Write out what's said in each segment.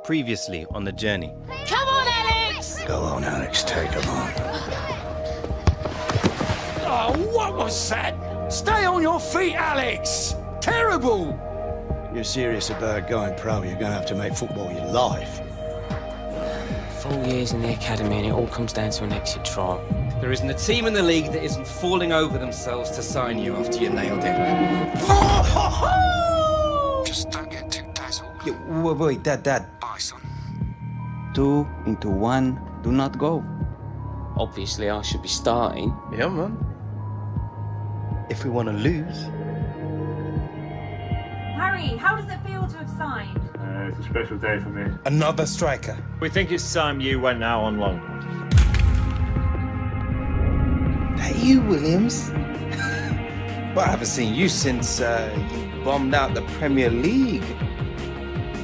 Previously on the journey. Come on, Alex! Go on, Alex, take him on. Oh, what was that? Stay on your feet, Alex! Terrible! You're serious about going pro, you're going to have to make football your life. 4 years in the academy and it all comes down to an exit trial. There isn't a team in the league that isn't falling over themselves to sign you after you nailed it. Just don't get too dazzled. Wait, Dad. Bye, son. 2 into 1, do not go. Obviously, I should be starting. Yeah, man. If we want to lose. Harry, how does it feel to have signed? It's a special day for me. Another striker. We think it's time you went out on loan. That you, Williams? Well, I haven't seen you since you bombed out the Premier League.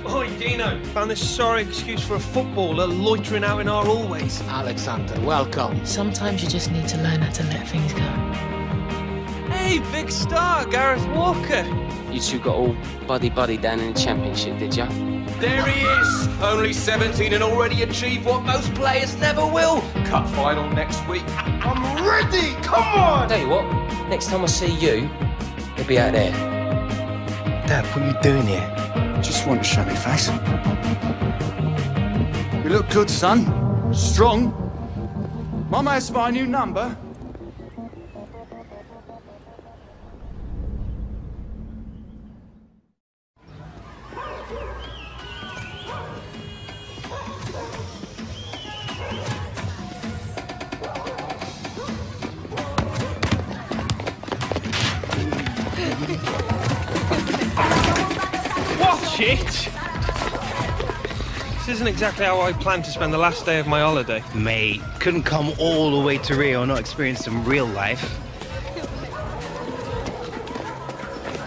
Oi, Dino. Found this sorry excuse for a footballer loitering out in our hallways. Alexander, welcome. Sometimes you just need to learn how to let things go. Hey, big star, Gareth Walker. You two got all buddy-buddy down in the Championship, did ya? There he is! Only 17 and already achieved what most players never will. Cup final next week. I'm ready! Come on! Tell you what, next time I see you, you'll be out there. Dad, what are you doing here? Just want to show me face. You look good, son. Strong. Mama has my new number. Watch it! This isn't exactly how I planned to spend the last day of my holiday. Mate, couldn't come all the way to Rio and not experience some real life.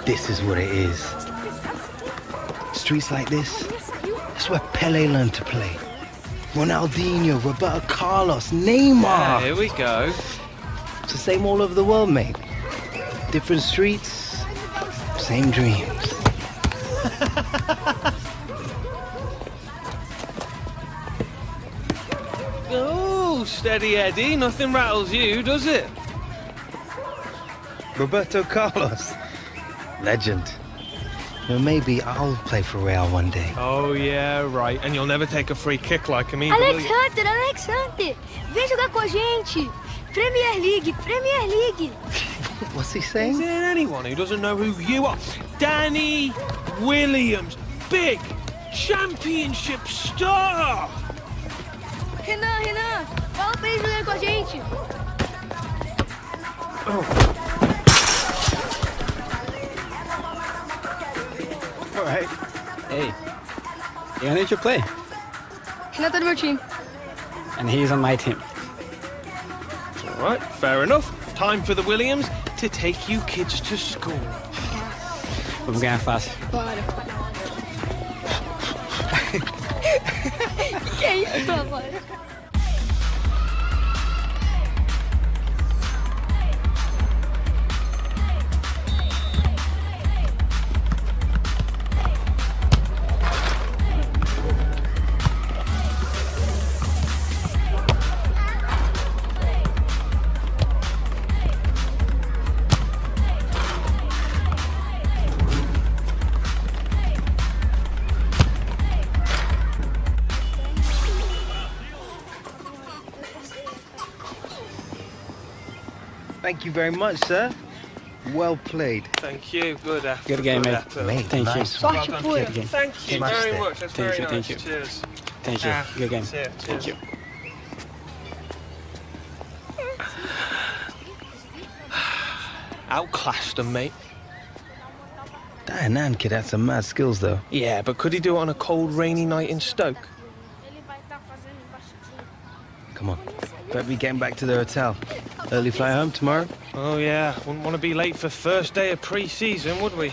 This is what it is. Streets like this, that's where Pele learned to play. Ronaldinho, Roberto Carlos, Neymar. Yeah, here we go. It's the same all over the world, mate. Different streets, same dreams. Oh, steady Eddie, nothing rattles you, does it? Roberto Carlos, legend. You know, maybe I'll play for Real one day. Oh, yeah, right. And you'll never take a free kick like him either, will you? Alex Hunter, vem jogar com a gente. Premier League. What's he Is saying? there anyone who doesn't know who you are? Danny Williams, big championship star! Renan, fala pra ele jogar com a gente. All right. Hey, you need to play. Renan tá no meu time. And he's on my team. All right, fair enough. Time for the Williams to take you kids to school. Vamos ganhar fácil. Bora. Que é isso, agora? Thank you very much, sir. Well played. Thank you. Good effort. Good game, mate. effort. Mate, Thank you. nice one. Sorte Well pura. done. Thank you Smashed very it. much. That's very nice. Thank you. Cheers. Thank you. Good game. See ya. Thank Cheers. you. Outclassed him, mate. That Hernan kid had some mad skills, though. Yeah, but could he do it on a cold, rainy night in Stoke? Come on. Better be getting back to the hotel. Early flight home tomorrow? Oh, yeah. Wouldn't want to be late for first day of pre-season, would we?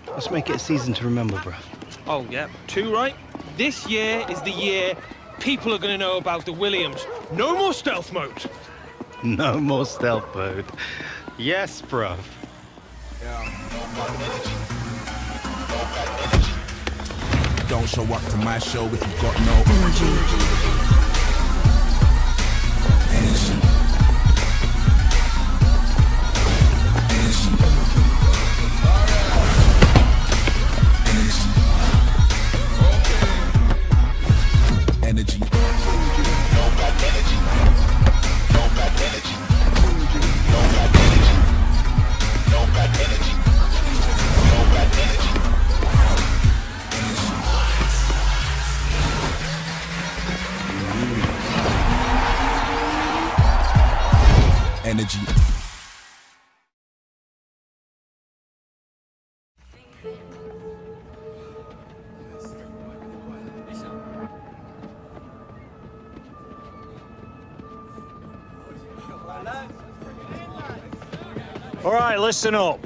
Let's make it a season to remember, bro. Oh, yeah. 2 right. This year is the year people are going to know about the Williams. No more stealth mode. No more stealth mode. Yes, bruv. Don't show up to my show if you've got no energy. Energy. All right, listen up.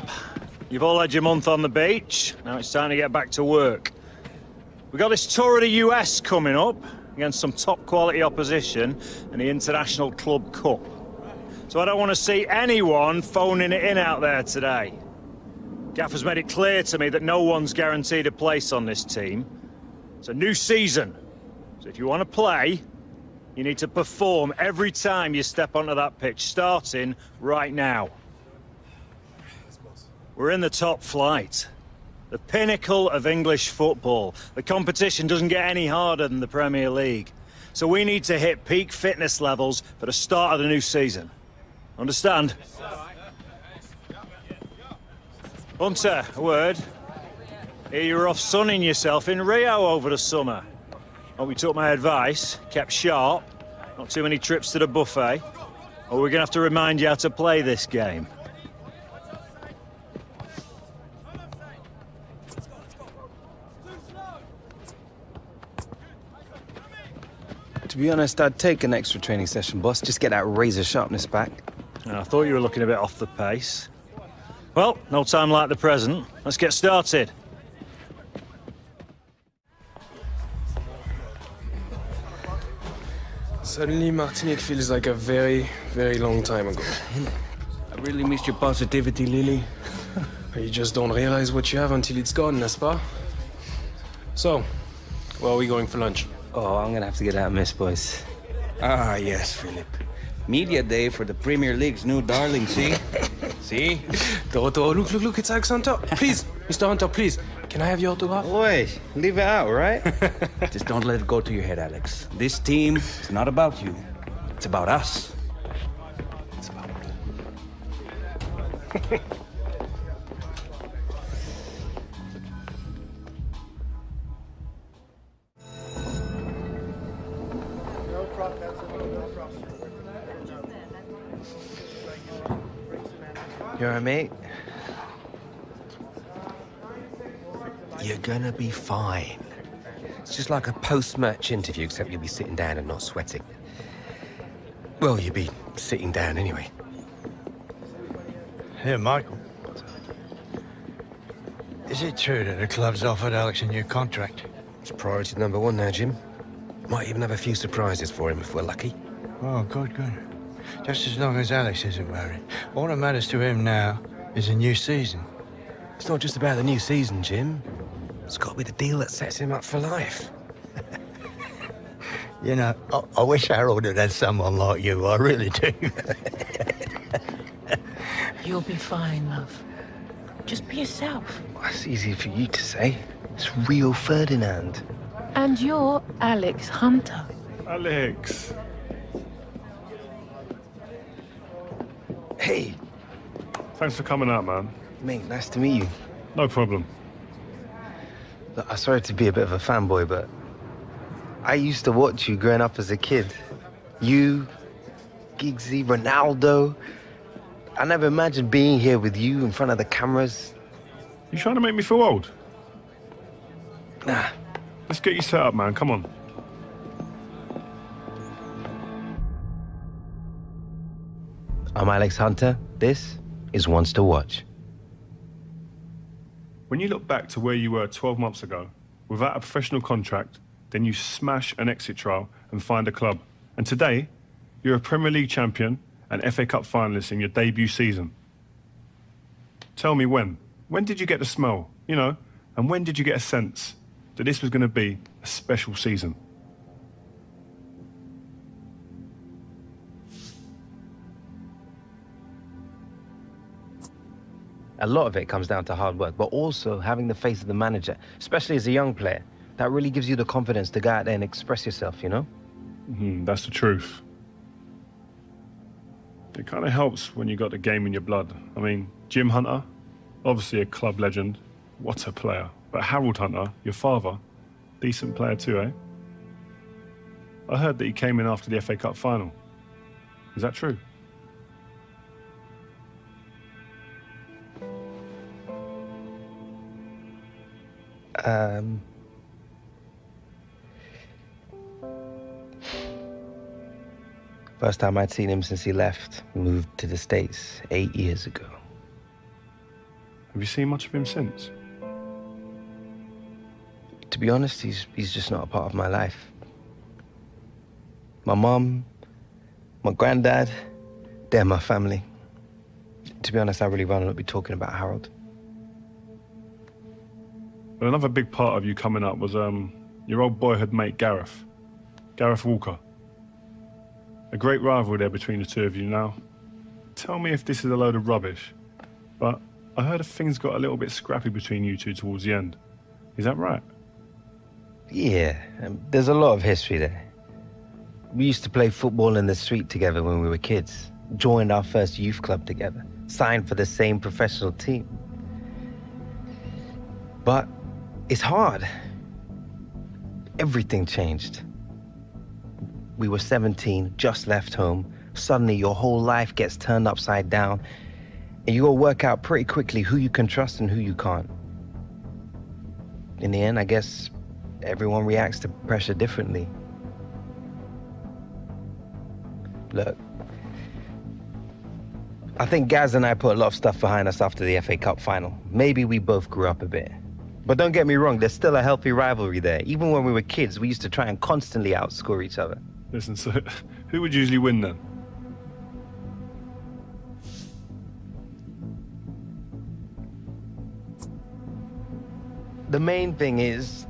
You've all had your month on the beach. Now it's time to get back to work. We've got this tour of the US coming up against some top quality opposition in the International Club Cup. So I don't want to see anyone phoning it in out there today. Gaffer's made it clear to me that no one's guaranteed a place on this team. It's a new season. So if you want to play, you need to perform every time you step onto that pitch, starting right now. We're in the top flight. The pinnacle of English football. The competition doesn't get any harder than the Premier League. So we need to hit peak fitness levels for the start of the new season. Understand? Hunter, a word. Here you were off sunning yourself in Rio over the summer. Hope you took my advice, kept sharp, not too many trips to the buffet, or we're gonna have to remind you how to play this game. To be honest, I'd take an extra training session, boss. Just get that razor sharpness back. I thought you were looking a bit off the pace. Well, no time like the present. Let's get started. Suddenly, Martin, it feels like a very, very long time ago. I really missed your positivity, Lily. You just don't realize what you have until it's gone, n'est-ce pas? So, where are we going for lunch? Oh, I'm gonna have to get that miss, boys. Ah, yes, Philip. Media day for the Premier League's new darling, see? See? Doroto, look, it's Alex Hunter. Please, Mr. Hunter, please. Can I have your autograph? Wait, leave it out, right? Just don't let it go to your head, Alex. This team is not about you. It's about us. It's about... You alright, mate? You're gonna be fine. It's just like a post-match interview, except you'll be sitting down and not sweating. Well, you'll be sitting down anyway. Here, Michael. Is it true that the club's offered Alex a new contract? It's priority number one now, Jim. Might even have a few surprises for him if we're lucky. Oh, good. Just as long as Alex isn't worried. All that matters to him now is a new season. It's not just about the new season, Jim. It's got to be the deal that sets him up for life. You know, I wish Harold had had someone like you. I really do. You'll be fine, love. Just be yourself. Well, that's easy for you to say. It's real Ferdinand. And you're Alex Hunter. Alex. Hey. Thanks for coming out, man. Mate, nice to meet you. No problem. Look, I'm sorry to be a bit of a fanboy, but I used to watch you growing up as a kid. You, Giggsy, Ronaldo. I never imagined being here with you in front of the cameras. You trying to make me feel old? Nah. Let's get you set up, man. Come on. I'm Alex Hunter. This is Ones to Watch. When you look back to where you were 12 months ago, without a professional contract, then you smash an exit trial and find a club. And today, you're a Premier League champion and FA Cup finalist in your debut season. Tell me when. When did you get the smell, you know? And when did you get a sense that this was going to be a special season? A lot of it comes down to hard work, but also having the face of the manager, especially as a young player. That really gives you the confidence to go out there and express yourself, you know? That's the truth. It kind of helps when you got the game in your blood. I mean, Jim Hunter, obviously a club legend. What a player. But Harold Hunter, your father, decent player too, eh? I heard that he came in after the FA Cup final. Is that true? First time I'd seen him since he left, moved to the States 8 years ago. Have you seen much of him since? To be honest, he's just not a part of my life. My mom, my granddad, they're my family. To be honest, I really rather not be talking about Harold. But another big part of you coming up was your old boyhood mate Gareth Walker. A great rivalry there between the two of you now. Tell me if this is a load of rubbish, but I heard things got a little bit scrappy between you two towards the end. Is that right? Yeah, there's a lot of history there. We used to play football in the street together when we were kids, joined our first youth club together, signed for the same professional team. But it's hard. Everything changed. We were 17, just left home. Suddenly your whole life gets turned upside down, and you gotta work out pretty quickly who you can trust and who you can't. In the end, I guess everyone reacts to pressure differently. Look, I think Gaz and I put a lot of stuff behind us after the FA Cup final. Maybe we both grew up a bit. But don't get me wrong, there's still a healthy rivalry there. Even when we were kids, we used to try and constantly outscore each other. Listen, so who would usually win then? The main thing is,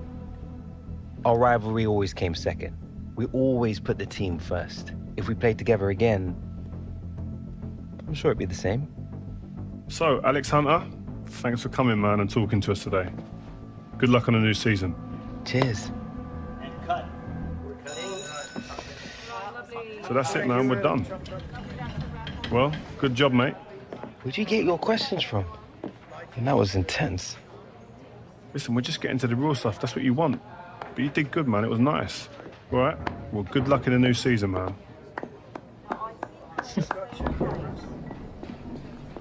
our rivalry always came second. We always put the team first. If we played together again, I'm sure it'd be the same. So, Alex Hunter, thanks for coming, man, and talking to us today. Good luck on the new season. Cheers. So that's it, man. We're done. Well, good job, mate. Where'd you get your questions from? And that was intense. Listen, we're just getting to the real stuff. That's what you want. But you did good, man. It was nice. All right? Well, good luck in the new season, man.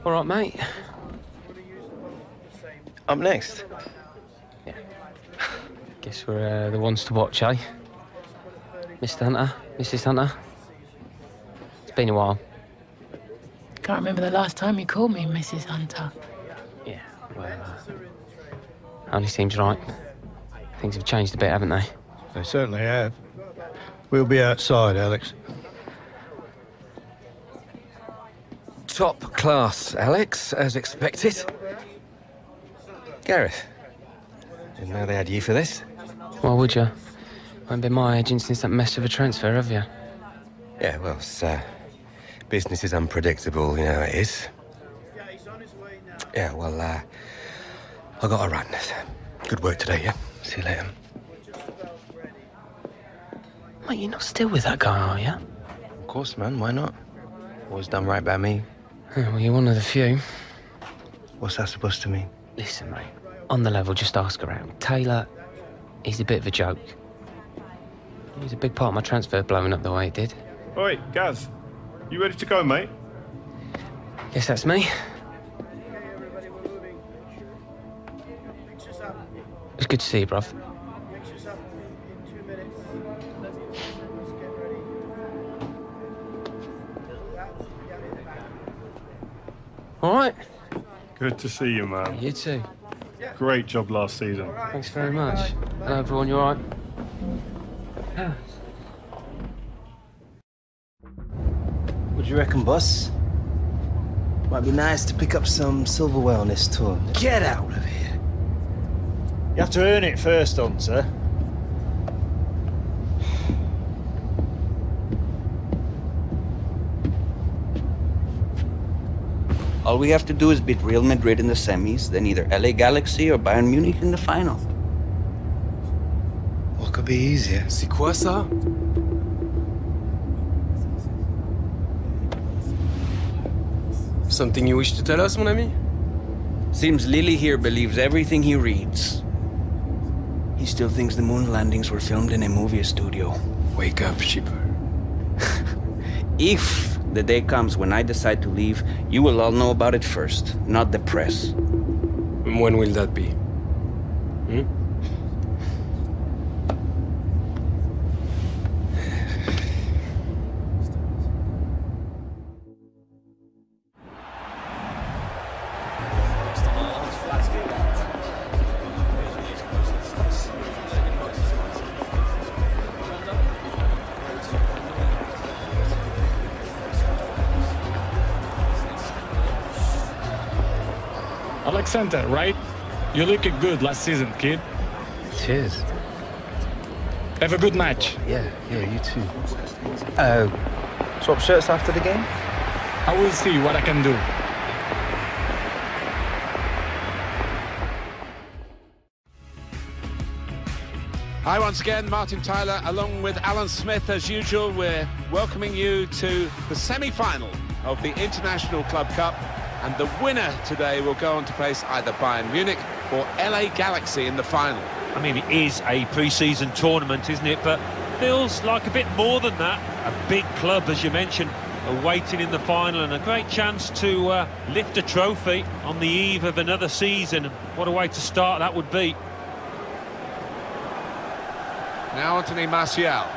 All right, mate. Up next. Yeah. Guess we're the ones to watch, eh? Mr. Hunter, Mrs. Hunter. It's been a while. Can't remember the last time you called me Mrs. Hunter. Yeah, well, only seems right. Things have changed a bit, haven't they? They certainly have. We'll be outside, Alex. Top class, Alex, as expected. Gareth, didn't know they had you for this. Why would you? Won't be my agent since that mess of a transfer, have you? Yeah, well, business is unpredictable, you know it is. Yeah, well, I got to run. Good work today, yeah? See you later. Mate, you're not still with that guy, are you? Of course, man. Why not? Always done right by me. Yeah, well, you're one of the few. What's that supposed to mean? Listen, mate. On the level, just ask around. Taylor, he's a bit of a joke. He was a big part of my transfer blowing up the way it did. Oi, Gaz. You ready to go, mate? Guess that's me. It's good to see you, bruv. All right. Good to see you, man. You too. Great job last season. Thanks very much. Hello, everyone. You all right? What do you reckon, boss? Might be nice to pick up some silverware on this tour. Get out of here. You have to earn it first, Hunter. All we have to do is beat Real Madrid in the semis, then either LA Galaxy or Bayern Munich in the final. What could be easier? C'est quoi ça? Something you wish to tell us, mon ami? Seems Lily here believes everything he reads. He still thinks the moon landings were filmed in a movie studio. Wake up, shipper. If the day comes when I decide to leave, you will all know about it first, not the press. When will that be? Center, right? You looked good last season, kid. Cheers. Have a good match. Yeah, you too. Swap shirts after the game? I will see what I can do. Hi once again, Martin Tyler, along with Alan Smith, as usual. We're welcoming you to the semi-final of the International Club Cup. And the winner today will go on to face either Bayern Munich or LA Galaxy in the final. I mean, it is a pre-season tournament, isn't it? But feels like a bit more than that. A big club, as you mentioned, awaiting in the final, and a great chance to lift a trophy on the eve of another season. What a way to start that would be. Now Anthony Martial.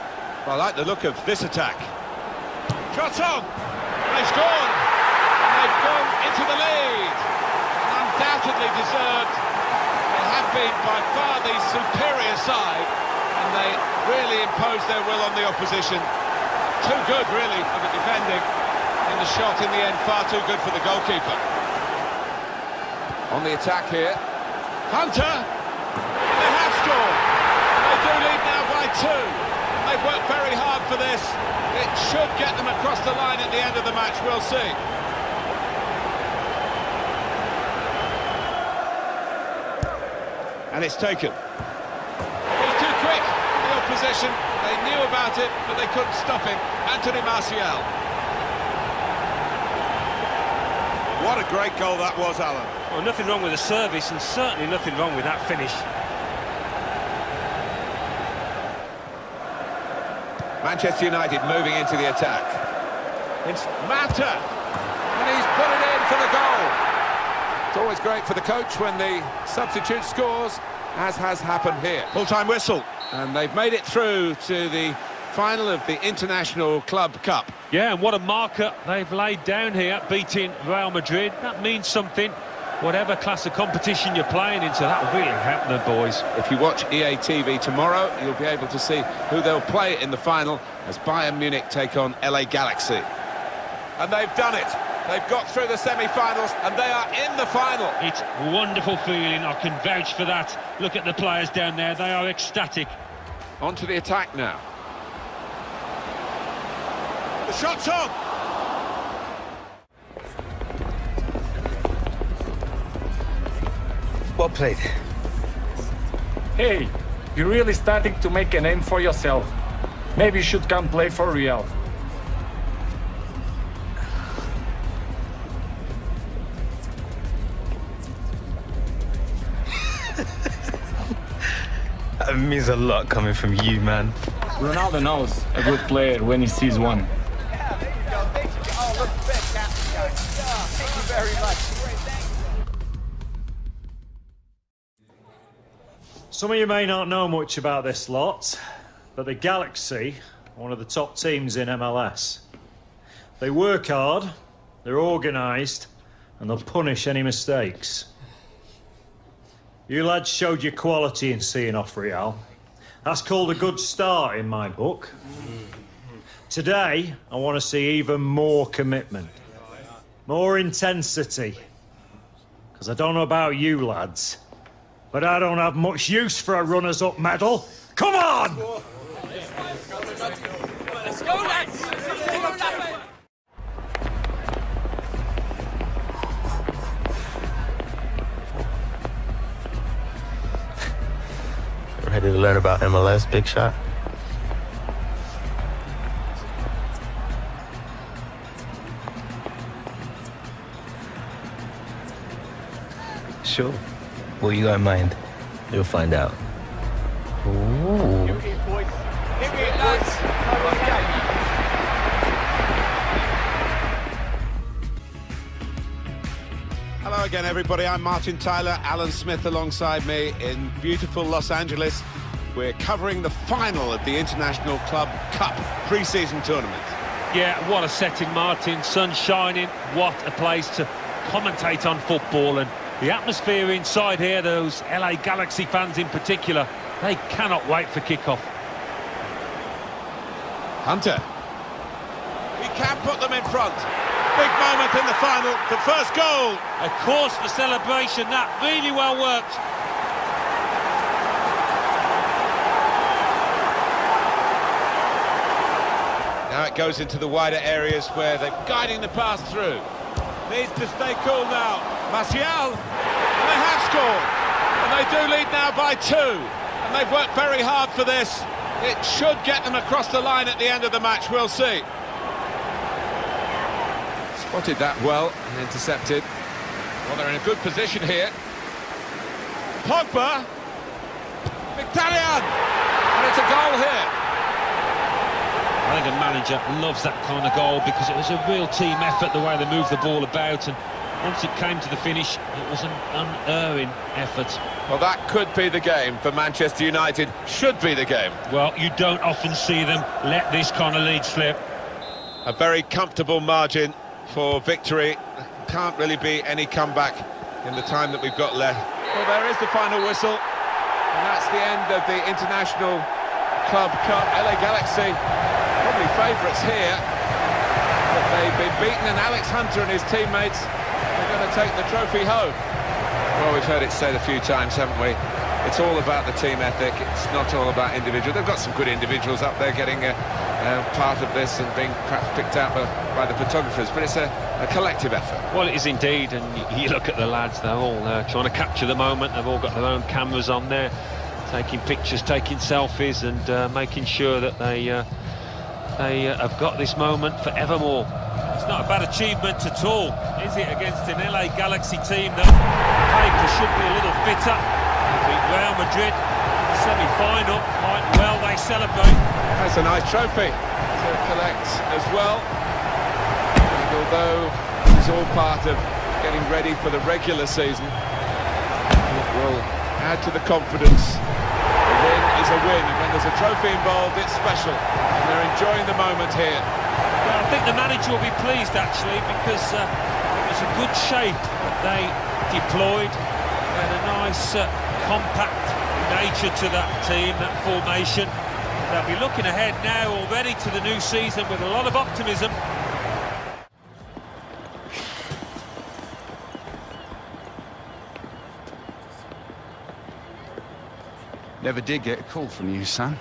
Well, I like the look of this attack. Shot on! They scored! They've gone into the lead, and undoubtedly deserved. They have been by far the superior side, and they really imposed their will on the opposition. Too good, really, for the defending. And the shot, in the end, far too good for the goalkeeper. On the attack here, Hunter, and they have scored. They do lead now by 2. They've worked very hard for this. It should get them across the line at the end of the match, we'll see. And it's taken. He's too quick, the opposition. They knew about it, but they couldn't stop him. Anthony Martial. What a great goal that was, Alan. Well, nothing wrong with the service, and certainly nothing wrong with that finish. Manchester United moving into the attack. It's Mata, and he's put it in for the goal. It's always great for the coach when the substitute scores, as has happened here. Full-time whistle. And they've made it through to the final of the International Club Cup. Yeah, and what a marker they've laid down here, beating Real Madrid. That means something. Whatever class of competition you're playing into, that will really help the boys. If you watch EA TV tomorrow, you'll be able to see who they'll play in the final as Bayern Munich take on LA Galaxy. And they've done it. They've got through the semi-finals, and they are in the final. It's a wonderful feeling, I can vouch for that. Look at the players down there, they are ecstatic. On to the attack now. The shot's on! Well played. Hey, you're really starting to make a name for yourself. Maybe you should come play for Real. That means a lot coming from you, man. Ronaldo knows a good player when he sees one. Thank you very much. Some of you may not know much about this lot, but the Galaxy are one of the top teams in MLS. They work hard, they're organised, and they'll punish any mistakes. You lads showed your quality in seeing off Real. That's called a good start in my book. Today, I want to see even more commitment. More intensity. Because I don't know about you lads, but I don't have much use for a runners-up medal. Come on! Let's go, lads! Ready to learn about MLS, Big Shot? Sure. What you got in mind? You'll find out. Ooh. Hello again, everybody. I'm Martin Tyler, Alan Smith alongside me in beautiful Los Angeles. We're covering the final of the International Club Cup pre-season tournament. Yeah, what a setting, Martin. Sun shining. What a place to commentate on football. And the atmosphere inside here, those LA Galaxy fans in particular, they cannot wait for kickoff. Hunter. He can put them in front. Big moment in the final, the first goal. A course for celebration, that really well worked. Now it goes into the wider areas where they're guiding the pass through. Needs to stay cool now. Martial, and they have scored. And they do lead now by 2. And they've worked very hard for this. It should get them across the line at the end of the match, we'll see. Spotted that well and intercepted. Well, they're in a good position here. Pogba. Mkhitaryan. And it's a goal here. I think a manager loves that kind of goal because it was a real team effort, the way they moved the ball about, and once it came to the finish, it was an unerring effort. Well, that could be the game for Manchester United. Should be the game. Well, you don't often see them let this kind of lead slip. A very comfortable margin for victory. Can't really be any comeback in the time that we've got left. Well, there is the final whistle, and that's the end of the International Club Cup. LA Galaxy probably favourites here, but they've been beaten, and Alex Hunter and his teammates are going to take the trophy home. Well, we've heard it said a few times, haven't we? It's all about the team ethic. It's not all about individual. They've got some good individuals up there getting part of this and being perhaps picked out by the photographers, but it's a collective effort. Well, it is indeed, and you look at the lads, they're all trying to capture the moment. They've all got their own cameras on there, taking pictures, taking selfies, and making sure that they have got this moment forevermore. It's not a bad achievement at all, is it, against an LA Galaxy team that paper should be a little fitter. Beat Real Madrid in the semi-final. Quite well they celebrate. That's a nice trophy to collect as well. And although this is all part of getting ready for the regular season, it will add to the confidence. A win is a win, and when there's a trophy involved, it's special. And they're enjoying the moment here. Well, I think the manager will be pleased, actually, because it was a good shape that they deployed. And a nice compact nature to that team, that formation. They'll be looking ahead now already to the new season with a lot of optimism. Never did get a call from you, son.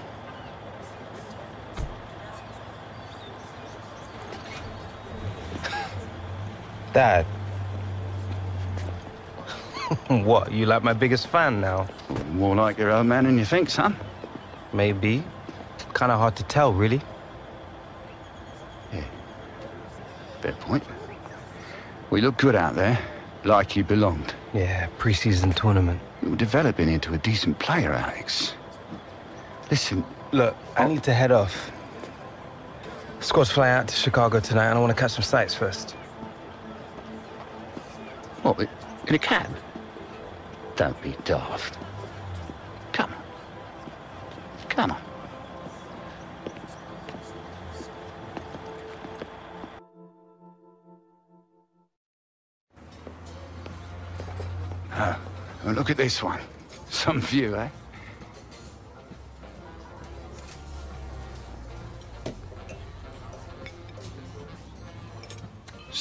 Dad. What, you like my biggest fan now? More like your own man than you think, son. Maybe. Kind of hard to tell, really. Yeah. Fair point. We look good out there, like you belonged. Yeah, pre-season tournament. You were developing into a decent player, Alex. Listen... Look, I need to head off. Squad's flying out to Chicago tonight, and I want to catch some sights first. What, in a cab? Don't be daft. Come on. Come on. Oh, well, look at this one. Some view, eh?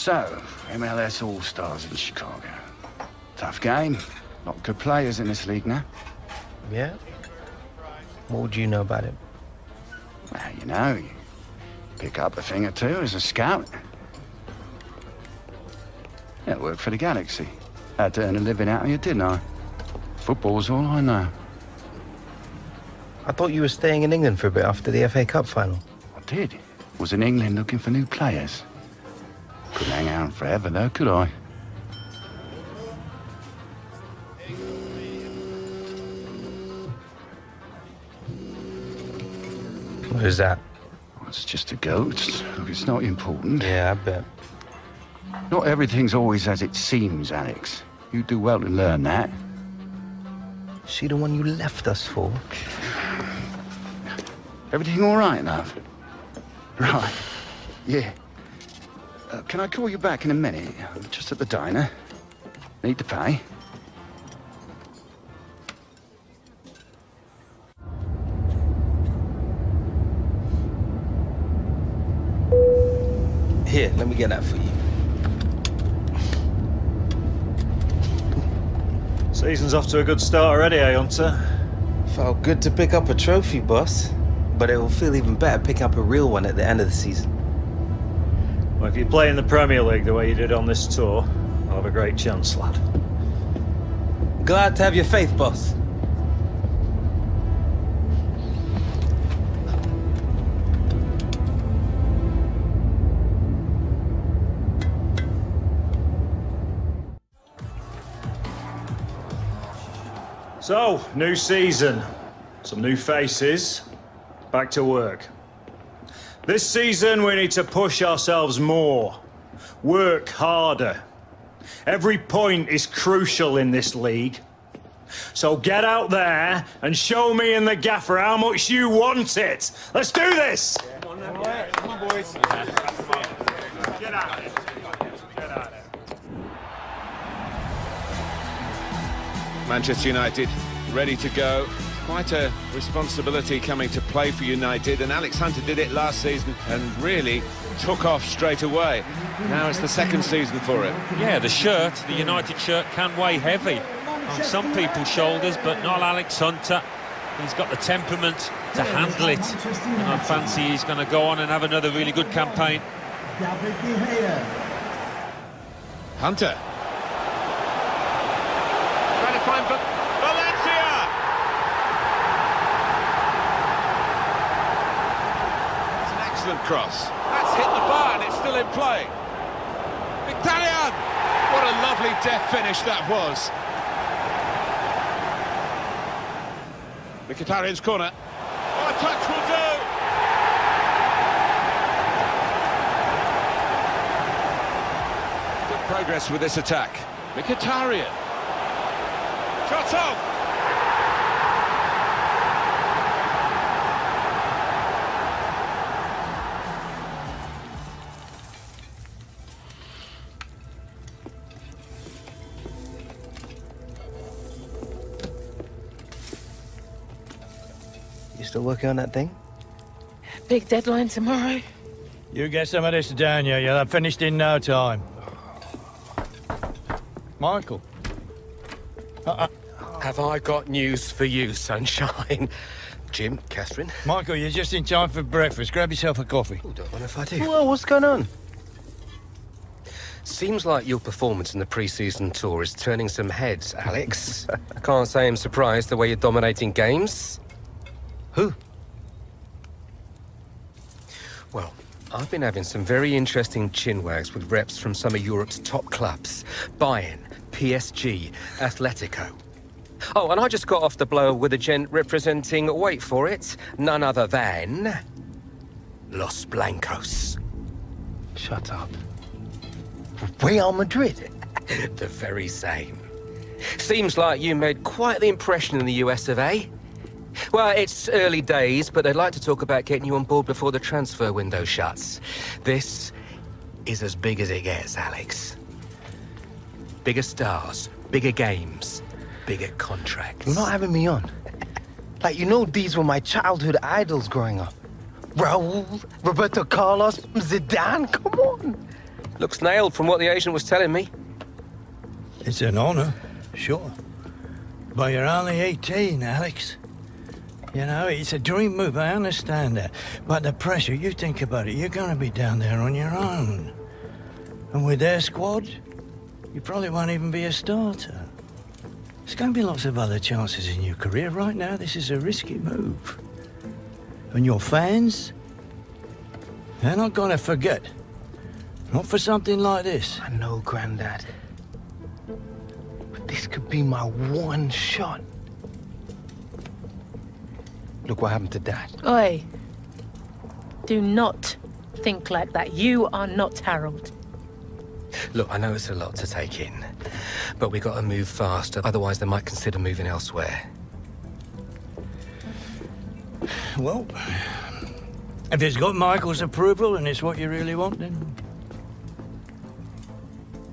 So, MLS All-Stars in Chicago. Tough game. Lot of good players in this league now. Yeah? What would you know about it? Well, you know, you pick up a thing or two as a scout. Yeah, worked for the Galaxy. Had to earn a living out of you, didn't I? Football's all I know. I thought you were staying in England for a bit after the FA Cup final. I did. Was in England looking for new players. Couldn't hang out forever, though, could I? What is that? It's just a goat. Look, it's not important. Yeah, I bet. Not everything's always as it seems, Alex. You do well to learn that. She the one you left us for? Everything all right, love? Right. Yeah. Can I call you back in a minute? I'm just at the diner. Need to pay. Here, let me get that for you. Season's off to a good start already, eh, Hunter? Felt good to pick up a trophy, boss. But it will feel even better picking up a real one at the end of the season. Well, if you play in the Premier League the way you did on this tour, I'll have a great chance, lad. Glad to have your faith, boss. So, new season, some new faces, back to work. This season we need to push ourselves more, work harder. Every point is crucial in this league. So get out there and show me and the gaffer how much you want it. Let's do this! Come on, boys. Get out of it. Get out of it. Manchester United ready to go. Quite a responsibility coming to play for United, and Alex Hunter did it last season and really took off straight away. Now it's the second season for him. Yeah, the shirt, the United shirt, can weigh heavy on some people's shoulders, but not Alex Hunter. He's got the temperament to handle it, and I fancy he's going to go on and have another really good campaign. Hunter. Trying to find Valencia! It's an excellent cross. That's hit the bar and it's still in play. Italian! What a lovely deft finish that was. Mkhitaryan's corner. Oh, a touch will do! Good progress with this attack. Mkhitaryan. Shot on! You still working on that thing? Big deadline tomorrow. You get some of this down, you'll have finished in no time. Michael. Have I got news for you, sunshine? Jim, Catherine? Michael, you're just in time for breakfast. Grab yourself a coffee. Oh, don't mind if I do. Whoa, what's going on? Seems like your performance in the pre-season tour is turning some heads, Alex. Can't say I'm surprised the way you're dominating games. Who? Well, I've been having some very interesting chinwags with reps from some of Europe's top clubs. Bayern, PSG, Atletico. Oh, and I just got off the blower with a gent representing, wait for it, none other than Los Blancos. Shut up. Real Madrid? The very same. Seems like you made quite the impression in the US of A. Well, it's early days, but they'd like to talk about getting you on board before the transfer window shuts. This is as big as it gets, Alex. Bigger stars, bigger games, bigger contracts. You're not having me on. Like, you know, these were my childhood idols growing up. Raul, Roberto Carlos, Zidane, come on. Looks nailed from what the agent was telling me. It's an honour, sure. But you're only 18, Alex. You know, it's a dream move, I understand that. But the pressure, you think about it, you're going to be down there on your own. And with their squad, you probably won't even be a starter. There's going to be lots of other chances in your career. Right now, this is a risky move. And your fans, they're not going to forget. Not for something like this. I know, Grandad. But this could be my one shot. Look what happened to Dad. Oi. Do not think like that. You are not Harold. Look, I know it's a lot to take in, but we got to move fast, otherwise they might consider moving elsewhere. Well, if it's got Michael's approval and it's what you really want, then...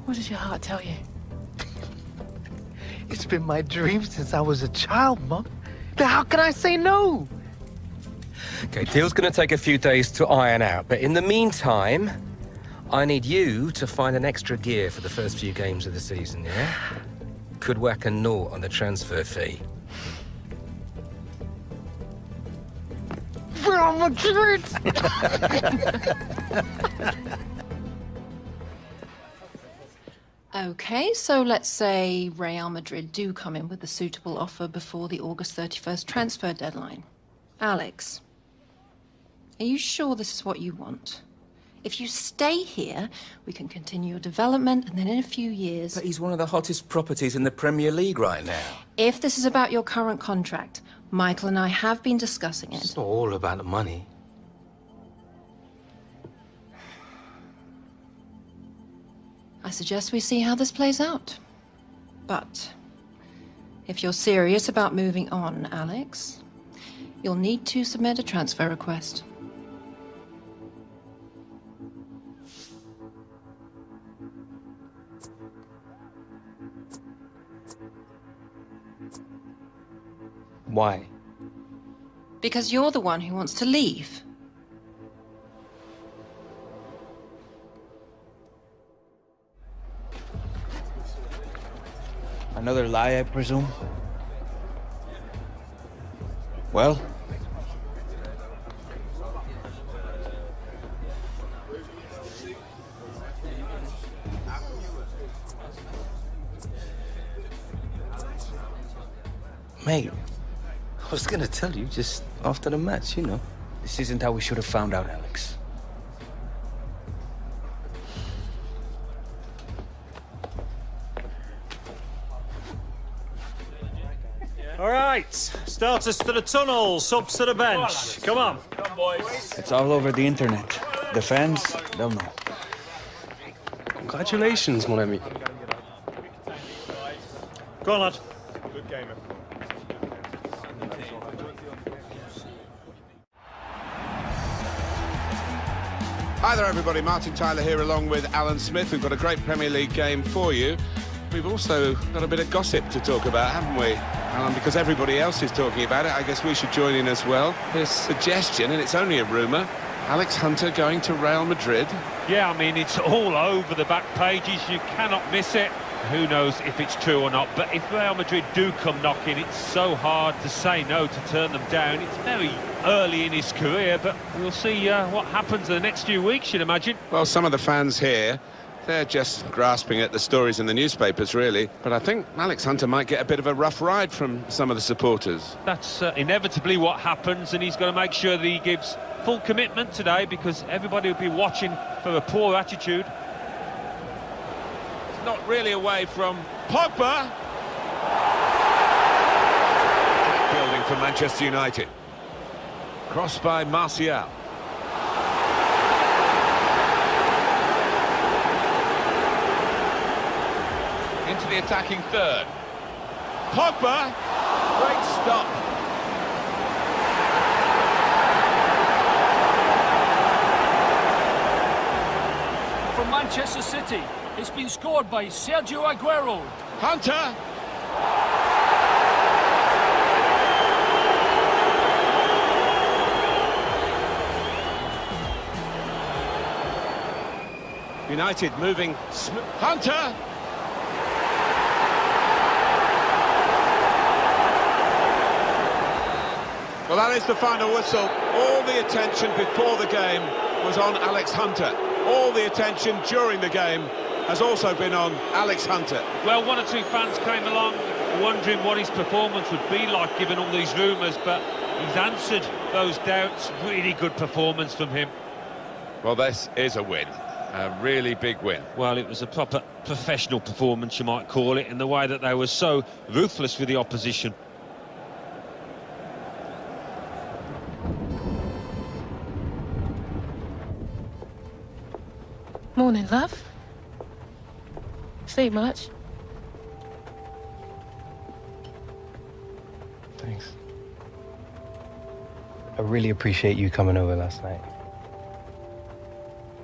What does your heart tell you? It's been my dream since I was a child, Mum. Then how can I say no? Okay, deal's gonna take a few days to iron out, but in the meantime, I need you to find an extra gear for the first few games of the season, yeah? Could whack a naught on the transfer fee. Real Madrid! Okay, so let's say Real Madrid do come in with a suitable offer before the August 31st transfer deadline. Alex, are you sure this is what you want? If you stay here, we can continue your development, and then in a few years... But he's one of the hottest properties in the Premier League right now. If this is about your current contract, Michael and I have been discussing it. It's not all about the money. I suggest we see how this plays out. But if you're serious about moving on, Alex, you'll need to submit a transfer request. Why? Because you're the one who wants to leave. Another lie, I presume? Well? Mate, I was gonna tell you just after the match, you know. This isn't how we should have found out, Alex. All right, starters to the tunnel, subs to the bench. Come on. Come on, boys. It's all over the internet. The fans, they'll know. Congratulations, mon ami. Go on, lad. Good game. Hi there, everybody. Martin Tyler here along with Alan Smith. We've got a great Premier League game for you. We've also got a bit of gossip to talk about, haven't we? Because everybody else is talking about it, I guess we should join in as well. Here's a suggestion, and it's only a rumour. Alex Hunter going to Real Madrid. Yeah, I mean, it's all over the back pages. You cannot miss it. Who knows if it's true or not, but if Real Madrid do come knocking, it's so hard to say no, to turn them down. It's very early in his career, but we'll see what happens in the next few weeks, you'd imagine. Well, some of the fans here, they're just grasping at the stories in the newspapers, really. But I think Alex Hunter might get a bit of a rough ride from some of the supporters. That's inevitably what happens, and he's got to make sure that he gives full commitment today, because everybody will be watching for a poor attitude. Not really away from Pogba. Building for Manchester United. Crossed by Martial. Into the attacking third. Pogba. Great stop. From Manchester City. It's been scored by Sergio Aguero. Hunter! United moving... Hunter! Well, that is the final whistle. All the attention before the game was on Alex Hunter. All the attention during the game has also been on Alex Hunter. Well, one or two fans came along wondering what his performance would be like given all these rumours, but he's answered those doubts. Really good performance from him. Well, this is a win. A really big win. Well, it was a proper professional performance, you might call it, in the way that they were so ruthless with the opposition. Morning, love. Sleep much? Thanks. I really appreciate you coming over last night.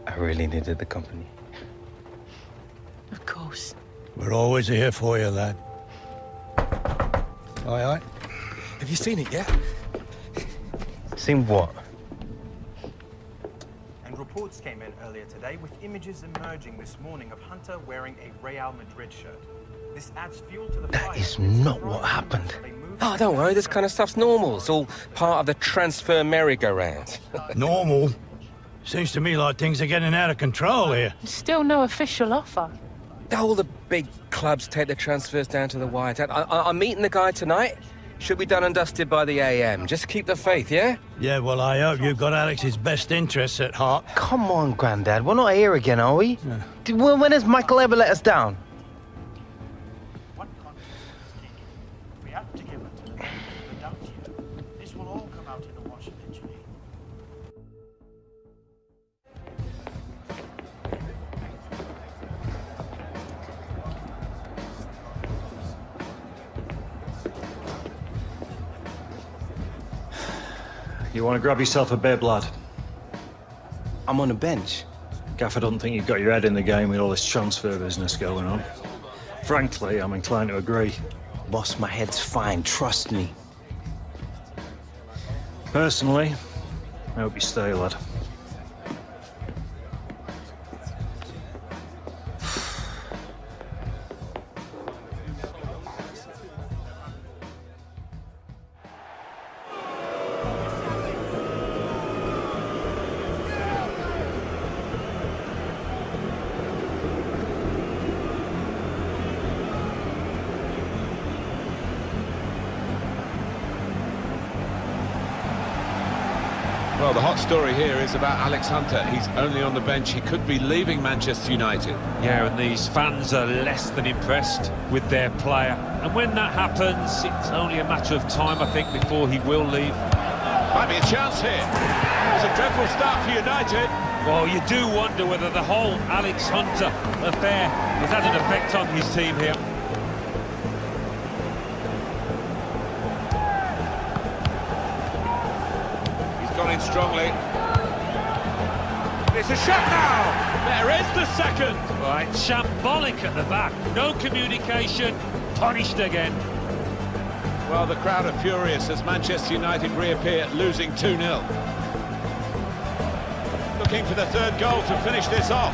I really needed the company. Of course. We're always here for you, lad. Aye, aye. Have you seen it yet? Seen what? And reports came in earlier today with images emerging this morning of Hunter wearing a Real Madrid shirt. This adds fuel to the fire. That is not what happened. Oh, don't worry, this kind of stuff's normal. It's all part of the transfer merry-go-round. Normal? Seems to me like things are getting out of control here. Still no official offer. All the big clubs take their transfers down to the wire. I'm meeting the guy tonight. Should be done and dusted by the AM. Just keep the faith, yeah? Yeah, well, I hope you've got Alex's best interests at heart. Come on, Grandad. We're not here again, are we? Yeah. When has Michael ever let us down? We have to give it to the benefit of the doubt here. This will all come out in the wash eventually. You want to grab yourself a bib, lad? I'm on the bench. Gaffer doesn't think you've got your head in the game with all this transfer business going on. Frankly, I'm inclined to agree. Boss, my head's fine, trust me. Personally, I hope you stay, lad. Well, the hot story here is about Alex Hunter. He's only on the bench. He could be leaving Manchester United. Yeah, and these fans are less than impressed with their player. And when that happens, it's only a matter of time, I think, before he will leave. Might be a chance here. It's a dreadful start for United. Well, you do wonder whether the whole Alex Hunter affair has had an effect on his team here. Gone in strongly. It's a shot now! There is the second! Right, shambolic at the back. No communication. Punished again. Well, the crowd are furious as Manchester United reappear, losing 2-0. Looking for the third goal to finish this off.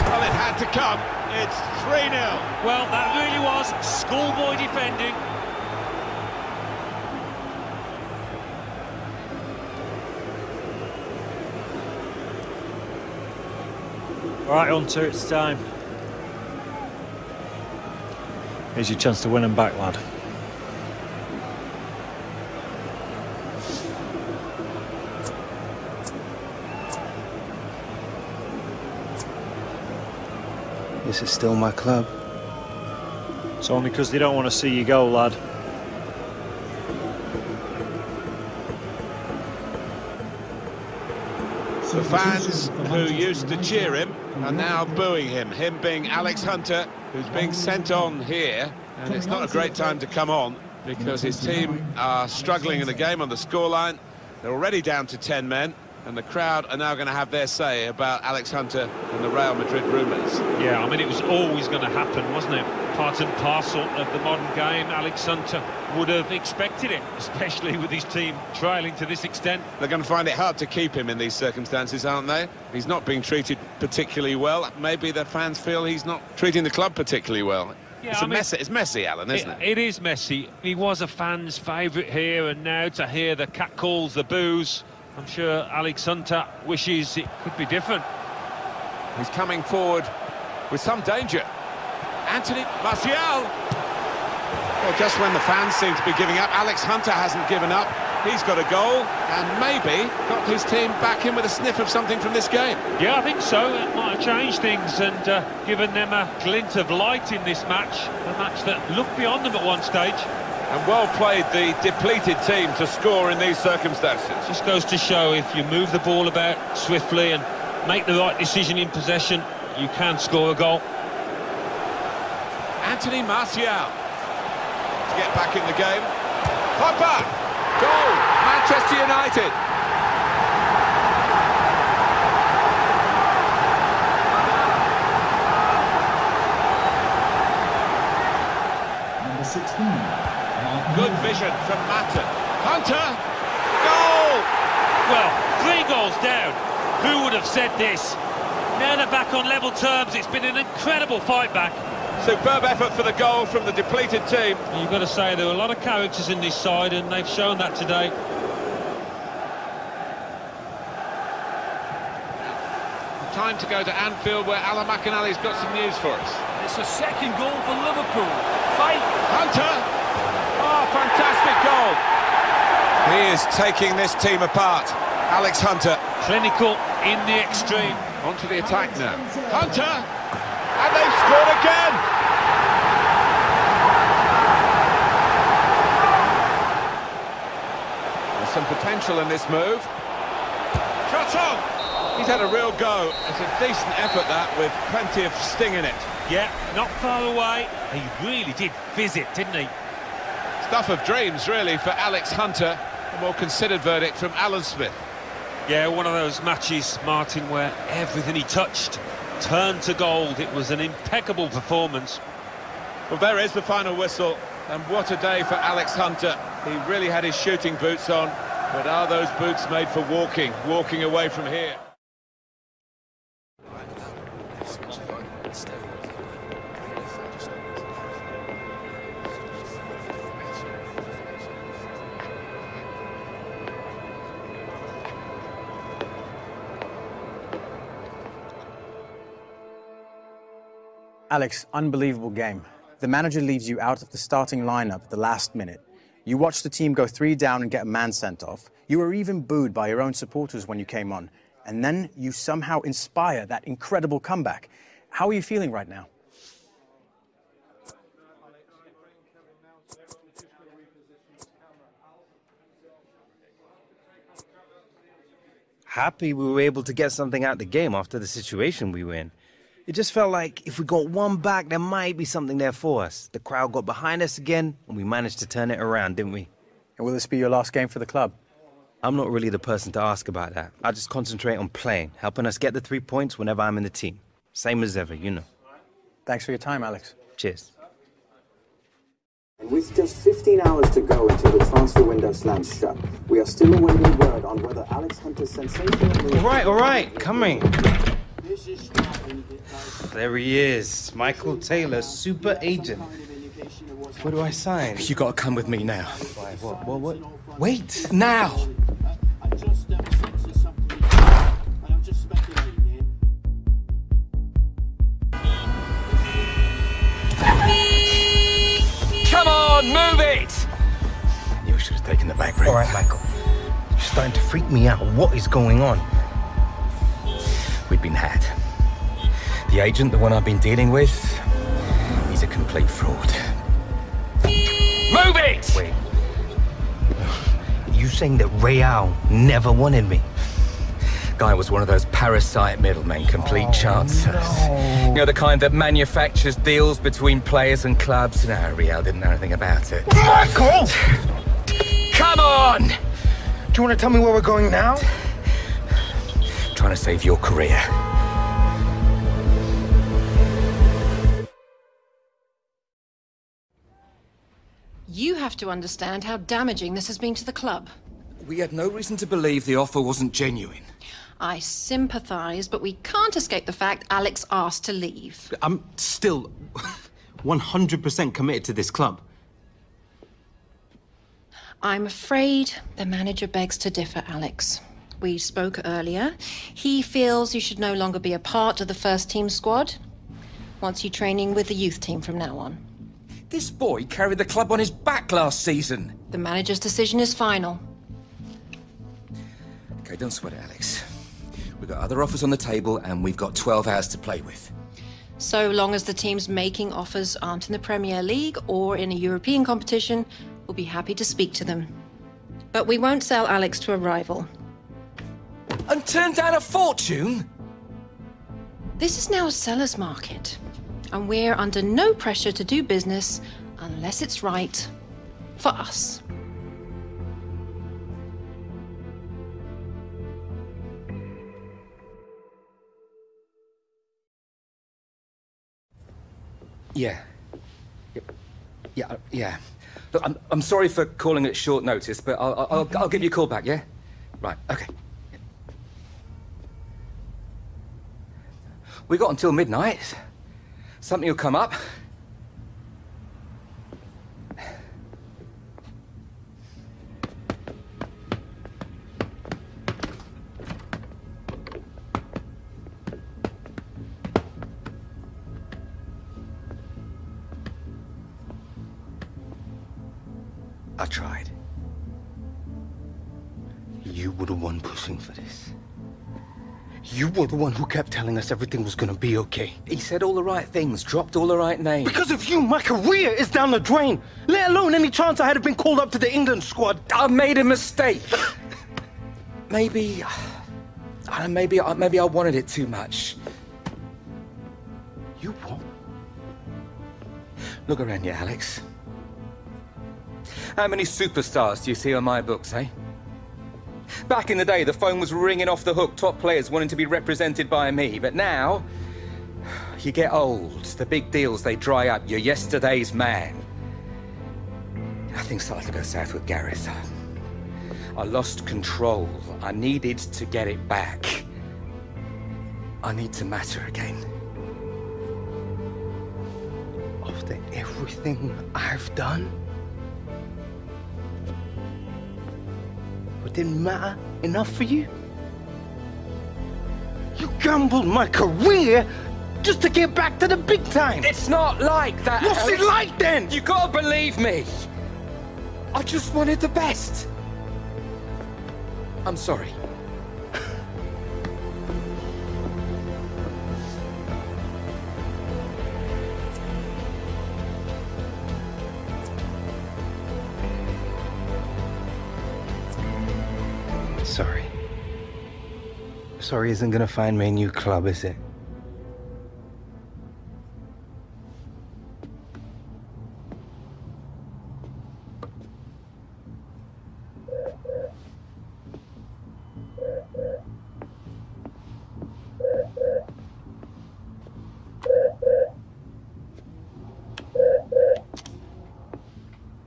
Well, it had to come. It's 3-0. Well, that really was schoolboy defending. All right, Hunter, it's time. Here's your chance to win him back, lad. This is still my club. It's only because they don't want to see you go, lad. The fans who used to cheer him are now booing him. Him being Alex Hunter, who's being sent on here. And it's not a great time to come on because his team are struggling in the game on the scoreline. They're already down to 10 men. And the crowd are now going to have their say about Alex Hunter and the Real Madrid rumours. Yeah, I mean, it was always going to happen, wasn't it? part and parcel of the modern game. Alex Hunter would have expected it, especially with his team trailing to this extent. They're going to find it hard to keep him in these circumstances, aren't they? He's not being treated particularly well. Maybe the fans feel he's not treating the club particularly well. Yeah, it's messy, Alan, isn't it? It is messy. He was a fan's favourite here, and now to hear the catcalls, the boos, I'm sure Alex Hunter wishes it could be different. He's coming forward with some danger. Anthony Martial! Well, just when the fans seem to be giving up, Alex Hunter hasn't given up. He's got a goal and maybe got his team back in with a sniff of something from this game. Yeah, I think so. It might have changed things and given them a glint of light in this match, a match that looked beyond them at one stage. And well played, the depleted team, to score in these circumstances. Just goes to show if you move the ball about swiftly and make the right decision in possession, you can score a goal. Anthony Martial to get back in the game. Pogba! Goal! Manchester United! Number 16. Good vision from Mata. Hunter! Goal! Well, 3 goals down. Who would have said this? Now they're back on level terms. It's been an incredible fight back. Superb effort for the goal from the depleted team. You've got to say there were a lot of characters in this side, and they've shown that today. Time to go to Anfield, where Alan McInally's got some news for us. It's a second goal for Liverpool. Fight! Hunter! Oh, fantastic goal! He is taking this team apart. Alex Hunter. Clinical in the extreme. Onto the attack now. Hunter! And they've scored again! There's some potential in this move. Shot on! He's had a real go. It's a decent effort, that, with plenty of sting in it. Yeah, not far away. He really did fizz it, didn't he? Stuff of dreams, really, for Alex Hunter. A more considered verdict from Alan Smith. Yeah, one of those matches, Martin, where everything he touched turned to gold. It was an impeccable performance. Well, there is the final whistle, and what a day for Alex Hunter. He really had his shooting boots on, but are those boots made for walking away from here? Alex, unbelievable game. The manager leaves you out of the starting lineup at the last minute. You watch the team go 3 down and get a man sent off. You were even booed by your own supporters when you came on. And then you somehow inspire that incredible comeback. How are you feeling right now? Happy we were able to get something out of the game after the situation we were in. It just felt like if we got one back, there might be something there for us. The crowd got behind us again, and we managed to turn it around, didn't we? And will this be your last game for the club? I'm not really the person to ask about that. I just concentrate on playing, helping us get the 3 points whenever I'm in the team. Same as ever, you know. Thanks for your time, Alex. Cheers. And with just 15 hours to go until the transfer window slams shut, we are still awaiting word on whether Alex Hunter's sensational... All right, coming. There he is, Michael Taylor, super agent. Where do I sign? You gotta come with me now. Why, what? Wait, now! Come on, move it! You should have taken the back room. All right, Michael. You're starting to freak me out. What is going on? We've been had. The agent, the one I've been dealing with, he's a complete fraud. Move it! Wait. You saying that Real never wanted me? Guy was one of those parasite middlemen, complete chancers. No. You know, the kind that manufactures deals between players and clubs. No, Real didn't know anything about it. Michael! Come on! Do you want to tell me where we're going now? Trying to save your career. You have to understand how damaging this has been to the club. We had no reason to believe the offer wasn't genuine. I sympathise, but we can't escape the fact Alex asked to leave. I'm still 100% committed to this club. I'm afraid the manager begs to differ, Alex. We spoke earlier. He feels you should no longer be a part of the first team squad. Wants you training with the youth team from now on. This boy carried the club on his back last season. The manager's decision is final. Okay, don't sweat it, Alex. We've got other offers on the table and we've got 12 hours to play with. So long as the teams making offers aren't in the Premier League or in a European competition, we'll be happy to speak to them. But we won't sell Alex to a rival. And turn down a fortune? This is now a seller's market, and we're under no pressure to do business unless it's right for us. Yeah. Look, I'm sorry for calling at short notice, but I'll give you a call back, yeah? Right, okay. We got until midnight. Something will come up. I tried. You were the one pushing for this. You were the one who kept telling us everything was gonna be okay. He said all the right things, dropped all the right names. Because of you, my career is down the drain. Let alone any chance I had been called up to the England squad. I made a mistake. Maybe I wanted it too much. You what? Look around you, Alex. How many superstars do you see on my books, eh? Back in the day, the phone was ringing off the hook, top players wanting to be represented by me. But now, you get old, the big deals, they dry up. You're yesterday's man. Things started to go south with Gareth. I lost control. I needed to get it back. I need to matter again. After everything I've done? It didn't matter enough for you? You gambled my career just to get back to the big time. It's not like that, What's Alex. it like then? You gotta believe me. I just wanted the best. I'm sorry. Sorry. Sorry isn't gonna find me a new club, is it?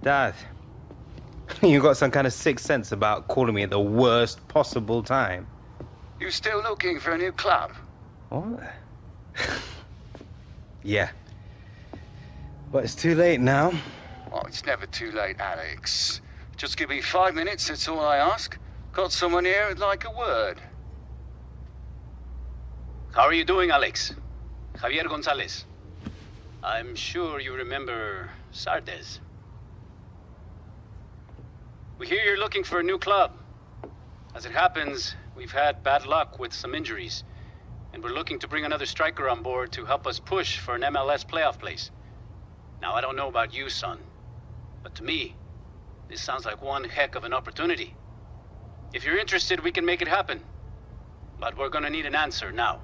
Dad. You got some kind of sixth sense about calling me at the worst possible time. You still looking for a new club? What? Yeah. But it's too late now. Oh, it's never too late, Alex. Just give me 5 minutes, that's all I ask. Got someone here who'd like a word. How are you doing, Alex? Javier Gonzalez. I'm sure you remember Sardes. We hear you're looking for a new club. As it happens, we've had bad luck with some injuries, and we're looking to bring another striker on board to help us push for an MLS playoff place. Now, I don't know about you, son, but to me, this sounds like one heck of an opportunity. If you're interested, we can make it happen. But we're gonna need an answer now.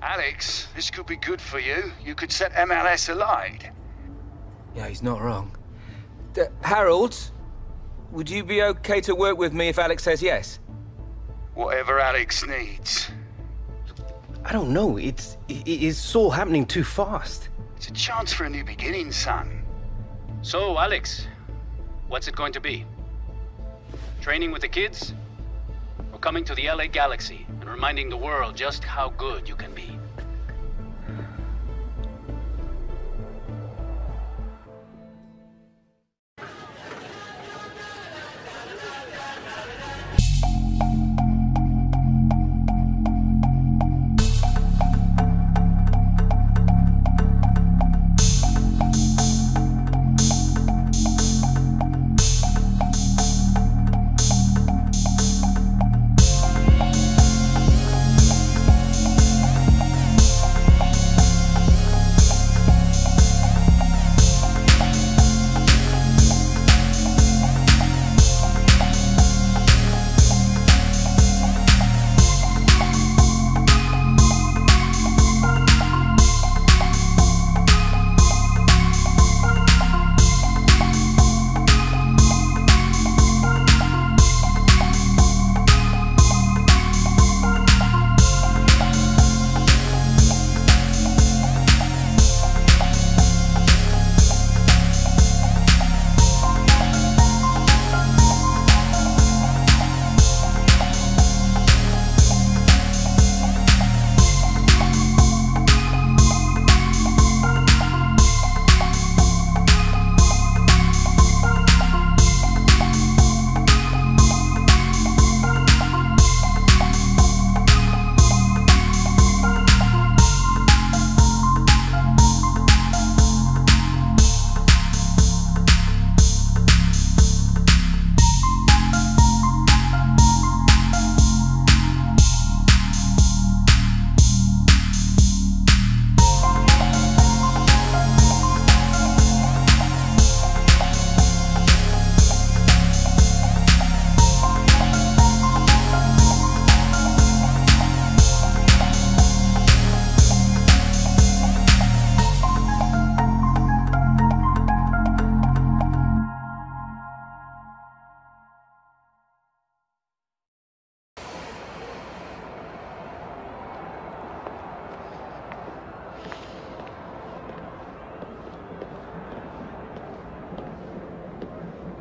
Alex, this could be good for you. You could set MLS alight. Yeah, he's not wrong. Harold, would you be okay to work with me if Alex says yes? Whatever Alex needs. I don't know. It's all happening too fast. It's a chance for a new beginning, son. So, Alex, What's it going to be? Training with the kids? Or coming to the LA Galaxy and reminding the world just how good you can be?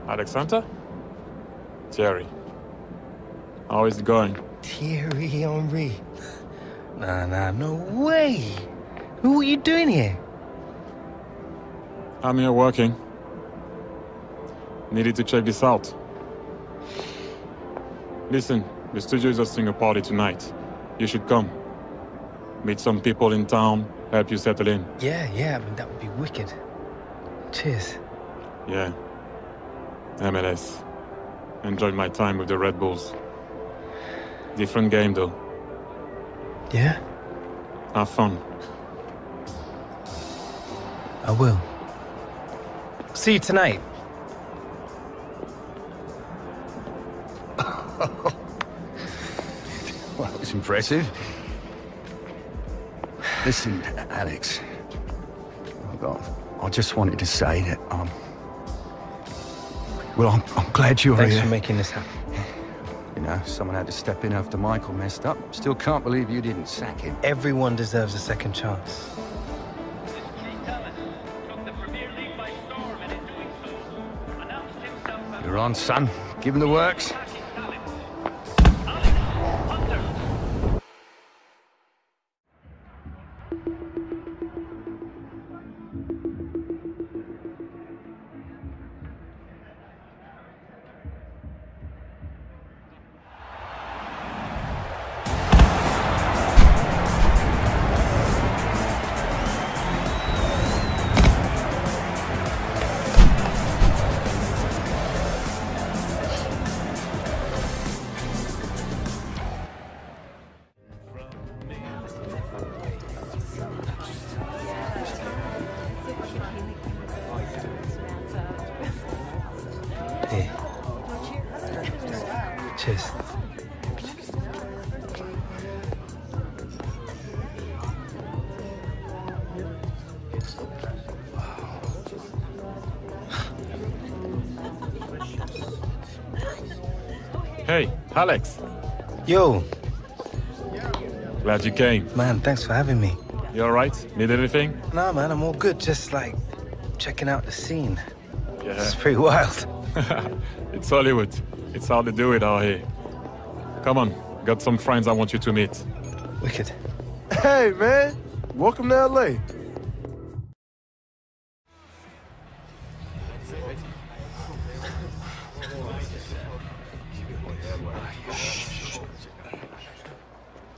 Alexander? Thierry. How is it going? Thierry Henry. Nah, no way. Who are you doing here? I'm here working. Needed to check this out. Listen, the studio is hosting a party tonight. You should come. Meet some people in town, help you settle in. Yeah, I mean, that would be wicked. Cheers. Yeah. MLS. Enjoyed my time with the Red Bulls. Different game, though. Yeah? Have fun. I will. See you tonight. Well, that was impressive. Listen, Alex. I just wanted to say that, well, I'm glad you're Thanks here. for making this happen. You know, someone had to step in after Michael messed up. Still can't believe you didn't sack him. Everyone deserves a second chance. You're on, son. Give him the works. Cheers. Hey, Alex. Yo. Glad you came. Man, thanks for having me. You alright? Need anything? Nah, man, I'm all good. Just, like, checking out the scene. Yeah. It's pretty wild. It's Hollywood. It's hard to do it out here. Come on, got some friends I want you to meet. Wicked. Hey, man. Welcome to LA.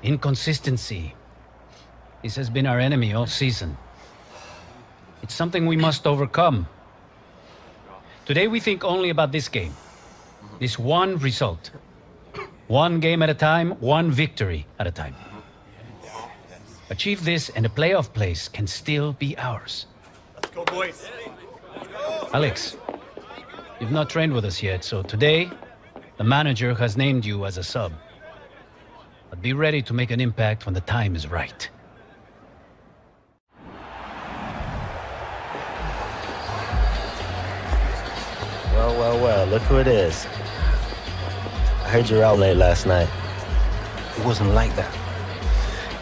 Inconsistency. This has been our enemy all season. It's something we must overcome. Today we think only about this game. This one result. One game at a time, one victory at a time. Achieve this and a playoff place can still be ours. Let's go, boys. Alex, you've not trained with us yet, so today the manager has named you as a sub. But be ready to make an impact when the time is right. Well, look who it is. I heard you were out late last night. It wasn't like that.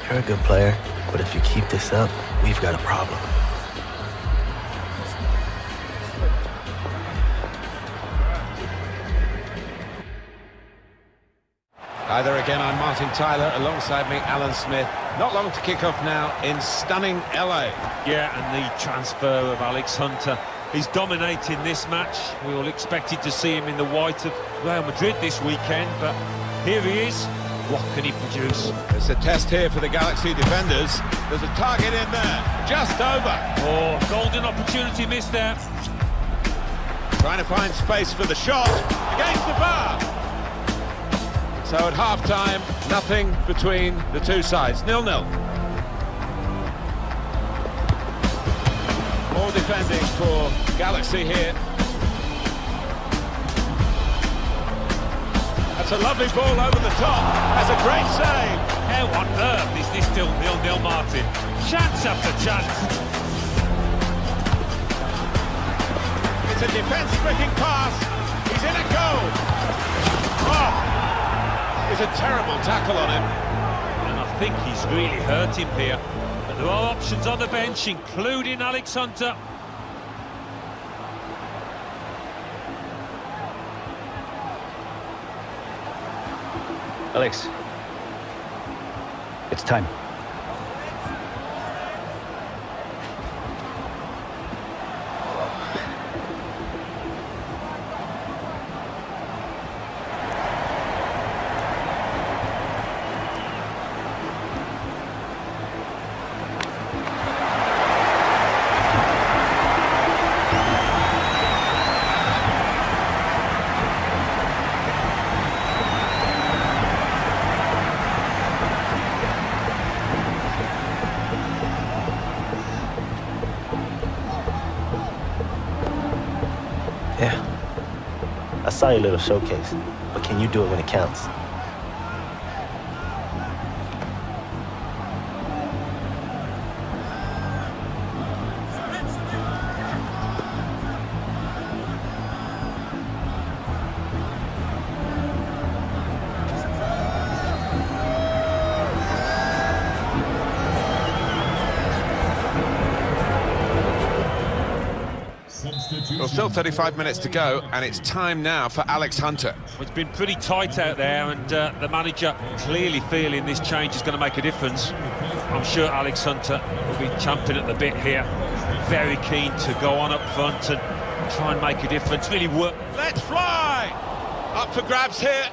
You're a good player, but if you keep this up, we've got a problem. Hi there again, I'm Martin Tyler, alongside me Alan Smith. Not long to kick off now in stunning LA. Yeah, and the transfer of Alex Hunter. He's dominating this match. We all expected to see him in the white of Real Madrid this weekend, but here he is. What can he produce? It's a test here for the Galaxy defenders. There's a target in there, just over. Oh, golden opportunity missed there. Trying to find space for the shot, against the bar. So at half-time, nothing between the two sides, 0-0. More defending for Galaxy here. That's a lovely ball over the top. That's a great save. How on earth is this still 0-0, Martin? Chance after chance. It's a defence-stricken pass. He's in a goal. Oh! It's a terrible tackle on him. And I think he's really hurt him here. But there are options on the bench, including Alex Hunter. Alex, it's time. I saw your little showcase, but can you do it when it counts? Well, still 35 minutes to go, and it's time now for Alex Hunter. It's been pretty tight out there, and the manager clearly feeling this change is going to make a difference. I'm sure Alex Hunter will be champing at the bit here. Very keen to go on up front and try and make a difference, really work. Let's fly! Up for grabs here.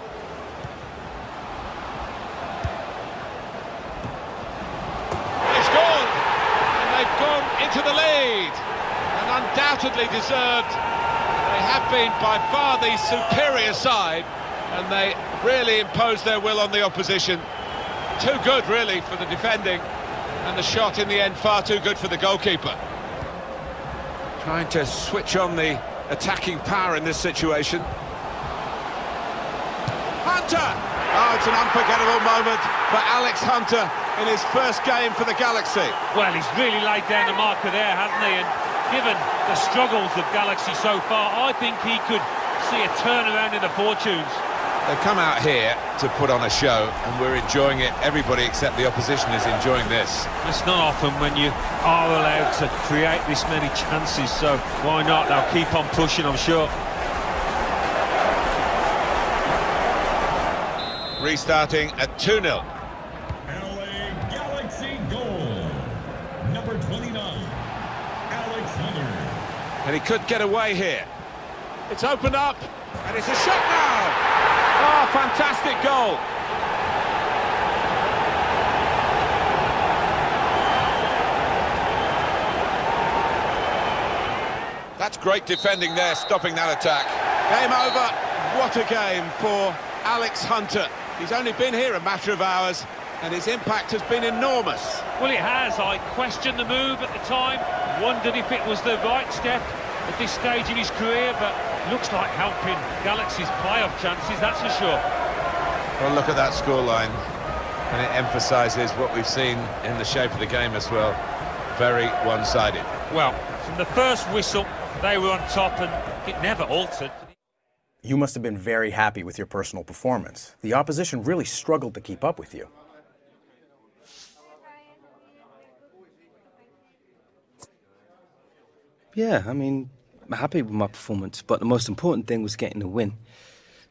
It's gone! And they've gone into the lead. And undoubtedly deserved. They have been by far the superior side, and they really imposed their will on the opposition. Too good, really, for the defending, and the shot in the end far too good for the goalkeeper. Trying to switch on the attacking power in this situation. Hunter! Oh, it's an unforgettable moment for Alex Hunter in his first game for the Galaxy. Well, he's really laid down the marker there, hasn't he? And given the struggles of Galaxy so far, I think he could see a turnaround in the fortunes. They come out here to put on a show, and we're enjoying it. Everybody except the opposition is enjoying this. It's not often when you are allowed to create this many chances, so why not? They'll keep on pushing, I'm sure. restarting at 2-0. LA Galaxy goal. Number 29, Alex Hunter. And he could get away here. It's opened up, and it's a shot now! Oh, fantastic goal! That's great defending there, stopping that attack. Game over. What a game for Alex Hunter. He's only been here a matter of hours, and his impact has been enormous. Well, it has. I questioned the move at the time, wondered if it was the right step at this stage in his career, but looks like helping Galaxy's playoff chances, that's for sure. Well, look at that scoreline, and it emphasises what we've seen in the shape of the game as well. Very one-sided. Well, from the first whistle, they were on top, and it never altered. You must have been very happy with your personal performance. The opposition really struggled to keep up with you. Yeah, I mean, I'm happy with my performance, but the most important thing was getting the win.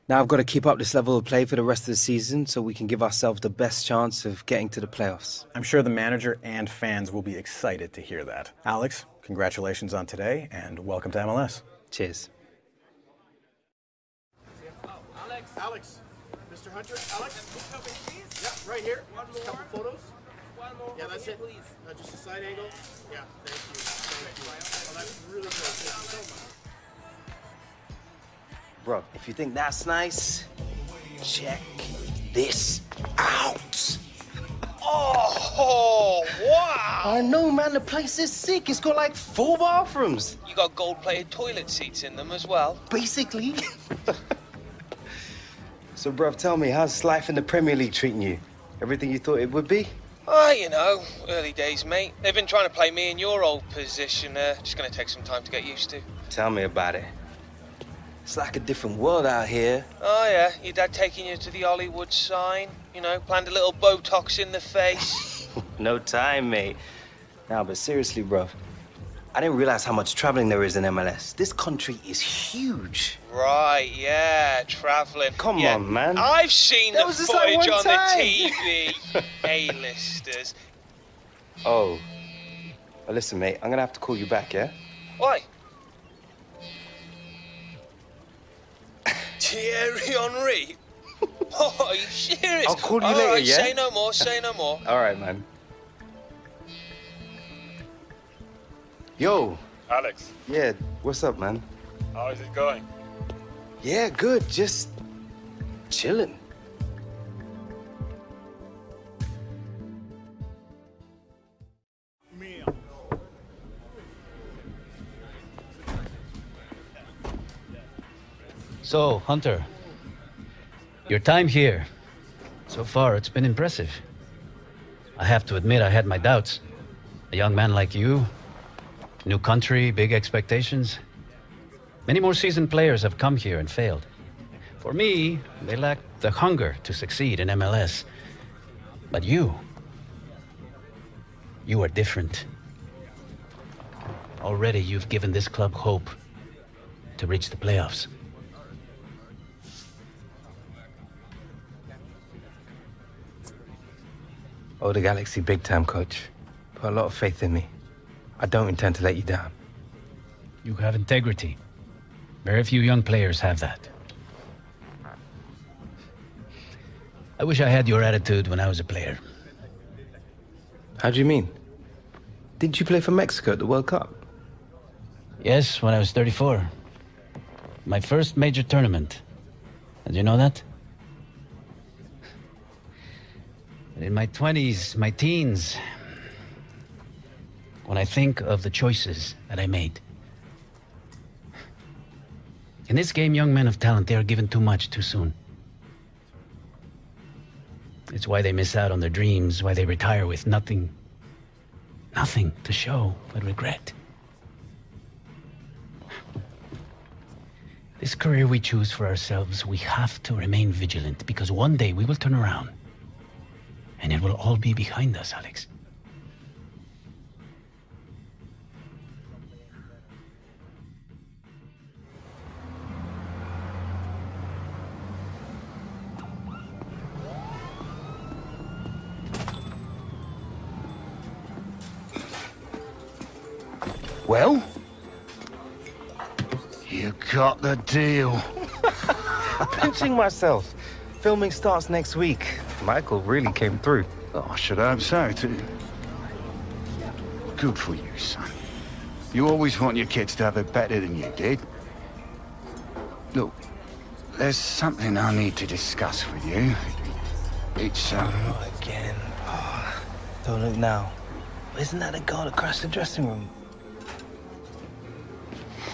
Now I've got to keep up this level of play for the rest of the season so we can give ourselves the best chance of getting to the playoffs. I'm sure the manager and fans will be excited to hear that. Alex, congratulations on today, and welcome to MLS. Cheers. Alex, Mr. Hunter, Alex, yeah, right here. Just a couple photos. Yeah, that's it. Just a side angle. Yeah, thank you. Thank you. Oh, that's really good. Thank you so much. Bro, if you think that's nice, check this out. Oh, wow! I know, man. The place is sick. It's got like 4 bathrooms. You got gold-plated toilet seats in them as well? Basically. So, bruv, tell me, how's life in the Premier League treating you? Everything you thought it would be? Oh, you know, early days, mate. They've been trying to play me in your old position. Just going to take some time to get used to. Tell me about it. It's like a different world out here. Oh, yeah. Your dad taking you to the Hollywood sign. You know, planned a little Botox in the face. No time, mate. Nah, but seriously, bruv. I didn't realize how much traveling there is in MLS. This country is huge. Right, yeah, traveling. Come on, man. I've seen the footage on the time. TV. A-listers. Oh. Well, listen, mate, I'm gonna have to call you back, yeah? Why? Thierry Henry? Oh, are you serious? I'll call you All later, right, yeah? say no more, say no more. All right, man. Yo. Alex. Yeah, what's up, man? How is it going? Yeah, good. Just chilling. So, Hunter, your time here, so far it's been impressive. I have to admit I had my doubts. A young man like you, new country, big expectations. Many more seasoned players have come here and failed. For me, they lack the hunger to succeed in MLS. But you are different. Already you've given this club hope to reach the playoffs. Oh, the Galaxy big time, coach. Put a lot of faith in me. I don't intend to let you down. You have integrity. Very few young players have that. I wish I had your attitude when I was a player. How do you mean? Didn't you play for Mexico at the World Cup? Yes, when I was 34. My first major tournament. Did you know that? In my 20s, my teens, when I think of the choices that I made. In this game, young men of talent, they are given too much too soon. It's why they miss out on their dreams, why they retire with nothing to show but regret. This career we choose for ourselves, we have to remain vigilant, because one day we will turn around and it will all be behind us, Alex. Well? You got the deal. Pinching myself. Filming starts next week. Michael really came through. Oh, I should hope so, too. Good for you, son. You always want your kids to have it better than you did. Look, there's something I need to discuss with you. It's, Again. Oh, don't look now. Isn't that the girl that crashed the dressing room?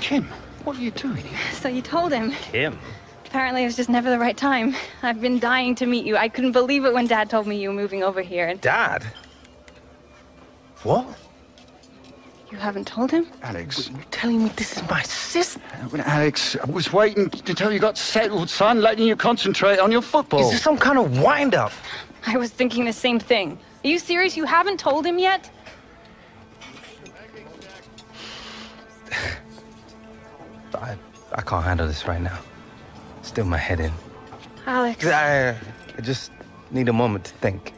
Kim, what are you doing? So you told him? Kim? Apparently it was just never the right time. I've been dying to meet you. I couldn't believe it when Dad told me you were moving over here. And Dad? What? you haven't told him? Alex. You're telling me this is my sister? Alex, I was waiting until you got settled, son, letting you concentrate on your football. Is this some kind of wind-up? I was thinking the same thing. Are you serious? You haven't told him yet? I can't handle this right now. Still my head in. Alex. I just need a moment to think.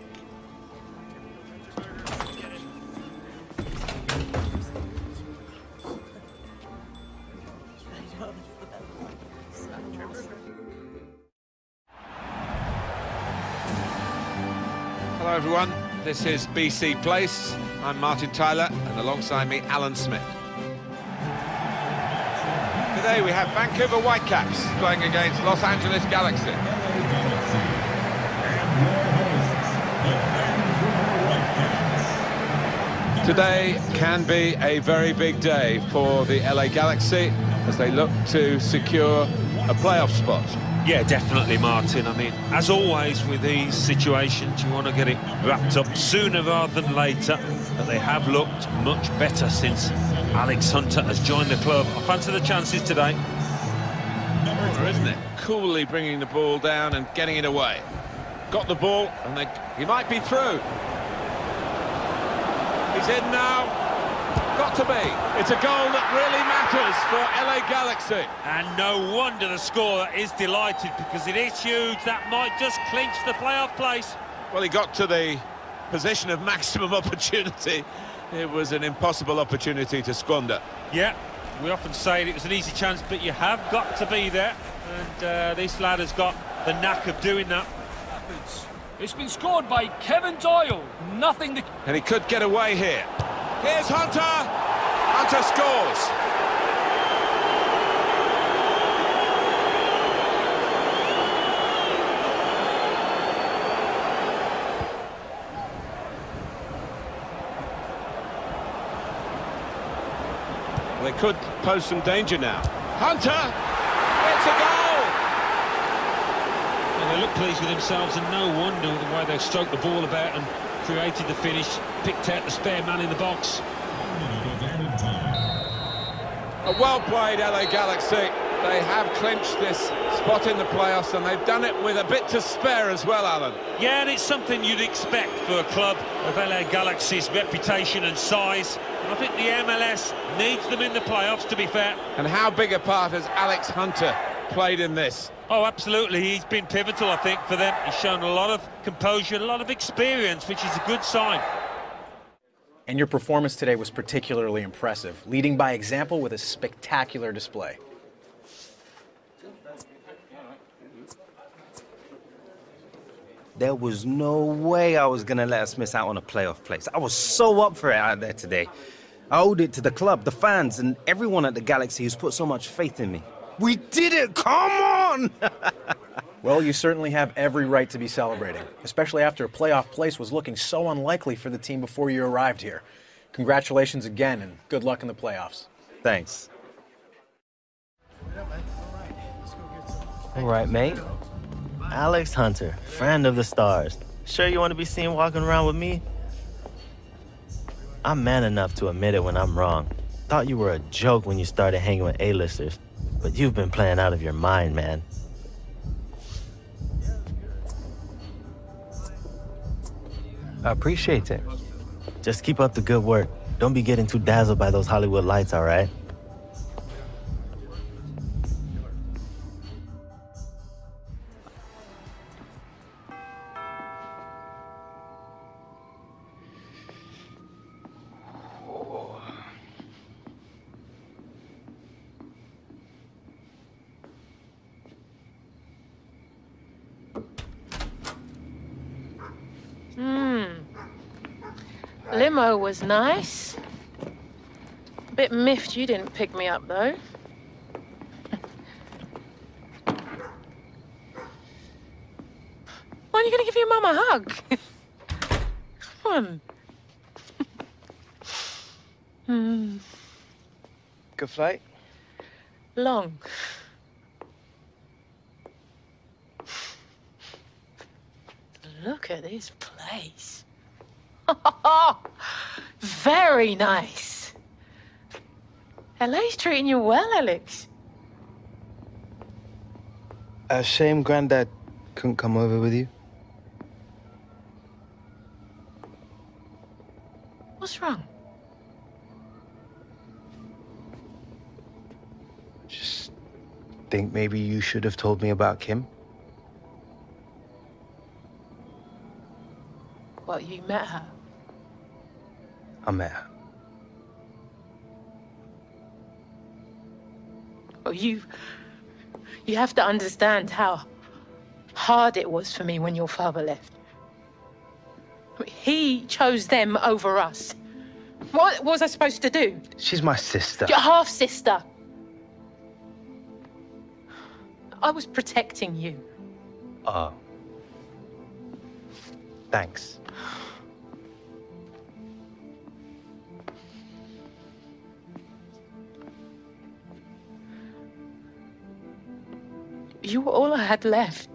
Hello everyone, this is BC Place. I'm Martin Tyler and alongside me Alan Smith. Today we have Vancouver Whitecaps playing against Los Angeles Galaxy. Today can be a very big day for the LA Galaxy as they look to secure a playoff spot. Yeah, definitely, Martin. I mean, as always with these situations, you want to get it wrapped up sooner rather than later. But they have looked much better since Alex Hunter has joined the club. I fancy the chances today. Isn't it? Coolly bringing the ball down and getting it away. Got the ball, and he might be through. He's in now. Got to be. It's a goal that really matters for LA Galaxy. And no wonder the scorer is delighted, because it is huge. That might just clinch the playoff place. Well, he got to the position of maximum opportunity. It was an impossible opportunity to squander. Yeah, we often say it was an easy chance, but you have got to be there. And this lad has got the knack of doing that. It's been scored by Kevin Doyle. Nothing to... And he could get away here. Here's Hunter. Hunter scores. They could pose some danger now. Hunter! It's a goal! And they look pleased with themselves, and no wonder the way they've stroked the ball about and created the finish, picked out the spare man in the box. A well-played LA Galaxy. They have clinched this spot in the playoffs, and they've done it with a bit to spare as well, Alan. Yeah, and it's something you'd expect for a club of LA Galaxy's reputation and size. And I think the MLS needs them in the playoffs, to be fair. And how big a part has Alex Hunter played in this? Oh, absolutely. He's been pivotal, I think, for them. He's shown a lot of composure, a lot of experience, which is a good sign. And your performance today was particularly impressive, leading by example with a spectacular display. There was no way I was going to let us miss out on a playoff place. I was so up for it out there today. I owed it to the club, the fans, and everyone at the Galaxy who's put so much faith in me. We did it! Come on! Well, you certainly have every right to be celebrating, especially after a playoff place was looking so unlikely for the team before you arrived here. Congratulations again, and good luck in the playoffs. Thanks. All right, mate. Alex Hunter, friend of the stars. Sure you want to be seen walking around with me? I'm man enough to admit it when I'm wrong. Thought you were a joke when you started hanging with A-listers, but you've been playing out of your mind, man. I appreciate it. Just keep up the good work. Don't be getting too dazzled by those Hollywood lights, all right? Limo was nice. A bit miffed you didn't pick me up, though. When are you going to give your mum a hug? Come on. Good flight? Long. Look at this place. Very nice. LA's treating you well, Alex. A shame Granddad couldn't come over with you. What's wrong? Just think maybe you should have told me about Kim. Well, you met her. I met her. Well, you have to understand how hard it was for me when your father left. I mean, he chose them over us. What was I supposed to do? She's my sister. Your half-sister. I was protecting you. Oh. Thanks. You were all I had left.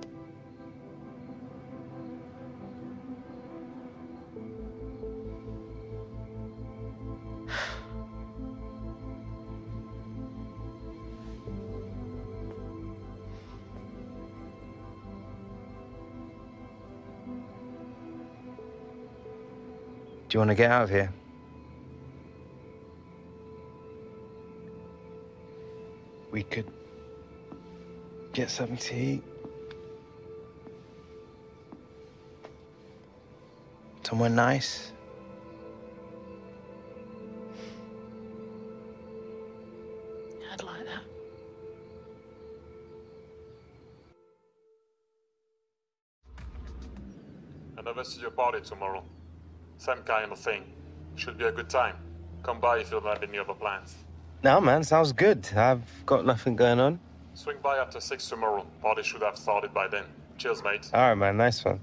Do you want to get out of here? We could get something to eat. Somewhere nice. I'd like that. Another studio party tomorrow. Same kind of thing. Should be a good time. Come by if you don't have any other plans. No, man, sounds good. I've got nothing going on. Swing by after 6 tomorrow. Party should have started by then. Cheers, mate. All right, man, nice one.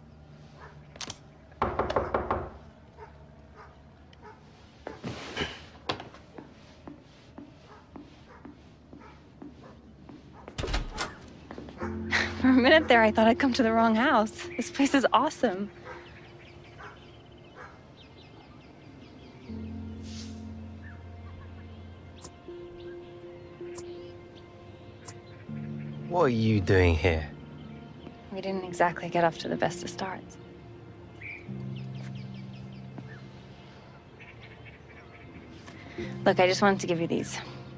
For a minute there, I thought I'd come to the wrong house. This place is awesome. What are you doing here? We didn't exactly get off to the best of starts. Look, I just wanted to give you these,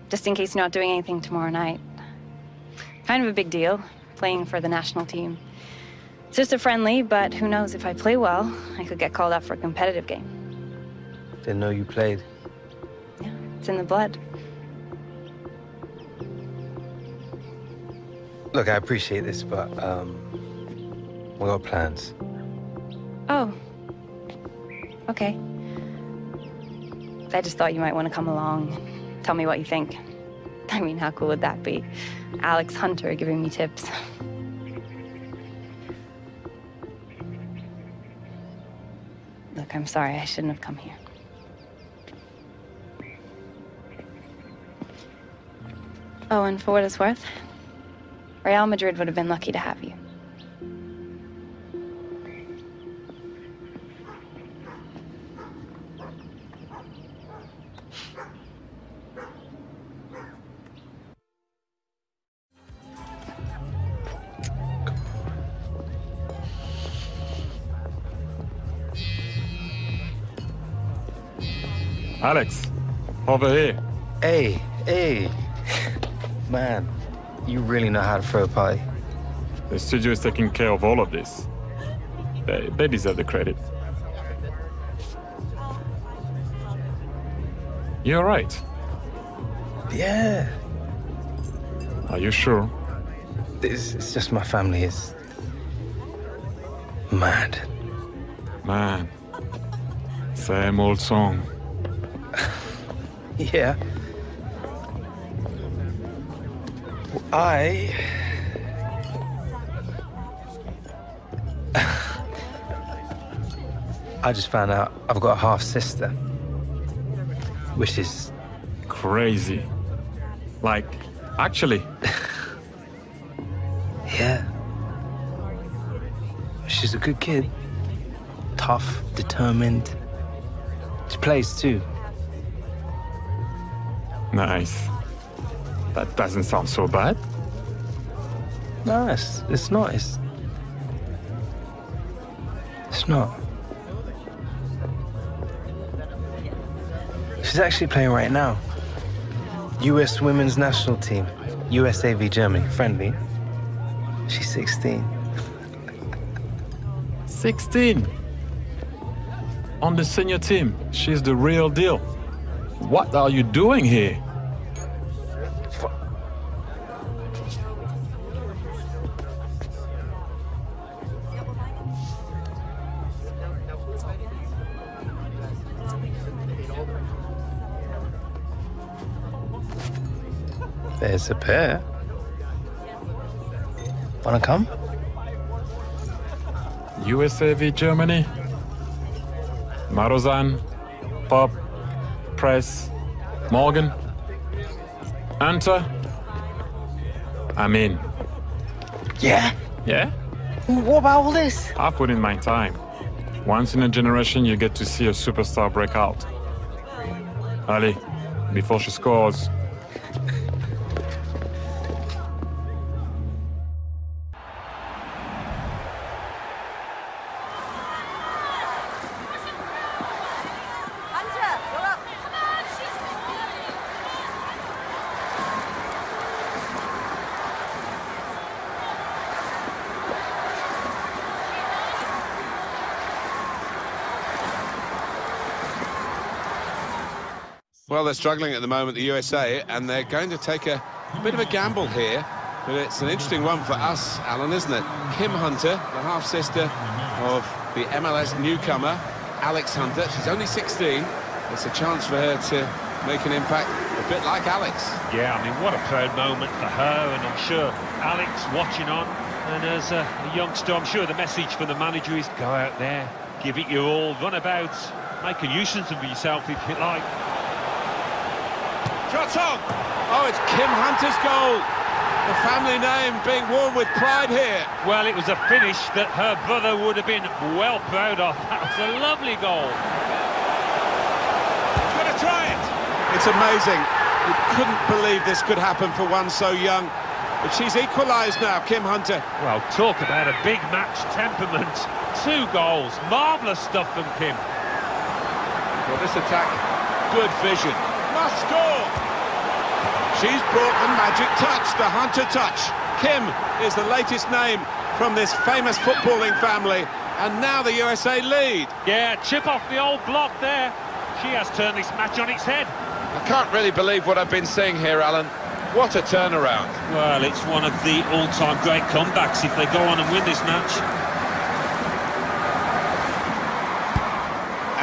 just in case you're not doing anything tomorrow night. Kind of a big deal, playing for the national team. It's just a friendly, but who knows, if I play well, I could get called up for a competitive game. Didn't know you played. Yeah, it's in the blood. Look, I appreciate this, but, we got plans. Oh. Okay. I just thought you might want to come along and tell me what you think. I mean, how cool would that be? Alex Hunter giving me tips. Look, I'm sorry, I shouldn't have come here. Oh, and for what it's worth, Real Madrid would have been lucky to have you. Alex, over here. Hey. Man, you really know how to throw a party. The studio is taking care of all of this. They deserve the credit. You're right. Yeah. Are you sure? It's just my family is mad. Man. Same old song. Yeah. I just found out I've got a half-sister, which is crazy. Like, actually. Yeah. She's a good kid. Tough, determined. She plays too. Nice. That doesn't sound so bad. No, it's not. It's not. She's actually playing right now. US Women's National Team. USA v Germany. Friendly. She's 16. 16? On the senior team. She's the real deal. What are you doing here? There's a pair. Wanna come? USA v Germany. Marozan, Pop, Press, Morgan, Hunter. I'm in. Yeah? Yeah? What about all this? I've put in my time. Once in a generation, you get to see a superstar break out. Ali, before she scores. Well, they're struggling at the moment, the USA, and they're going to take a bit of a gamble here. But it's an interesting one for us, Alan, isn't it? Kim Hunter, the half-sister of the MLS newcomer, Alex Hunter. She's only 16. It's a chance for her to make an impact, a bit like Alex. Yeah, I mean, what a proud moment for her, and I'm sure Alex watching on. And as a youngster, I'm sure the message from the manager is go out there, give it your all, run about, make a nuisance of yourself if you like. Shots on! Oh, it's Kim Hunter's goal. The family name being worn with pride here. Well, it was a finish that her brother would have been well proud of. That was a lovely goal. Gonna try it. It's amazing. You couldn't believe this could happen for one so young. But she's equalised now, Kim Hunter. Well, talk about a big match temperament. 2 goals. Marvellous stuff from Kim. For this attack, good vision. Must score! She's brought the magic touch, the Hunter touch. Kim is the latest name from this famous footballing family, and now the USA lead. Yeah, chip off the old block there. She has turned this match on its head. I can't really believe what I've been seeing here, Alan. What a turnaround. Well, it's one of the all-time great comebacks if they go on and win this match.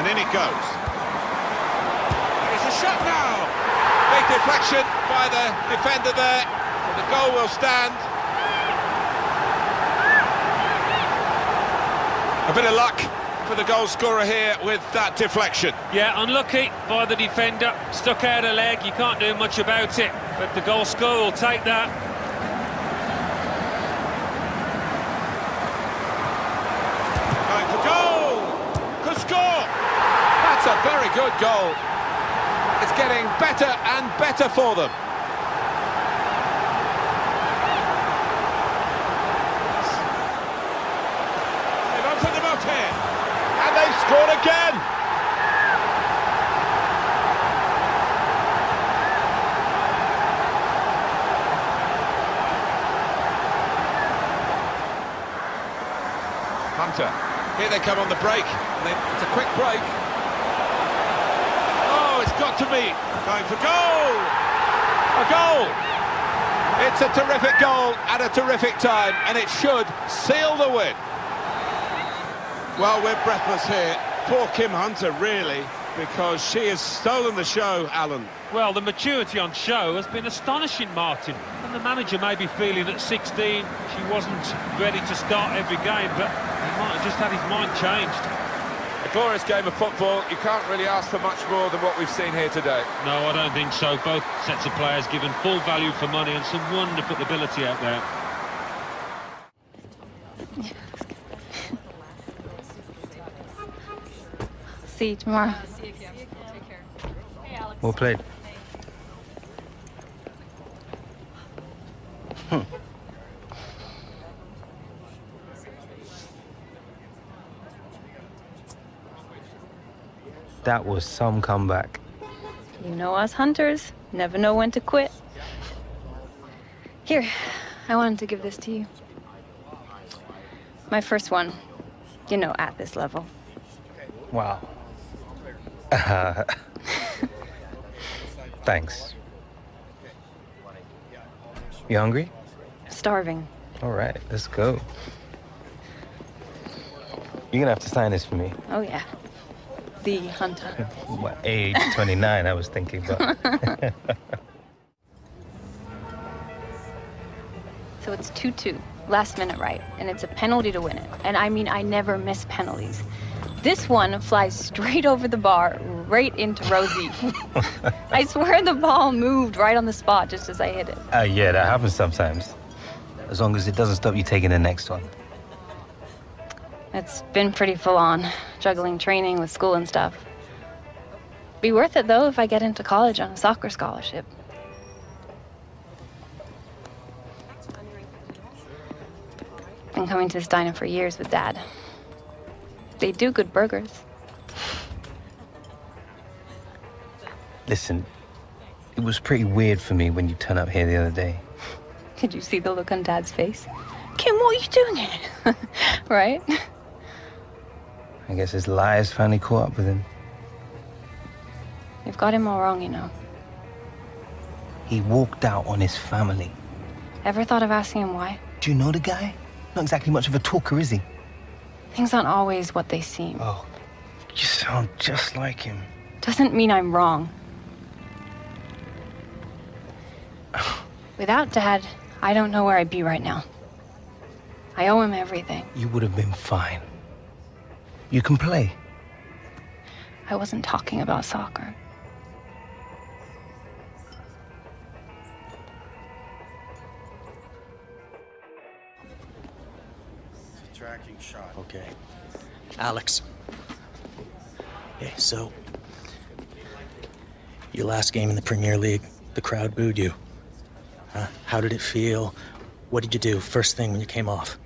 And in it goes. It's a shot now. Big deflection by the defender there. But the goal will stand. A bit of luck for the goal scorer here with that deflection. Yeah, unlucky by the defender. Stuck out a leg, you can't do much about it. But the goal scorer will take that. Going for goal! Could score! That's a very good goal. It's getting better and better for them. They've opened them up here. And they've scored again. Hunter. Here they come on the break. It's a quick break. Oh, it's got to be. Going for goal. A goal. It's a terrific goal at a terrific time, and it should seal the win. Well, we're breathless here. poor Kim Hunter, really, because she has stolen the show, Alan. Well, the maturity on show has been astonishing, Martin. And the manager may be feeling at 16 she wasn't ready to start every game, but he might have just had his mind changed. A glorious game of football. You can't really ask for much more than what we've seen here today. No, I don't think so. Both sets of players given full value for money and some wonderful ability out there. See you tomorrow. Well played. That was some comeback. You know us hunters, never know when to quit. Here, I wanted to give this to you. My first one, you know, at this level. Wow. Thanks. You hungry? Starving. All right, let's go. You're gonna have to sign this for me. Oh, yeah. The hunter. What, age 29, I was thinking, but... So it's 2-2, last minute right, and it's a penalty to win it. And I mean, I never miss penalties. This one flies straight over the bar, right into Rosie. I swear the ball moved right on the spot just as I hit it. Yeah, that happens sometimes. As long as it doesn't stop you taking the next one. It's been pretty full on, juggling training with school and stuff. Be worth it, though, if I get into college on a soccer scholarship. Been coming to this diner for years with Dad. They do good burgers. Listen, it was pretty weird for me when you turned up here the other day. Did you see the look on Dad's face? Kim, what are you doing here? Right? I guess his lies finally caught up with him. You've got him all wrong, you know. He walked out on his family. Ever thought of asking him why? Do you know the guy? Not exactly much of a talker, is he? Things aren't always what they seem. Oh, you sound just like him. Doesn't mean I'm wrong. Without Dad, I don't know where I'd be right now. I owe him everything. You would have been fine. You can play. I wasn't talking about soccer. Tracking shot. Okay. Alex. Okay, so your last game in the Premier League, the crowd booed you. How did it feel? What did you do first thing when you came off?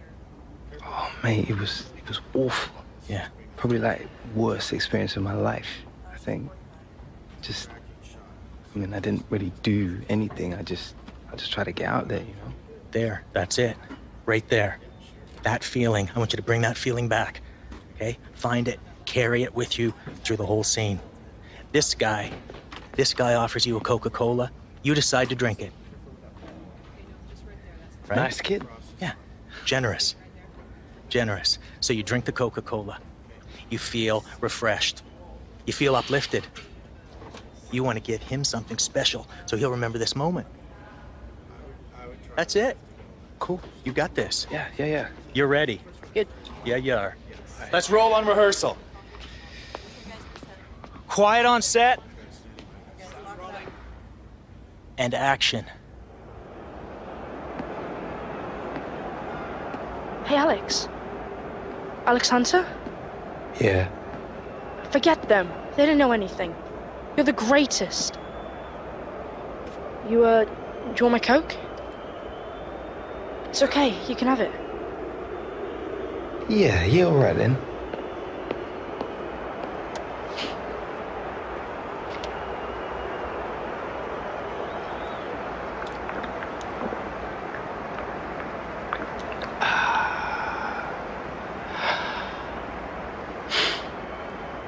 Oh, mate, it was awful. Yeah. Probably like worst experience of my life, I think. Just, I mean, I didn't really do anything. I just tried to get out there, you know? There, that's it. Right there. That feeling, I want you to bring that feeling back, okay? Find it, carry it with you through the whole scene. This guy offers you a Coca-Cola, you decide to drink it. Right? Nice kid. Yeah, generous. Generous. So you drink the Coca-Cola. You feel refreshed. You feel uplifted. You want to give him something special so he'll remember this moment. That's it. Cool. You got this. Yeah. You're ready. Good. Yeah, you are. Let's roll on rehearsal. Quiet on set. And action. Hey, Alex. Alex Hunter? Yeah. Forget them. They don't know anything. You're the greatest. Do you want my Coke? It's okay, you can have it. Yeah, you're all right then.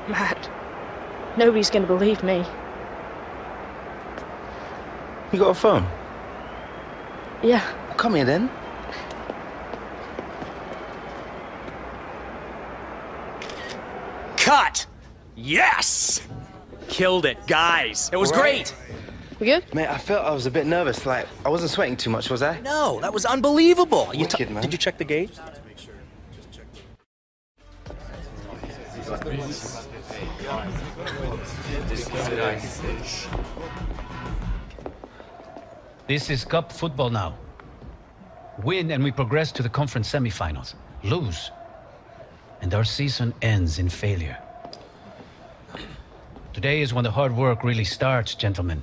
Matt, nobody's gonna believe me. You got a phone? Yeah. Well, come here then. cut! Yes! Killed it, guys. It was great. We good? Mate, I felt I was a bit nervous. Like, I wasn't sweating too much, was I? No, that was unbelievable. Wicked, man. Did you check the gauge? This is cup football now. Win and we progress to the conference semifinals. Lose, and our season ends in failure. Today is when the hard work really starts, gentlemen.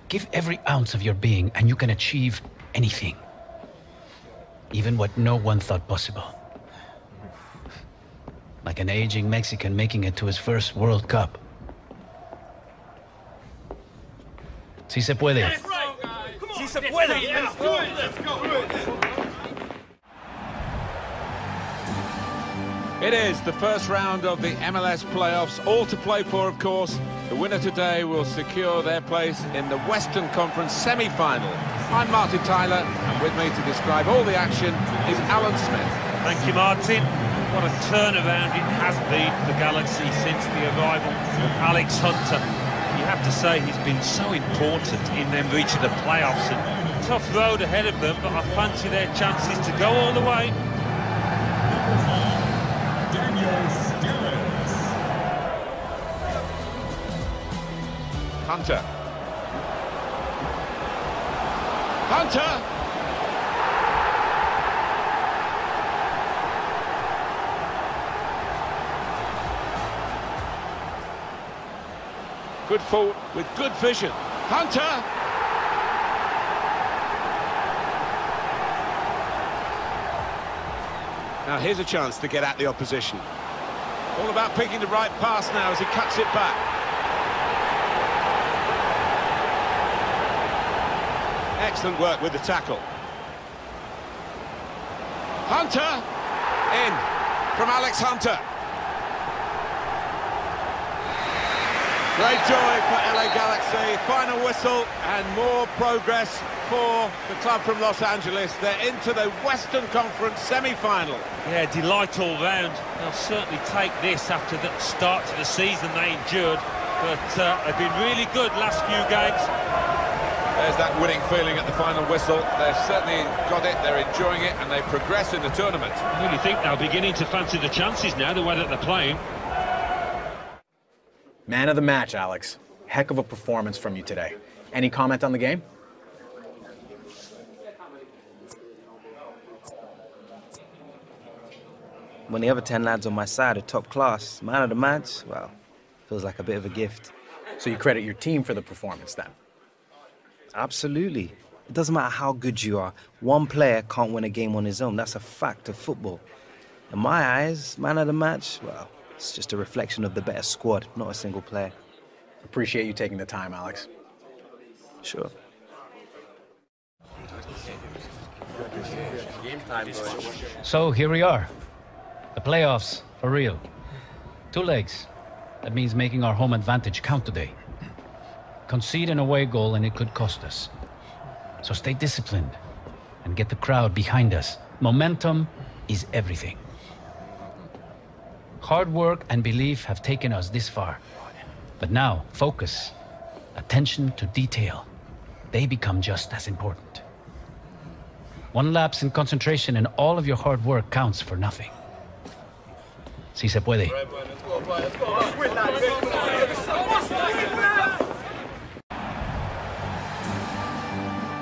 Give every ounce of your being and you can achieve anything. Even what no one thought possible. Like an aging Mexican making it to his first World Cup. Si se puede. Si se puede. Let's do it. Let's go. It is the first round of the MLS playoffs, all to play for, of course. The winner today will secure their place in the Western Conference semi-final. I'm Martin Tyler, and with me to describe all the action is Alan Smith. Thank you, Martin. What a turnaround it has been for Galaxy since the arrival of Alex Hunter. You have to say he's been so important in them reaching the playoffs. And tough road ahead of them, but I fancy their chances to go all the way. Hunter. Hunter! Good fault with good vision. Hunter! Now here's a chance to get at the opposition. All about picking the right pass now as he cuts it back. Excellent work with the tackle. Hunter! In from Alex Hunter. Great joy for LA Galaxy. Final whistle and more progress for the club from Los Angeles. They're into the Western Conference semi-final. Yeah, delight all round. They'll certainly take this after the start to the season they endured. But they've been really good last few games. There's that winning feeling at the final whistle. They've certainly got it, they're enjoying it, and they progress in the tournament. I really think they're beginning to fancy the chances now, the way that they're playing. Man of the match, Alex. Heck of a performance from you today. Any comment on the game? When the other 10 lads on my side are top class, man of the match, well, feels like a bit of a gift. So you credit your team for the performance then? Absolutely. It doesn't matter how good you are. One player can't win a game on his own. That's a fact of football. In my eyes, man of the match, well, it's just a reflection of the better squad, not a single player. Appreciate you taking the time, Alex. Sure. So here we are. The playoffs, for real. 2 legs. That means making our home advantage count today. Concede an away goal and it could cost us. So stay disciplined and get the crowd behind us. Momentum is everything. Hard work and belief have taken us this far. But now, focus, attention to detail. They become just as important. One lapse in concentration and all of your hard work counts for nothing. Si se puede.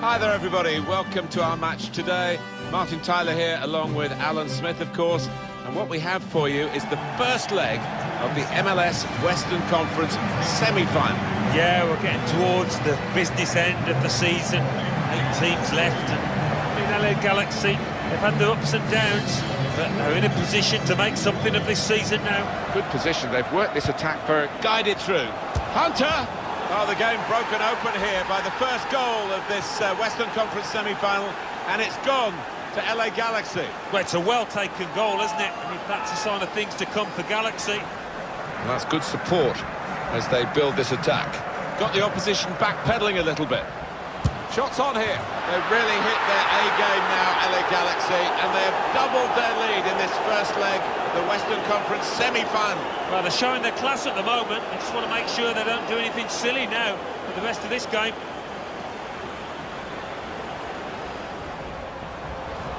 Hi there, everybody. Welcome to our match today. Martin Tyler here, along with Alan Smith, of course. And what we have for you is the first leg of the MLS Western Conference semi-final. Yeah, we're getting towards the business end of the season. 8 teams left, and in LA Galaxy, they've had their ups and downs, but they're in a position to make something of this season now. Good position. They've worked this attack for guided through. Hunter! Oh, the game broken open here by the first goal of this Western Conference semi-final, and it's gone to LA Galaxy. Well, it's a well-taken goal, isn't it? And if that's a sign of things to come for Galaxy. And that's good support as they build this attack. Got the opposition backpedaling a little bit. Shots on here. They've really hit their A game now, LA Galaxy. Galaxy, and they've doubled their lead in this first leg of the Western Conference semi-final. Well, they're showing their class at the moment. They just want to make sure they don't do anything silly now for the rest of this game.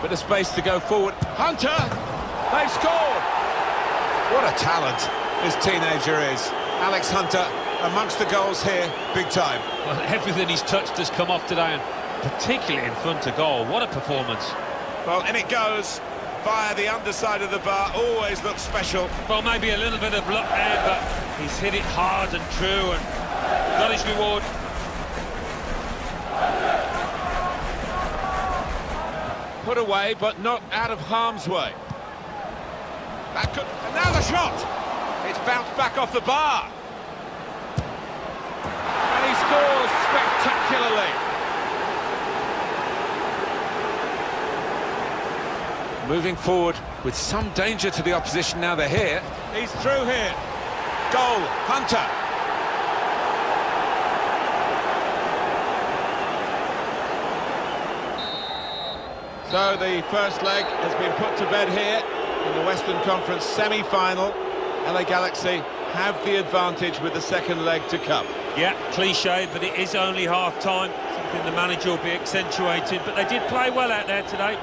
Bit of space to go forward. Hunter! They've scored! What a talent this teenager is. Alex Hunter amongst the goals here, big time. Well, everything he's touched has come off today, and particularly in front of goal. What a performance. Well, in it goes via the underside of the bar. Always looks special. Well, maybe a little bit of luck there, but he's hit it hard and true and got his reward. Put away, but not out of harm's way. That could... And now the shot! It's bounced back off the bar. And he scores spectacularly. Moving forward with some danger to the opposition now they're here. He's through here. Goal, Hunter. So the first leg has been put to bed here in the Western Conference semi-final. LA Galaxy have the advantage with the second leg to come. Yeah, cliche, but it is only half-time. Something the manager will be accentuating, but they did play well out there today.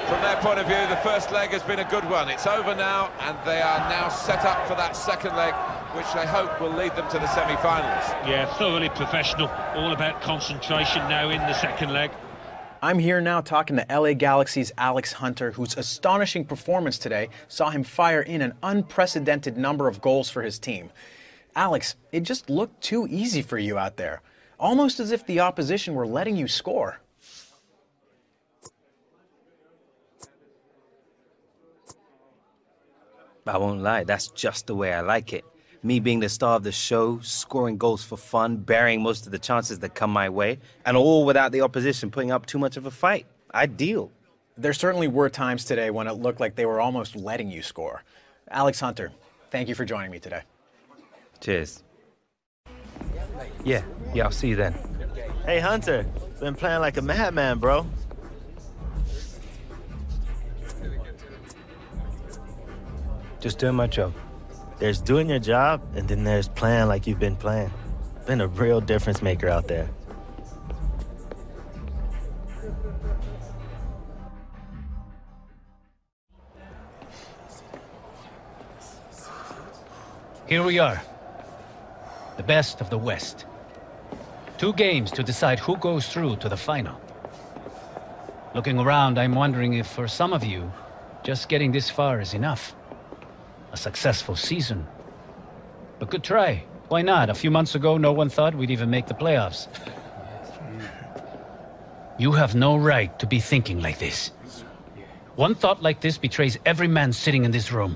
From their point of view, the first leg has been a good one. It's over now, and they are now set up for that second leg, which they hope will lead them to the semi-finals. Yeah, thoroughly professional. All about concentration now in the second leg. I'm here now talking to LA Galaxy's Alex Hunter, whose astonishing performance today saw him fire in an unprecedented number of goals for his team. Alex, it just looked too easy for you out there, almost as if the opposition were letting you score. I won't lie, that's just the way I like it. Me being the star of the show, scoring goals for fun, burying most of the chances that come my way, and all without the opposition putting up too much of a fight. Ideal. There certainly were times today when it looked like they were almost letting you score. Alex Hunter, thank you for joining me today. Cheers. Yeah, I'll see you then. Hey, Hunter. Been playing like a madman, bro. Just doing my job. There's doing your job, and then there's playing like you've been playing. Been a real difference maker out there. Here we are, the best of the West. 2 games to decide who goes through to the final. Looking around, I'm wondering if for some of you, just getting this far is enough. A successful season. But good try. Why not? A few months ago, no one thought we'd even make the playoffs. You have no right to be thinking like this. One thought like this betrays every man sitting in this room.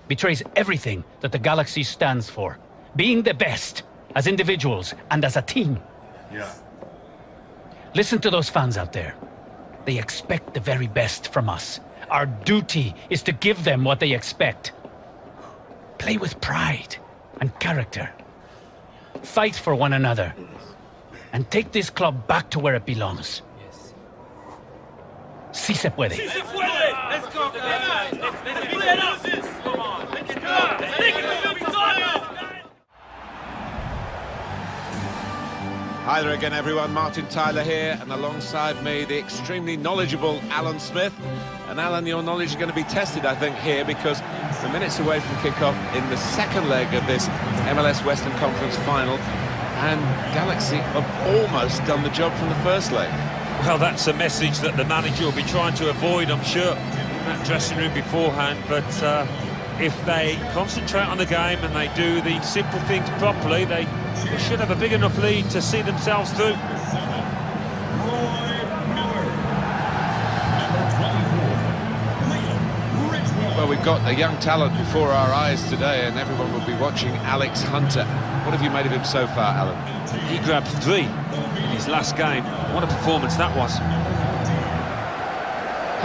Betrays everything that the Galaxy stands for. Being the best, as individuals and as a team. Yeah. Listen to those fans out there. They expect the very best from us. Our duty is to give them what they expect. Play with pride and character. Fight for one another. And take this club back to where it belongs. Sí se puede. Sí se puede. Let's go. Let's play it up. Come on. Let's go. Let's take it to the victoria. Hi there again, everyone. Martin Tyler here, and alongside me, the extremely knowledgeable Alan Smith. And Alan, your knowledge is going to be tested, I think, here, because we're minutes away from kick-off in the second leg of this MLS Western Conference final, and Galaxy have almost done the job from the first leg. Well, that's a message that the manager will be trying to avoid, I'm sure, in that dressing room beforehand. But if they concentrate on the game and they do the simple things properly, they should have a big enough lead to see themselves through. Well, we've got a young talent before our eyes today, and everyone will be watching Alex Hunter. What have you made of him so far, Alan? He grabbed 3 in his last game. What a performance that was.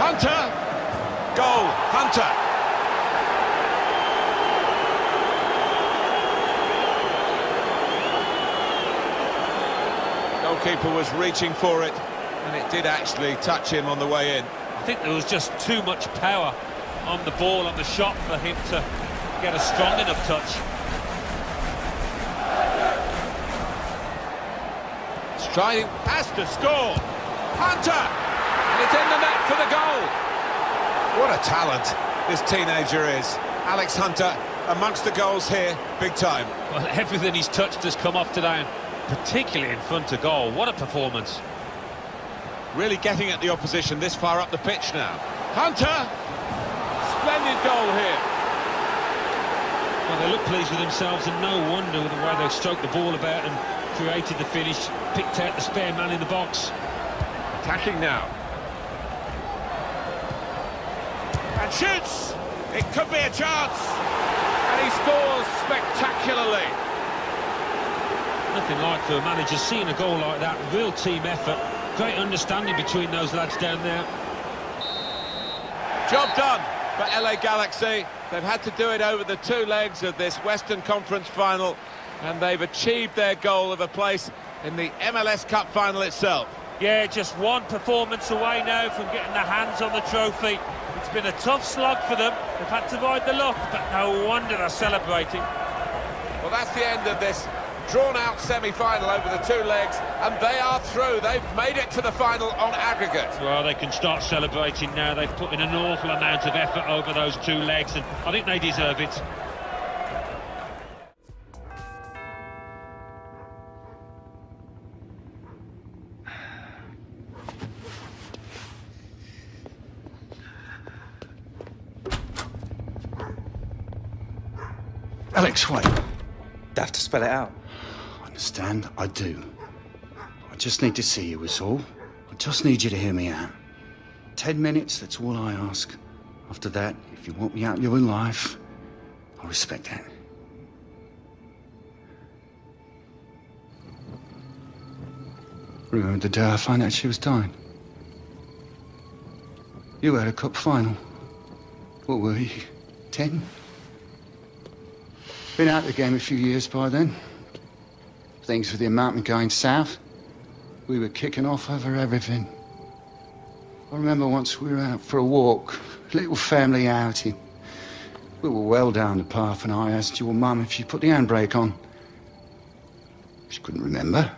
Hunter! Goal! Hunter! Goalkeeper was reaching for it. And it did actually touch him on the way in. I think there was just too much power on the ball, on the shot, for him to get a strong enough touch. Striding, has to score. Hunter! And it's in the net for the goal. What a talent this teenager is. Alex Hunter amongst the goals here, big time. Well, everything he's touched has come off today, and particularly in front of goal. What a performance. Really getting at the opposition this far up the pitch now. Hunter! Splendid goal here. Well, they look pleased with themselves, and no wonder with the way they stroked the ball about and created the finish, picked out the spare man in the box. Attacking now. And shoots! It could be a chance! And he scores spectacularly. Nothing like for a manager seeing a goal like that. Real team effort. Great understanding between those lads down there. Job done for LA Galaxy. They've had to do it over the two legs of this Western Conference final, and they've achieved their goal of a place in the MLS Cup final itself. Yeah, just one performance away now from getting their hands on the trophy. It's been a tough slog for them. They've had to ride the luck, but no wonder they're celebrating. Well, that's the end of this drawn-out semi-final over the two legs, and they are through. They've made it to the final on aggregate. Well, they can start celebrating now. They've put in an awful amount of effort over those two legs, and I think they deserve it. Alex, wait. I have to spell it out. Understand? I do. I just need to see you, is all. I just need you to hear me out. 10 minutes, that's all I ask. After that, if you want me out of your life, I respect that. Remember the day I found out she was dying? You had a cup final. What were you, 10? Been out of the game a few years by then. Things with the amount going south. We were kicking off over everything. I remember once we were out for a walk, a little family outing. We were well down the path, and I asked your mum if she put the handbrake on. She couldn't remember.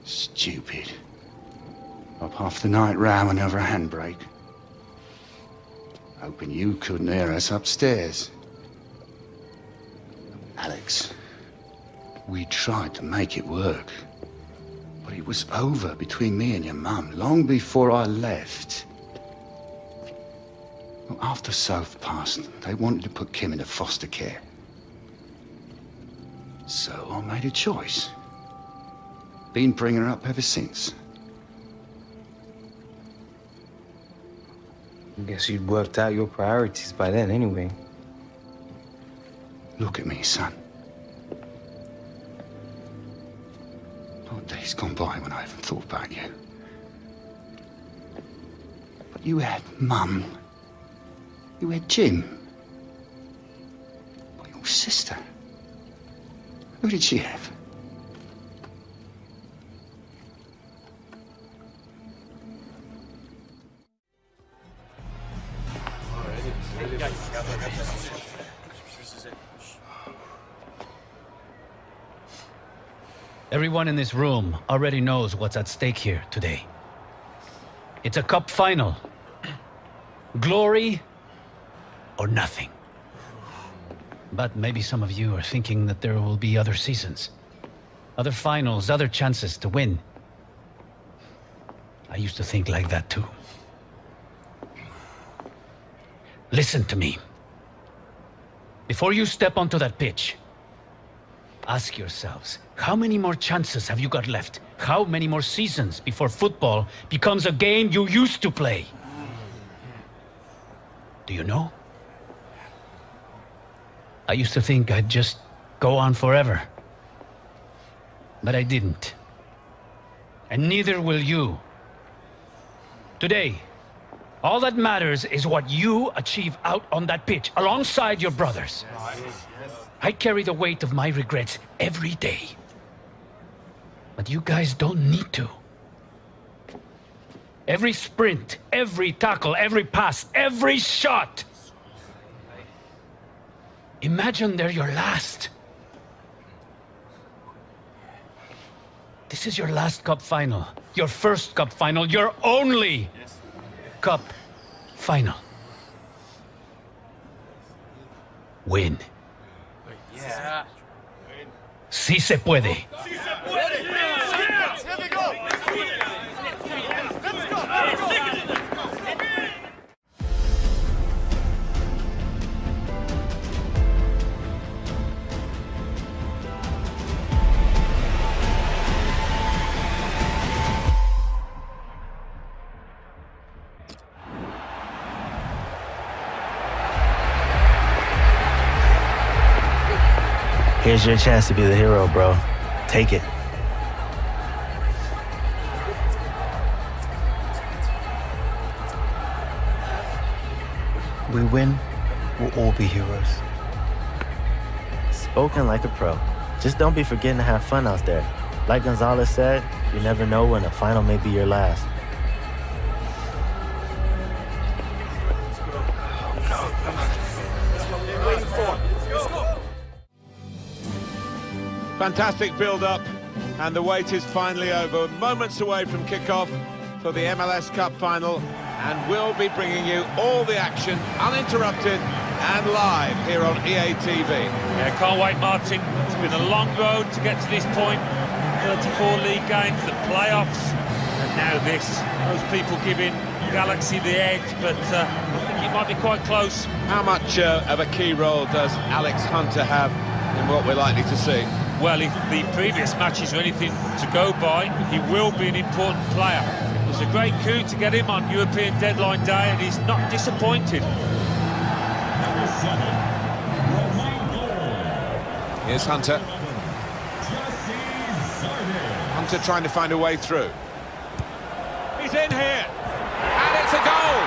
Stupid. Up half the night rowing over a handbrake. Hoping you couldn't hear us upstairs. Alex, we tried to make it work. But it was over between me and your mum long before I left. Well, after South passed, they wanted to put Kim into foster care. So I made a choice. Been bringing her up ever since. I guess you'd worked out your priorities by then anyway. Look at me, son. Not days gone by when I haven't thought about you. But you had Mum. You had Jim. But your sister. Who did she have? Everyone in this room already knows what's at stake here today. It's a cup final. Glory or nothing. But maybe some of you are thinking that there will be other seasons, other finals, other chances to win. I used to think like that too. Listen to me. Before you step onto that pitch, ask yourselves, how many more chances have you got left? How many more seasons before football becomes a game you used to play? Do you know? I used to think I'd just go on forever. But I didn't. And neither will you. Today, all that matters is what you achieve out on that pitch, alongside your brothers. I carry the weight of my regrets every day. But you guys don't need to. Every sprint, every tackle, every pass, every shot. Imagine they're your last. This is your last cup final. Your first cup final. Your only cup final. Win. Yeah. Sí se puede. Here's your chance to be the hero, bro. Take it. We win, we'll all be heroes. Spoken like a pro. Just don't be forgetting to have fun out there. Like Gonzalez said, you never know when the final may be your last. Fantastic build-up, and the wait is finally over. Moments away from kick-off for the MLS Cup final, and we'll be bringing you all the action, uninterrupted and live here on EA TV. Yeah, can't wait, Martin. It's been a long road to get to this point. 34 league games, the playoffs, and now this. Those people giving Galaxy the edge, but I think it might be quite close. How much of a key role does Alex Hunter have in what we're likely to see? Well, if the previous matches are anything to go by, he will be an important player. It was a great coup to get him on European deadline day, and he's not disappointed. Here's Hunter. Hunter trying to find a way through. He's in here, and it's a goal!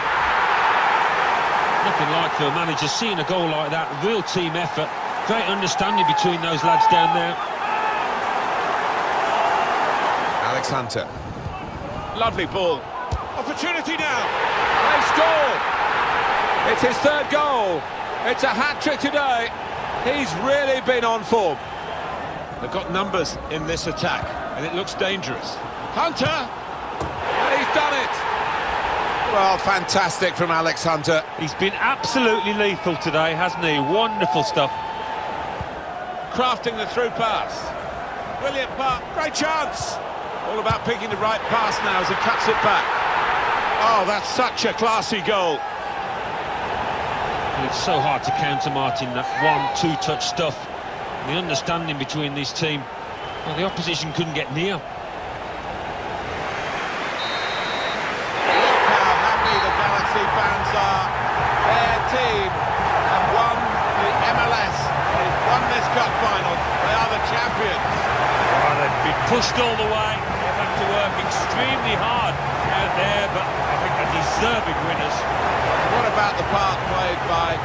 Nothing like for a manager seeing a goal like that. Real team effort. Great understanding between those lads down there. Alex Hunter. Lovely ball. Opportunity now. They score. It's his third goal. It's a hat-trick today. He's really been on form. They've got numbers in this attack, and it looks dangerous. Hunter! And he's done it! Well, fantastic from Alex Hunter. He's been absolutely lethal today, hasn't he? Wonderful stuff. Crafting the through pass. Brilliant pass. Great chance. All about picking the right pass now as he cuts it back. Oh, that's such a classy goal. It's so hard to counter, Martin, that 1-2 touch stuff. The understanding between this team. Well, the opposition couldn't get near. Look how happy the Galaxy fans are. Their team have won the MLS. They've won this cup final. They are the champions. Oh, they've been pushed all the way. They've had to work extremely hard out there, but I think they're deserving winners. What about the part played by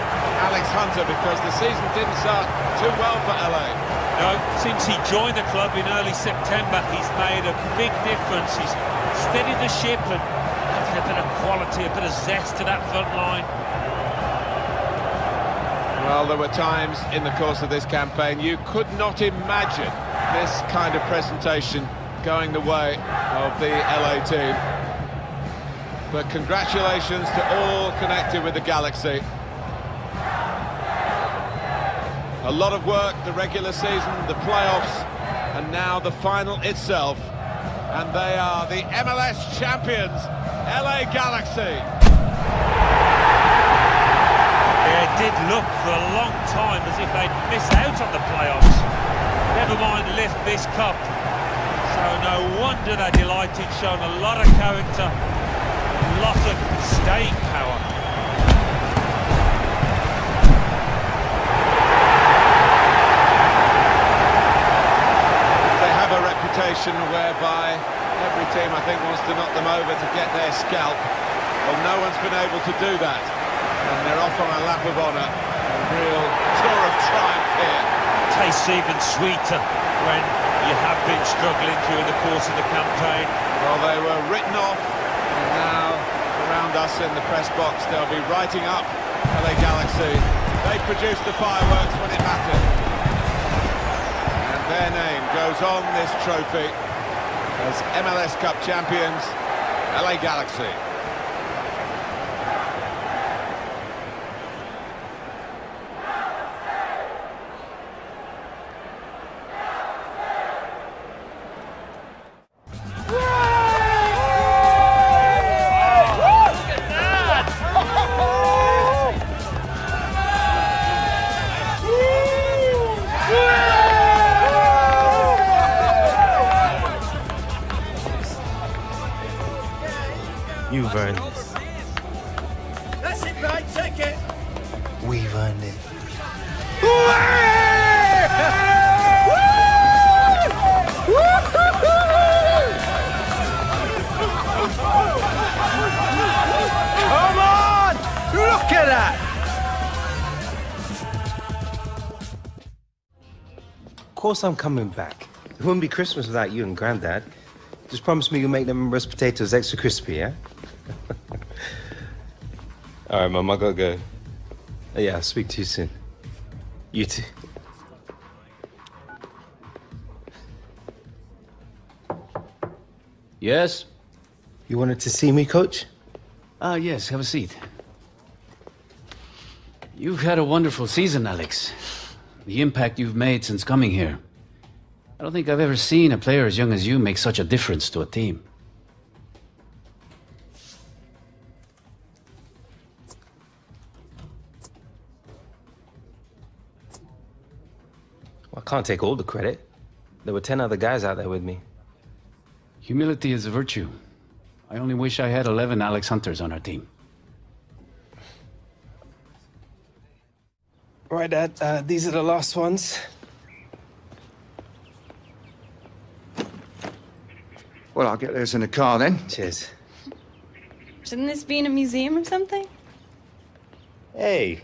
Alex Hunter? Because the season didn't start too well for LA. No, since he joined the club in early September, he's made a big difference. He's steadied the ship and added a bit of quality, a bit of zest to that front line. Well, there were times in the course of this campaign you could not imagine this kind of presentation going the way of the LA team. But congratulations to all connected with the Galaxy. A lot of work, the regular season, the playoffs, and now the final itself. And they are the MLS champions, LA Galaxy. Yeah, it did look for a long time as if they'd missed out on the playoffs. Never mind lift this cup. So no wonder they're delighted, showing a lot of character, a lot of staying power. They have a reputation whereby every team, I think, wants to knock them over to get their scalp. Well, no one's been able to do that. And they're off on a lap of honour. A real tour of triumph here. Tastes even sweeter when you have been struggling during the course of the campaign. Well, they were written off And now, around us in the press box, they'll be writing up LA Galaxy. They produced the fireworks when it mattered. And their name goes on this trophy as MLS Cup champions, LA Galaxy. You've earned this. That's it, mate. Take it. We've earned it. Come on! Look at that! Of course I'm coming back. It wouldn't be Christmas without you and Granddad. Just promise me you'll make them roast potatoes extra crispy, yeah? All right, Mum, I gotta go. Yeah, I'll speak to you soon. You too. Yes? You wanted to see me, Coach? Yes, have a seat. You've had a wonderful season, Alex. The impact you've made since coming here. I don't think I've ever seen a player as young as you make such a difference to a team. I can't take all the credit. There were 10 other guys out there with me. Humility is a virtue. I only wish I had 11 Alex Hunters on our team. All right, Dad, these are the last ones. Well, I'll get those in the car then. Cheers. Shouldn't this be in a museum or something? Hey.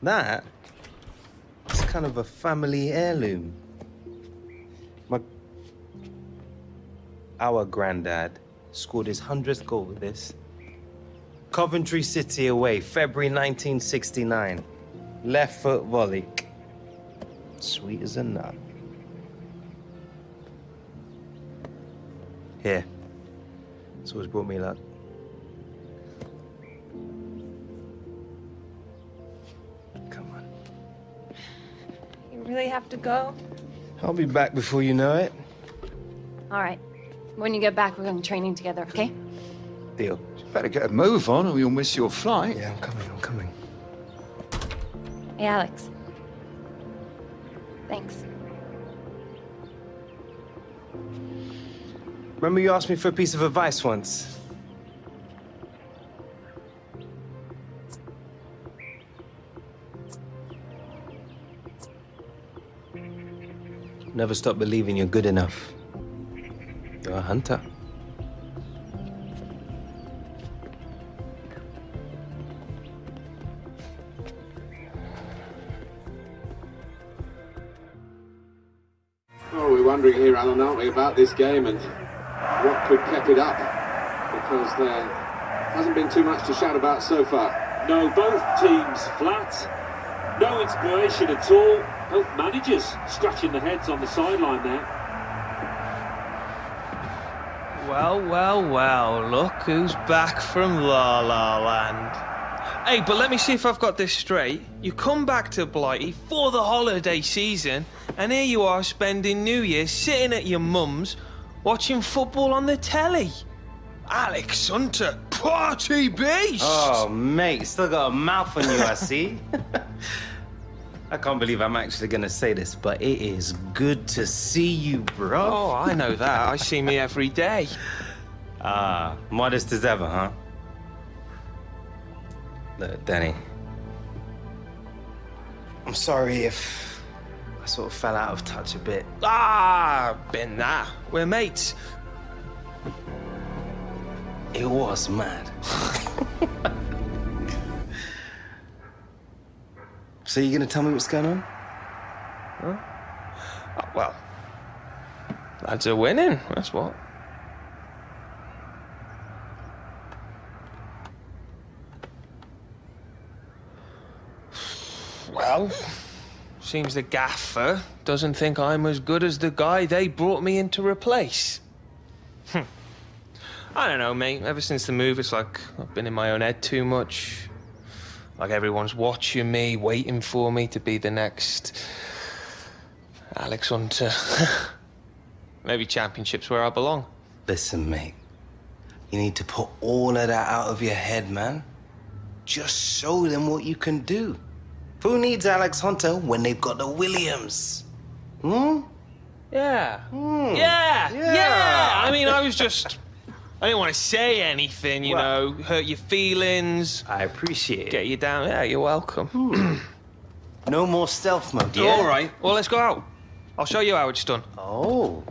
That? It's kind of a family heirloom. Our granddad scored his 100th goal with this. Coventry City away, February 1969. Left foot volley. Sweet as a nut. Here. It's always brought me luck. Come on. You really have to go? I'll be back before you know it. All right. When you get back, we're going training together, okay? Deal. You better get a move on or you'll miss your flight. Yeah, I'm coming. Hey, Alex. Thanks. Remember you asked me for a piece of advice once? Never stop believing you're good enough. You're a hunter. Oh, we're wondering here, Alan, aren't we, about this game and what could keep it up? Because there hasn't been too much to shout about so far. No, both teams flat. No inspiration at all. Both managers scratching their heads on the sideline there. Well, look who's back from La La Land. Hey, but let me see if I've got this straight. You come back to Blighty for the holiday season, and here you are spending New Year's sitting at your mum's, watching football on the telly. Alex Hunter, party beast! Oh, mate, still got a mouth on you, I see. I can't believe I'm actually gonna say this, but it is good to see you, bro. Oh, I know that. I see me every day. Ah, modest as ever, huh? Look, Danny. I'm sorry if I sort of fell out of touch a bit. Been that. We're mates. It was mad. So you gonna tell me what's going on? Huh? Oh, well, lads are winning, that's what. Well, seems the gaffer doesn't think I'm as good as the guy they brought me in to replace. I don't know, mate. Ever since the move, it's like I've been in my own head too much. Like everyone's watching me, waiting for me to be the next Alex Hunter. Maybe Championship's where I belong. Listen, mate. You need to put all of that out of your head, man. Just show them what you can do. Who needs Alex Hunter when they've got the Williams? Hmm? Yeah. Yeah. I mean, I didn't want to say anything, you know, hurt your feelings. I appreciate it. Get you down. Yeah, you're welcome. No more stealth mode, yeah? All right. Well, let's go out. I'll show you how it's done. Oh.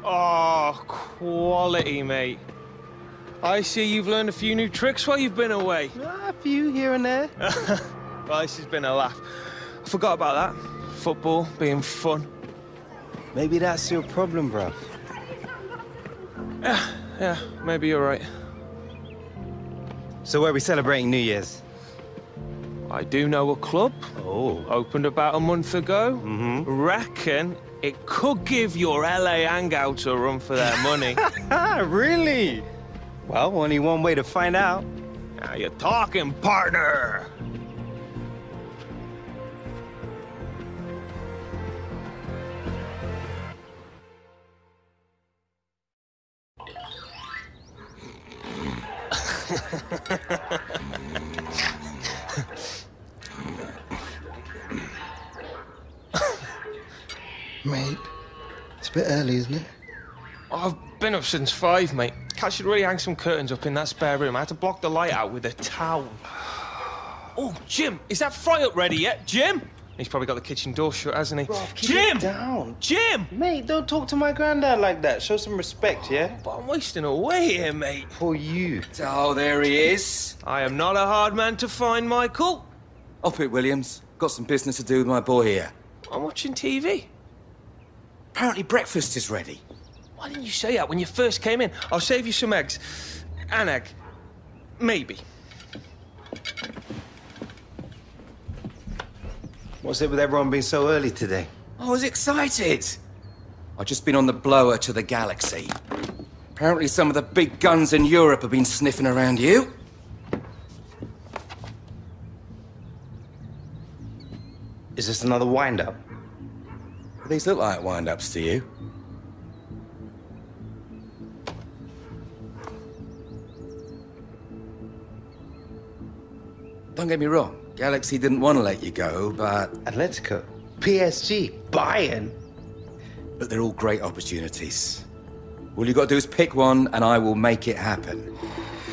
Oh, quality, mate. I see you've learned a few new tricks while you've been away. A few here and there. Well, this has been a laugh. I forgot about that. Football being fun. Maybe that's your problem, bruv. Yeah, maybe you're right. So where are we celebrating New Year's? I do know a club. Oh. Opened about a month ago. Reckon it could give your LA hangouts a run for their money. Really? Well, only one way to find out. Now you're talking, partner. Mate, it's a bit early, isn't it? I've been up since 5, mate. Cat should really hang some curtains up in that spare room. I had to block the light out with a towel. Oh, Jim, is that fry up ready yet? Jim? He's probably got the kitchen door shut, hasn't he? Bro, keep Jim! it down. Jim! Mate, don't talk to my granddad like that. Show some respect, yeah? But I'm wasting away here, mate. For you. Oh, there he is. I am not a hard man to find, Michael. Up it, Williams. Got some business to do with my boy here. I'm watching TV. Apparently breakfast is ready. Why didn't you say that when you first came in? I'll save you some eggs. An egg. Maybe. What's it with everyone being so early today? I was excited. I've just been on the blower to the galaxy. Apparently some of the big guns in Europe have been sniffing around you. Is this another wind-up? These look like wind-ups to you. Don't get me wrong, Galaxy didn't want to let you go, but... Atletico, PSG, Bayern. But they're all great opportunities. All you got to do is pick one, and I will make it happen.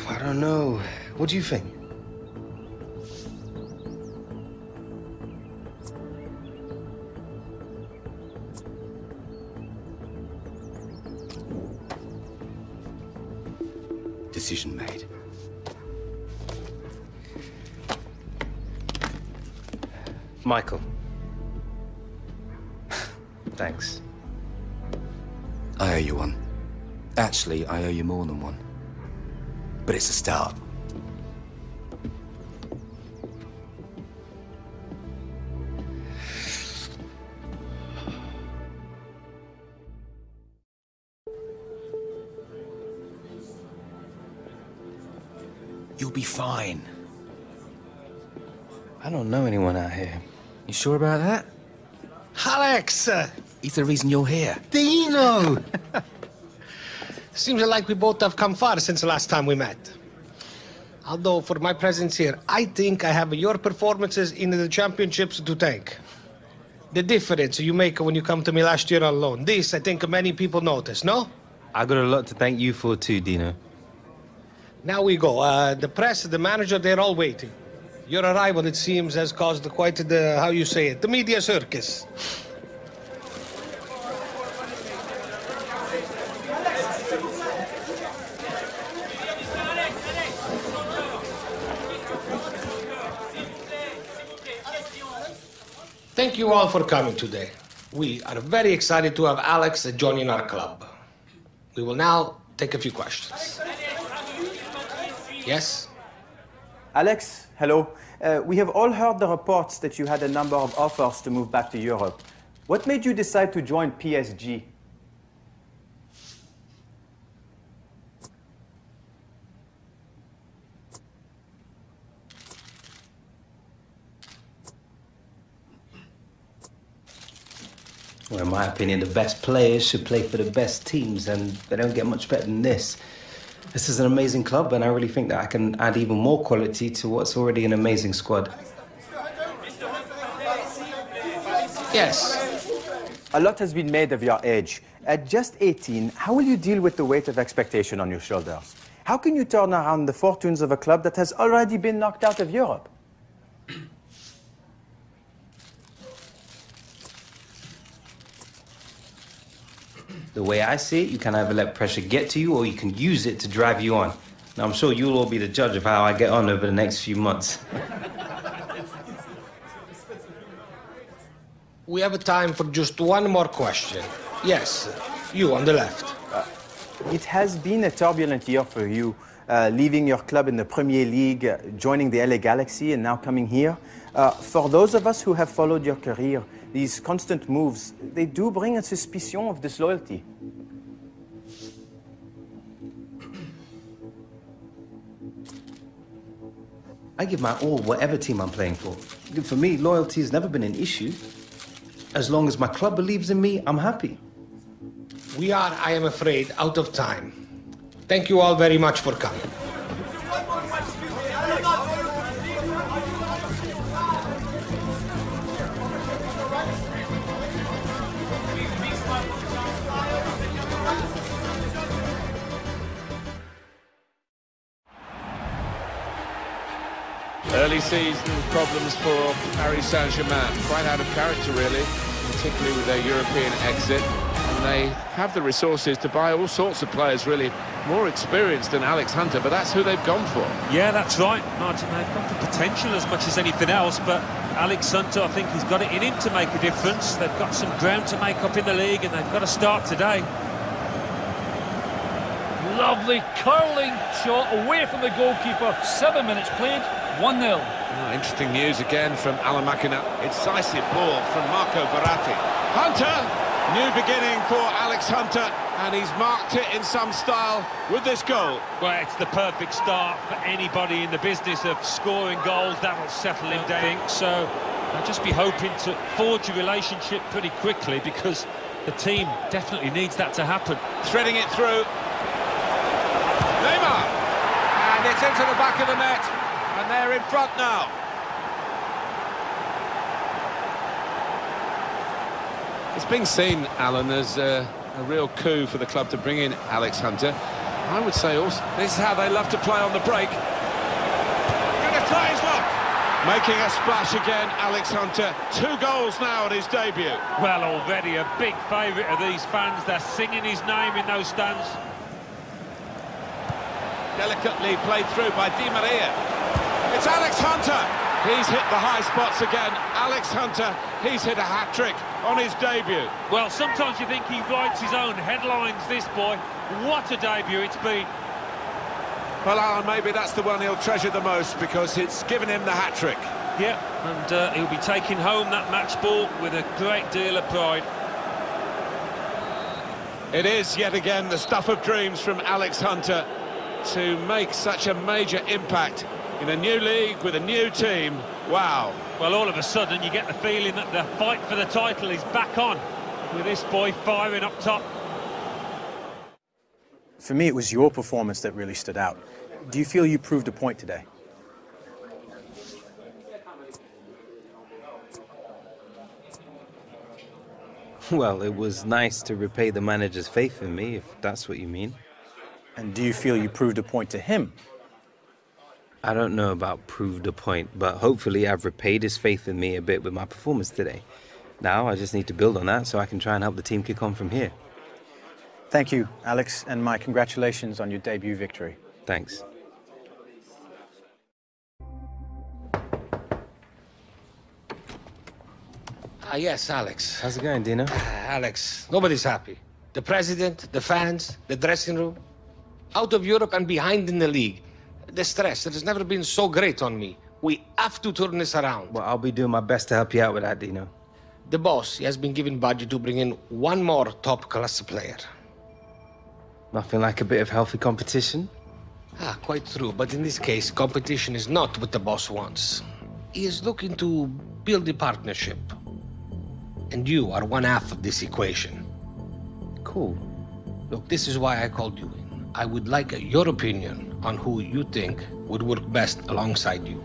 I don't know. What do you think? Decision made. Michael. Thanks. I owe you one. Actually, I owe you more than one. But it's a start. You'll be fine. I don't know anyone out here. You sure about that? Alex! He's the reason you're here. Dino! Seems like we both have come far since the last time we met. Although, for my presence here, I think I have your performances in the championships to thank. The difference you make when you come to me last year on loan. This, I think many people notice, no? I got a lot to thank you for too, Dino. Now we go. The press, the manager, they're all waiting. Your arrival, it seems, has caused quite the, how you say it, the media circus. Thank you all for coming today. We are very excited to have Alex joining our club. We will now take a few questions. Yes? Alex, hello. We have all heard the reports that you had a number of offers to move back to Europe. What made you decide to join PSG? Well, in my opinion, the best players should play for the best teams, and they don't get much better than this. This is an amazing club, and I really think that I can add even more quality to what's already an amazing squad. Yes. A lot has been made of your age. At just 18, how will you deal with the weight of expectation on your shoulders? How can you turn around the fortunes of a club that has already been knocked out of Europe? The way I see it, you can either let pressure get to you or you can use it to drive you on. Now, I'm sure you'll all be the judge of how I get on over the next few months. We have time for just one more question. Yes, you on the left. It has been a turbulent year for you, leaving your club in the Premier League, joining the LA Galaxy, and now coming here. For those of us who have followed your career, these constant moves, they do bring a suspicion of disloyalty. I give my all whatever team I'm playing for. For me, loyalty has never been an issue. As long as my club believes in me, I'm happy. We are, I am afraid, out of time. Thank you all very much for coming. Early season problems for Paris Saint-Germain. Quite out of character, really, particularly with their European exit. And they have the resources to buy all sorts of players, really, more experienced than Alex Hunter, but that's who they've gone for. Yeah, that's right, Martin. They've got the potential as much as anything else, but Alex Hunter, I think he's got it in him to make a difference. They've got some ground to make up in the league, and they've got to start today. Lovely curling shot away from the goalkeeper. 7 minutes played, 1-0. Oh, interesting news again from Alan McInerney. Incisive ball from Marco Verratti. Hunter! New beginning for Alex Hunter, and he's marked it in some style with this goal. Well, it's the perfect start for anybody in the business of scoring goals. That'll settle him down. So I'll just be hoping to forge a relationship pretty quickly, because the team definitely needs that to happen. Threading it through. Neymar! And it's into the back of the net, and they're in front now. It's been seen, Alan, as a real coup for the club to bring in Alex Hunter. I would say also, this is how they love to play on the break. Gonna try his luck. Making a splash again, Alex Hunter. 2 goals now at his debut. Well, already a big favourite of these fans. They're singing his name in those stands. Delicately played through by Di Maria. It's Alex Hunter. He's hit the high spots again. Alex Hunter, he's hit a hat-trick on his debut. Well, sometimes you think he writes his own headlines, this boy. What a debut it's been. Well, Alan, maybe that's the one he'll treasure the most, because it's given him the hat-trick. Yeah, and he'll be taking home that match ball with a great deal of pride. It is, yet again, the stuff of dreams from Alex Hunter to make such a major impact in a new league with a new team. Wow. Well, all of a sudden you get the feeling that the fight for the title is back on, with this boy firing up top. For me, it was your performance that really stood out. Do you feel you proved a point today? Well, it was nice to repay the manager's faith in me, if that's what you mean. And do you feel you proved a point to him? I don't know about proved a point, but hopefully I've repaid his faith in me a bit with my performance today. Now I just need to build on that so I can try and help the team kick on from here. Thank you, Alex, and my congratulations on your debut victory. Thanks. Yes, Alex. How's it going, Dino? Alex, nobody's happy. The president, the fans, the dressing room. Out of Europe and behind in the league. The stress, it has never been so great on me. We have to turn this around. Well, I'll be doing my best to help you out with that, Dino. The boss, he has been given budget to bring in one more top-class player. Nothing like a bit of healthy competition? Quite true. But in this case, competition is not what the boss wants. He is looking to build a partnership. And you are one half of this equation. Cool. Look, this is why I called you in. I would like your opinion on who you think would work best alongside you.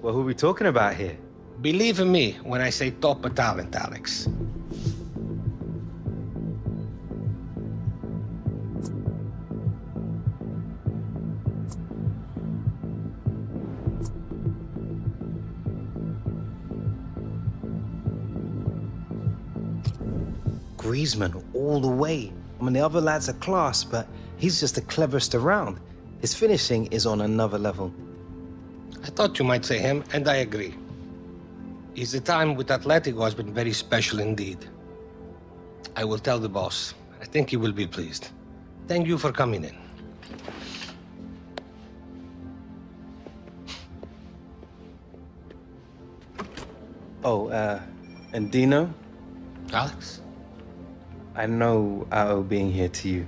Well, who are we talking about here? Believe in me when I say top talent, Alex. Griezmann, all the way. I mean, the other lads are class, but he's just the cleverest around. His finishing is on another level. I thought you might say him, and I agree. His time with Atletico has been very special indeed. I will tell the boss. I think he will be pleased. Thank you for coming in. Oh, and Dino? Alex? I know I owe being here to you.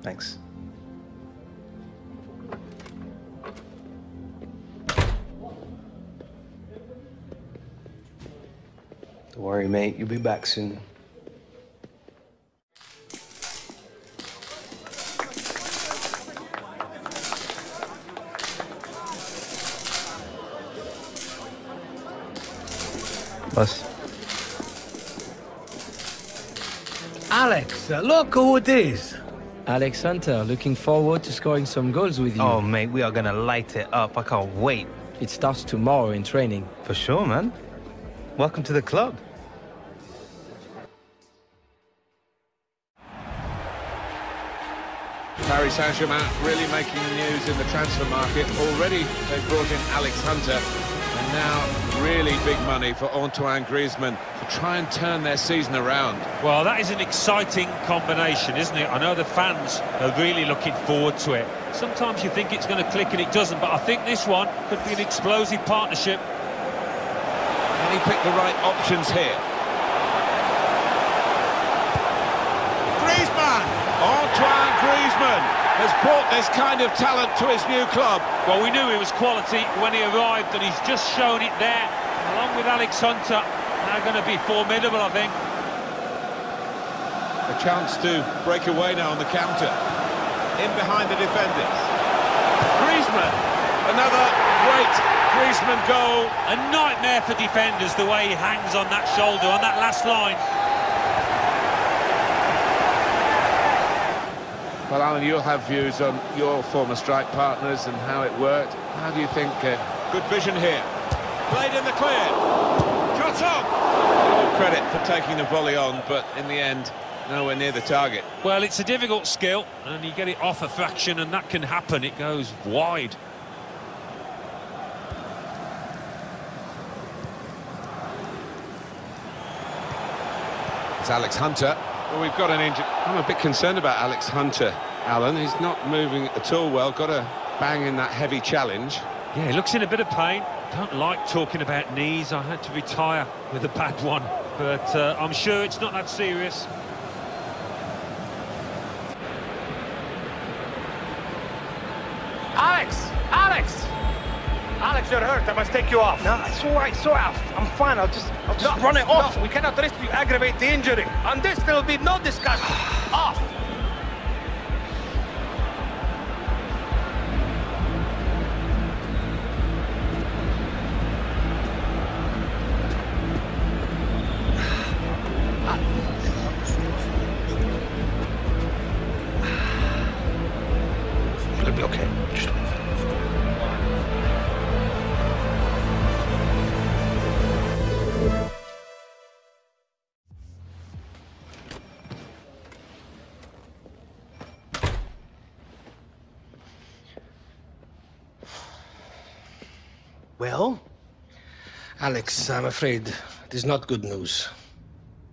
Thanks. Don't worry, mate. You'll be back soon. Boss. Alex, look who it is. Alex Hunter, looking forward to scoring some goals with you. Oh, mate, we are gonna light it up. I can't wait. It starts tomorrow in training. For sure, man. Welcome to the club. Paris Saint-Germain really making the news in the transfer market. Already they've brought in Alex Hunter, and now really big money for Antoine Griezmann to try and turn their season around. Well, that is an exciting combination, isn't it? I know the fans are really looking forward to it. Sometimes you think it's going to click and it doesn't, but I think this one could be an explosive partnership. And he picked the right options here. Griezmann! Antoine Griezmann has brought this kind of talent to his new club. Well, we knew he was quality when he arrived, and he's just shown it there, along with Alex Hunter. Now going to be formidable, I think. A chance to break away now on the counter. In behind the defenders. Griezmann, another great Griezmann goal. A nightmare for defenders, the way he hangs on that shoulder, on that last line. Well, Alan, you'll have views on your former strike partners and how it worked. How do you think? Good vision here. Played in the clear. Shot on! All credit for taking the volley on, but in the end, nowhere near the target. Well, it's a difficult skill, and you get it off a fraction, and that can happen. It goes wide. It's Alex Hunter. Well, we've got an injury. I'm a bit concerned about Alex Hunter, Alan. He's not moving at all well. Got a bang in that heavy challenge. Yeah, he looks in a bit of pain. Don't like talking about knees. I had to retire with a bad one, but I'm sure it's not that serious. Alex, you're hurt. I must take you off. No, it's all right. It's all right. I'm fine. I'll just run it off. No, we cannot risk you aggravate the injury. On this, there will be no discussion. Off. It'll be okay. Well? Alex, I'm afraid it is not good news.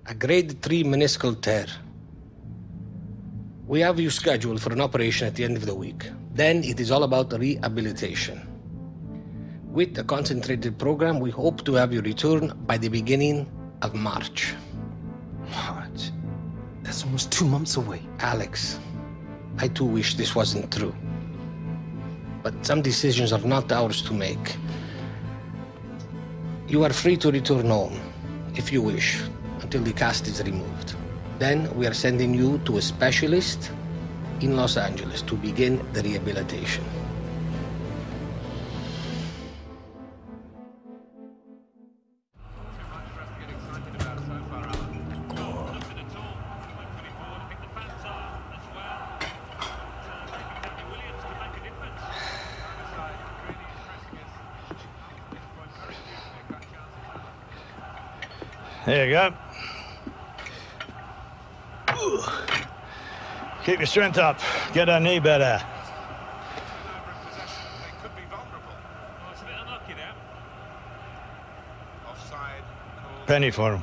A grade 3 meniscal tear. We have you scheduled for an operation at the end of the week. Then it is all about rehabilitation. With a concentrated program, we hope to have you return by the beginning of March. March? That's almost 2 months away. Alex, I too wish this wasn't true. But some decisions are not ours to make. You are free to return home, if you wish, until the cast is removed. Then we are sending you to a specialist in Los Angeles to begin the rehabilitation. There you go. Keep your strength up. Get her knee better. Penny for him.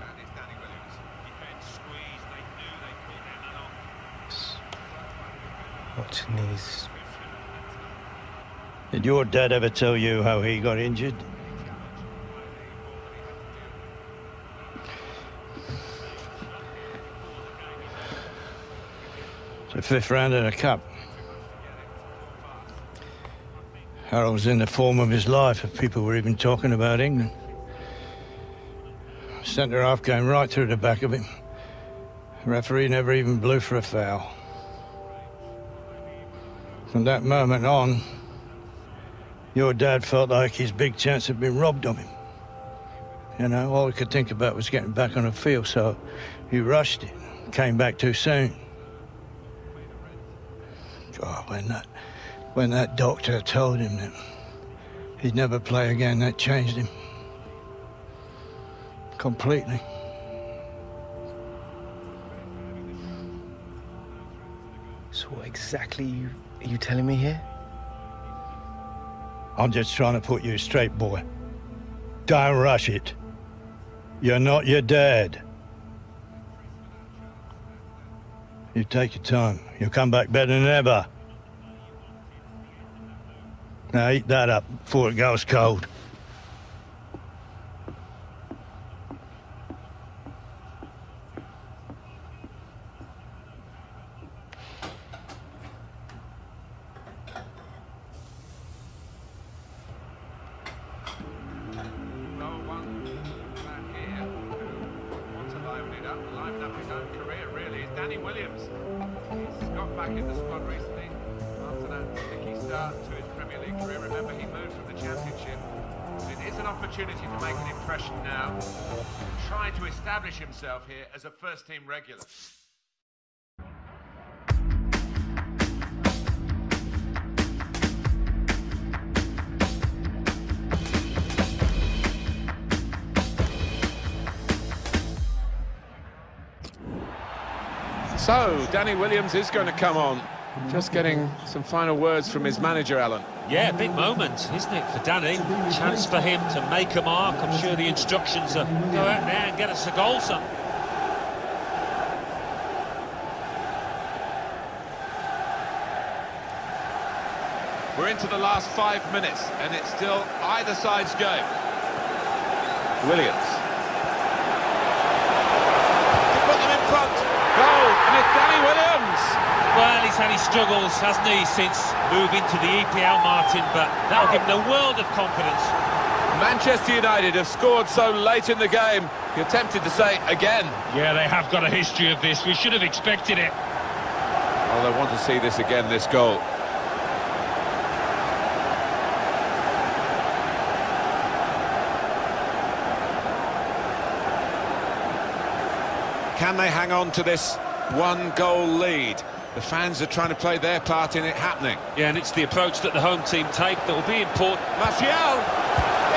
Watch knees. Did your dad ever tell you how he got injured? The 5th round of the Cup. Harold was in the form of his life if people were even talking about England. Centre half came right through the back of him. The referee never even blew for a foul. From that moment on, your dad felt like his big chance had been robbed of him. You know, all he could think about was getting back on the field, so he rushed it, came back too soon. God, when that doctor told him that he'd never play again, that changed him. Completely. So what exactly are you telling me here? I'm just trying to put you straight, boy. Don't rush it. You're not your dad. You take your time. You'll come back better than ever. Now eat that up before it goes cold. Himself here as a first-team regular. So, Danny Williams is going to come on. Just getting some final words from his manager, Alan. Yeah, big moment, isn't it, for Danny? Chance for him to make a mark. I'm sure the instructions are go out there and get us a goal, son. We're into the last 5 minutes, and it's still either side's game. Williams. To put them in front. Goal, and it's Danny Williams. Well, he's had his struggles, hasn't he, since moving to the EPL, Martin, but that'll give him a world of confidence. Manchester United have scored so late in the game, you're tempted to say again. Yeah, they have got a history of this. We should have expected it. Oh, they want to see this again, this goal. Can they hang on to this one-goal lead? The fans are trying to play their part in it happening. Yeah, and it's the approach that the home team take that will be important. Martial!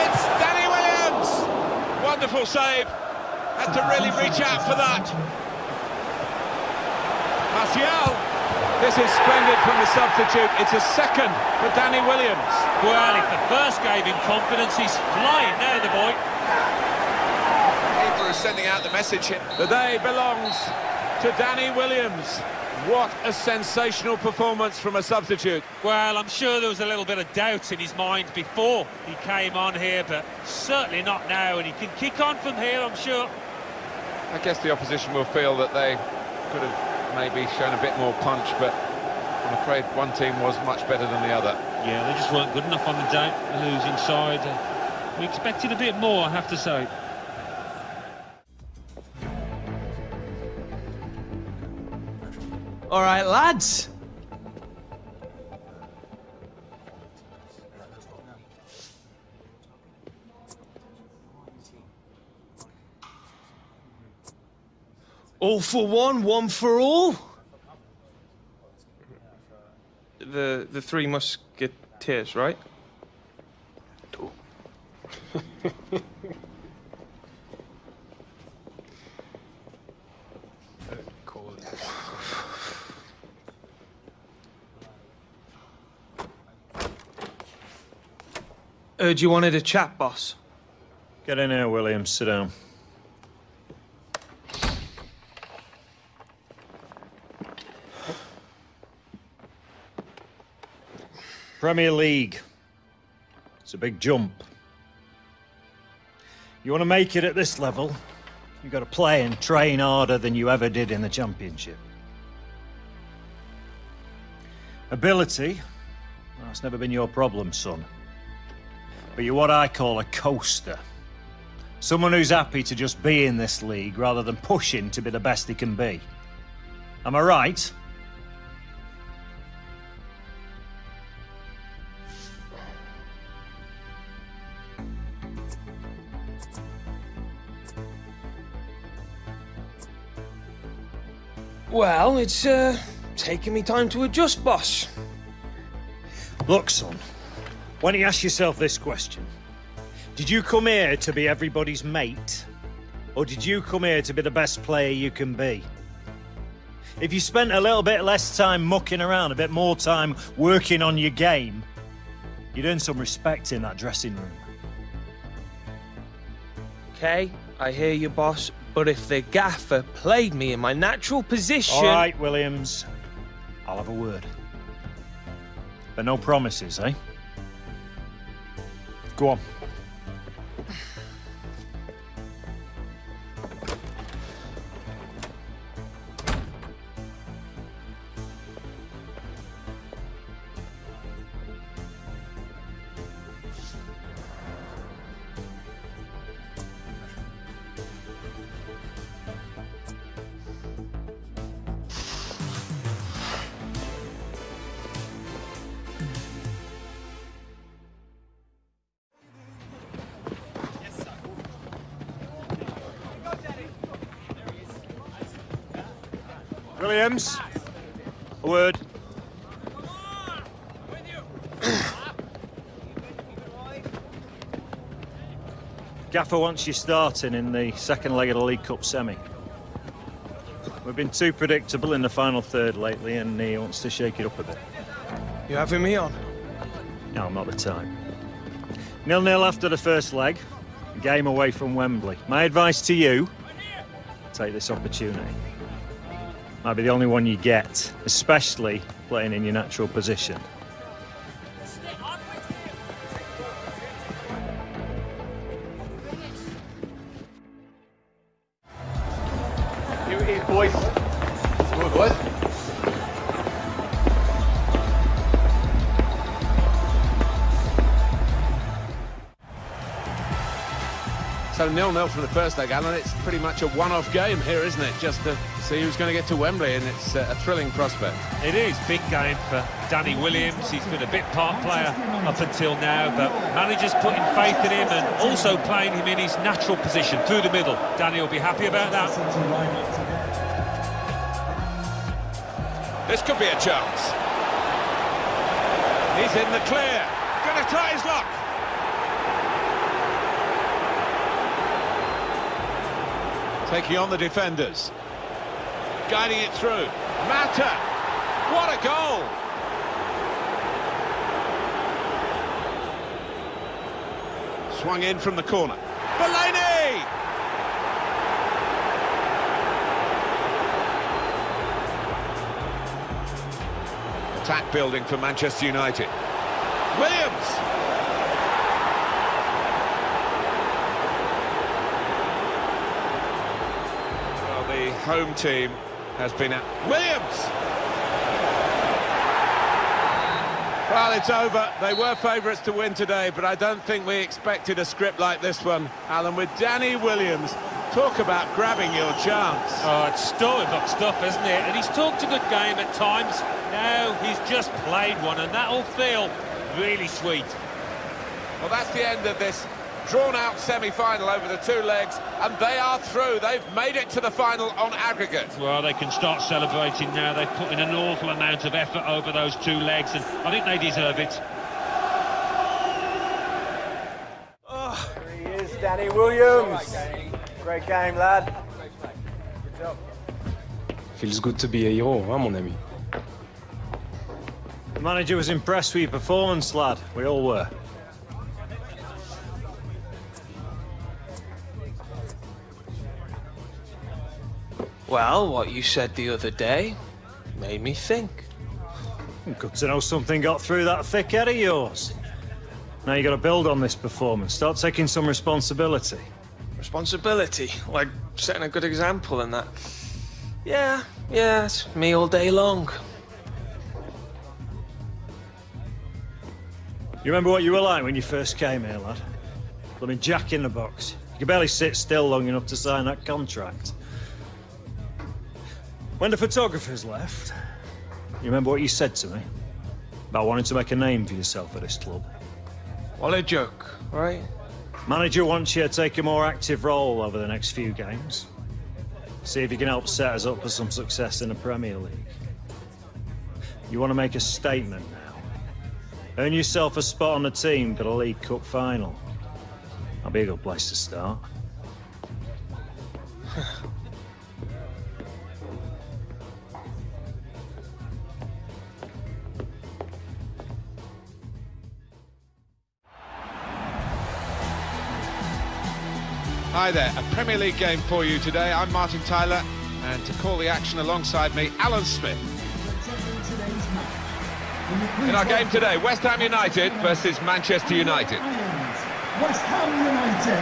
It's Danny Williams! Wonderful save. Had to really reach out for that. Martial! This is splendid from the substitute. It's a second for Danny Williams. Well, if the first gave him confidence, he's flying now, the boy. People are sending out the message here. The day belongs to Danny Williams. What a sensational performance from a substitute. Well, I'm sure there was a little bit of doubt in his mind before he came on here, but certainly not now, and he can kick on from here, I'm sure. I guess the opposition will feel that they could have maybe shown a bit more punch, but I'm afraid one team was much better than the other. Yeah, they just weren't good enough on the day, the losing side. We expected a bit more, I have to say. All right, lads. All for one, one for all. The Three Musketeers, right? Heard you wanted a chat, boss. Get in here, Williams. Sit down. Premier League. It's a big jump. You want to make it at this level, you've got to play and train harder than you ever did in the Championship. Ability, well, that's never been your problem, son. But you're what I call a coaster. Someone who's happy to just be in this league rather than pushing to be the best he can be. Am I right? Well, it's taking me time to adjust, boss. Look, son, why don't you ask yourself this question? Did you come here to be everybody's mate? Or did you come here to be the best player you can be? If you spent a little bit less time mucking around, a bit more time working on your game, you'd earn some respect in that dressing room. Okay, I hear you, boss. But if the gaffer played me in my natural position... All right, Williams. I'll have a word. But no promises, eh? Go on. Williams, a word. Gaffer wants you starting in the second leg of the League Cup semi. We've been too predictable in the final third lately, and he wants to shake it up a bit. You having me on? No, I'm not the type. 0-0 after the first leg, game away from Wembley. My advice to you, take this opportunity. Might be the only one you get, especially playing in your natural position. Here it is, boys. What? So 0-0 from the first leg, Alan. It's pretty much a one-off game here, isn't it? Just to see who's going to get to Wembley, and it's a thrilling prospect. It is. Big game for Danny Williams. He's been a bit part player up until now, but managers putting faith in him and also playing him in his natural position through the middle. Danny will be happy about that. This could be a chance. He's in the clear. Going to try his luck. Taking on the defenders. Guiding it through. Mata. What a goal! Swung in from the corner. Fellaini! Attack building for Manchester United. Williams! Well, the home team has been at Williams! Well, it's over. They were favourites to win today, but I don't think we expected a script like this one. Alan, with Danny Williams, talk about grabbing your chance. Oh, it's storybook stuff, isn't it? And he's talked a good game at times. Now he's just played one, and that'll feel really sweet. Well, that's the end of this drawn-out semi-final over the two legs, and they are through. They've made it to the final on aggregate. Well, they can start celebrating now. They've put in an awful amount of effort over those two legs, and I think they deserve it. Oh, there he is, Danny Williams. Great game, lad. Good job. Feels good to be a hero, huh, mon ami? The manager was impressed with your performance, lad. We all were. Well, what you said the other day made me think. Good to know something got through that thick head of yours. Now you got to build on this performance. Start taking some responsibility. Responsibility? Like setting a good example and that? Yeah, it's me all day long. You remember what you were like when you first came here, lad? I mean, Jack in the box. You could barely sit still long enough to sign that contract. When the photographers left, you remember what you said to me? About wanting to make a name for yourself at this club. What a joke, right? Manager wants you to take a more active role over the next few games. See if you can help set us up for some success in the Premier League. You want to make a statement now. Earn yourself a spot on the team for the League Cup final. That'll be a good place to start. Hi there, a Premier League game for you today. I'm Martin Tyler, and to call the action alongside me, Alan Smith. In our game today, West Ham United versus Manchester United. West Ham United.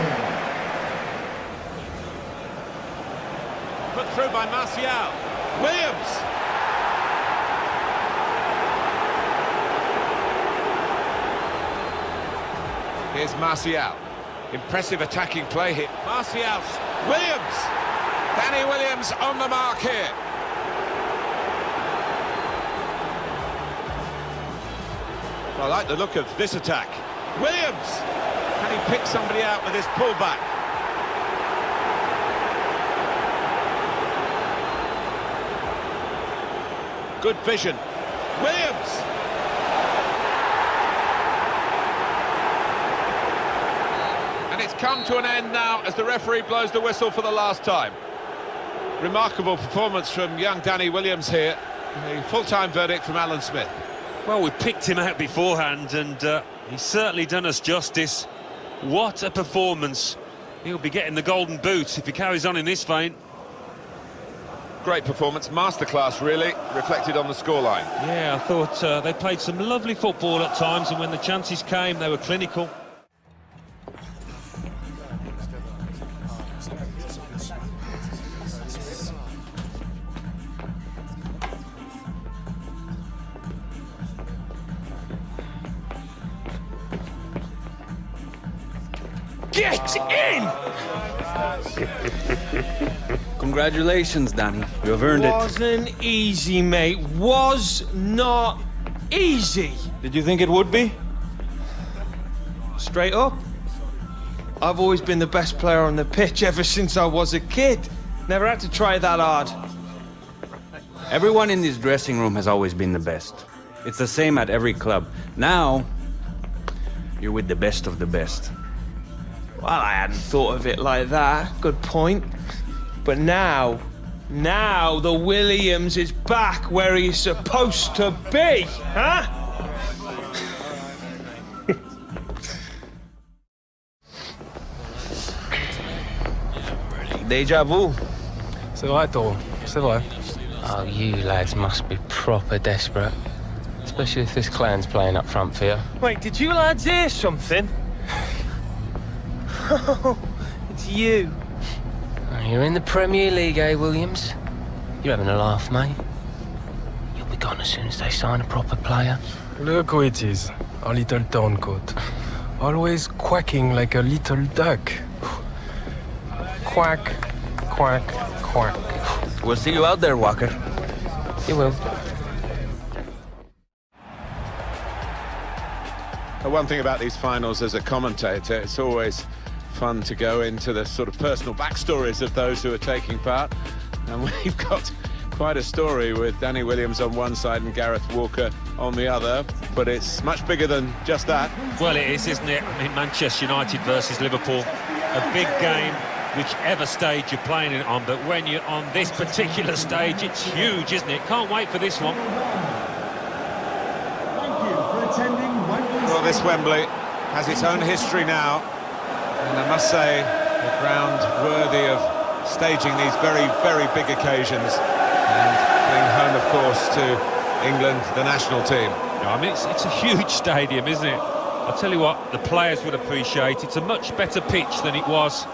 Put through by Martial. Williams. Here's Martial. Impressive attacking play here. Martial. Williams. Danny Williams on the mark here. I like the look of this attack. Williams! Can he pick somebody out with his pullback? Good vision. Williams! And it's come to an end now as the referee blows the whistle for the last time. Remarkable performance from young Danny Williams here. A full-time verdict from Alan Smith. Well, we picked him out beforehand, and he's certainly done us justice. What a performance. He'll be getting the golden boot if he carries on in this vein. Great performance, masterclass really, reflected on the scoreline. Yeah, I thought they played some lovely football at times, and when the chances came, they were clinical. Get in! Congratulations, Danny. You've earned it. Wasn't easy, mate. Was not easy. Did you think it would be? Straight up, I've always been the best player on the pitch ever since I was a kid. Never had to try that hard. Everyone in this dressing room has always been the best. It's the same at every club. Now, you're with the best of the best. Well, I hadn't thought of it like that. Good point. But now, Now the Williams is back where he's supposed to be, huh? Deja vu. C'est vrai, Toro. C'est vrai. Oh, you lads must be proper desperate. Especially if this clan's playing up front for you. Wait, did you lads hear something? It's you. You're in the Premier League, eh, Williams? You're having a laugh, mate. You'll be gone as soon as they sign a proper player. Look who it is, our little turncoat. Always quacking like a little duck. Quack, quack, quack. We'll see you out there, Walker. You will. One thing about these finals as a commentator, it's always fun to go into the sort of personal backstories of those who are taking part. And we've got quite a story with Danny Williams on one side and Gareth Walker on the other, but it's much bigger than just that. Well, it is, isn't it? I mean, Manchester United versus Liverpool, a big game, whichever stage you're playing it on, but when you're on this particular stage, it's huge, isn't it? Can't wait for this one. Thank you for attending Wembley. Well, this Wembley has its own history now, and I must say, a ground worthy of staging these very, very big occasions, and being home, of course, to England, the national team. I mean, it's a huge stadium, isn't it? I'll tell you what, the players would appreciate. It's a much better pitch than it was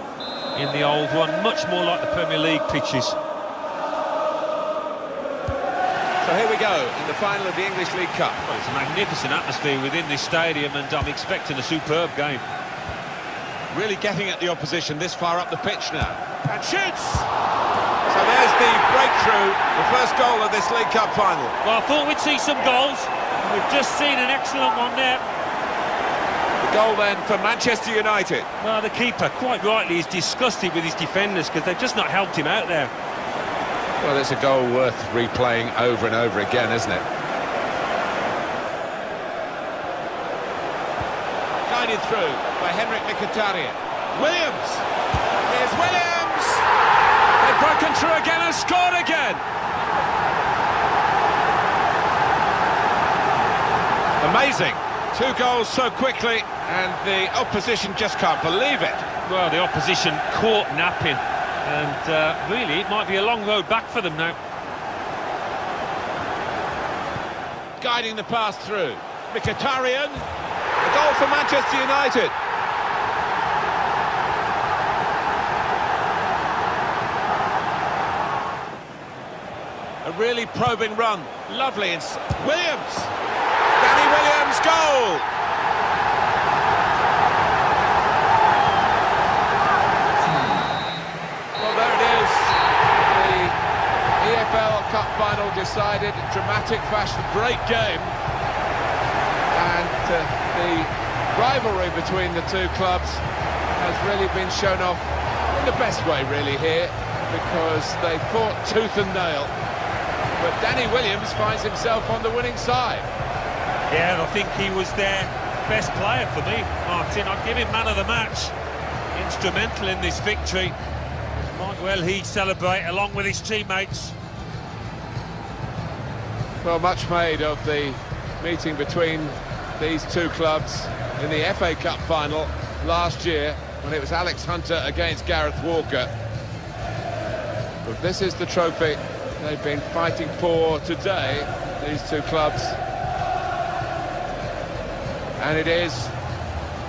in the old one, much more like the Premier League pitches. So here we go, in the final of the English League Cup. Well, it's a magnificent atmosphere within this stadium, and I'm expecting a superb game. Really getting at the opposition this far up the pitch now. And shoots! So there's the breakthrough, the first goal of this League Cup final. Well, I thought we'd see some goals. We've just seen an excellent one there. The goal then for Manchester United. Well, the keeper, quite rightly, is disgusted with his defenders because they've just not helped him out there. Well, it's a goal worth replaying over and over again, isn't it? Guided through by Henrik Mkhitaryan. Williams! Here's Williams! They've broken through again and scored again! Amazing. 2 goals so quickly, and the opposition just can't believe it. Well, the opposition caught napping, and really, it might be a long road back for them now. Guiding the pass through. Mkhitaryan. A goal for Manchester United. A really probing run. Lovely. Williams! Danny Williams, goal! Well, there it is. The EFL Cup final decided in dramatic fashion. Great game. And the rivalry between the two clubs has really been shown off in the best way, really, here, because they fought tooth and nail. But Danny Williams finds himself on the winning side. Yeah, I think he was their best player for me, Martin. I'd give him man of the match. Instrumental in this victory. Might well he celebrate along with his teammates. Well, much made of the meeting between these two clubs in the FA Cup final last year, when it was Alex Hunter against Gareth Walker. But this is the trophy they've been fighting for today, these two clubs. And it is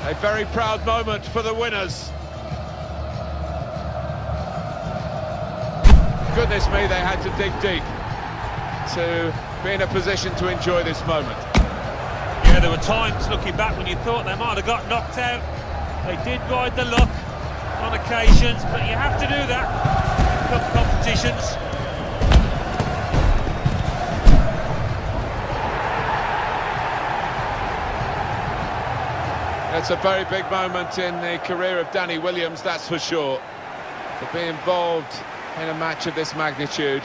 a very proud moment for the winners. Goodness me, they had to dig deep to be in a position to enjoy this moment. Yeah, there were times looking back when you thought they might have got knocked out. They did ride the luck on occasions, but you have to do that in cup competitions. It's a very big moment in the career of Danny Williams, that's for sure. To be involved in a match of this magnitude,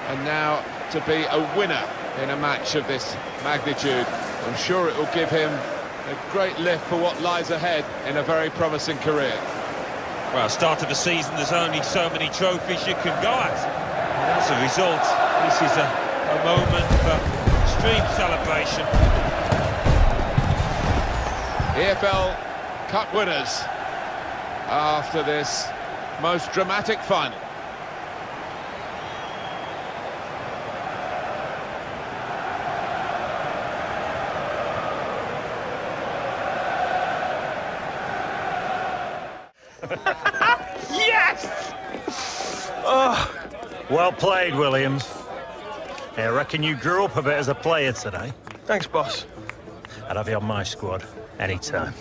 and now to be a winner in a match of this magnitude. I'm sure it will give him a great lift for what lies ahead in a very promising career. Well, start of the season, there's only so many trophies you can go at. As a result, this is a moment for extreme celebration. EFL Cup winners after this most dramatic final. Yes! Oh, well played, Williams. I reckon you grew up a bit as a player today. Thanks, boss. I'd have you on my squad anytime.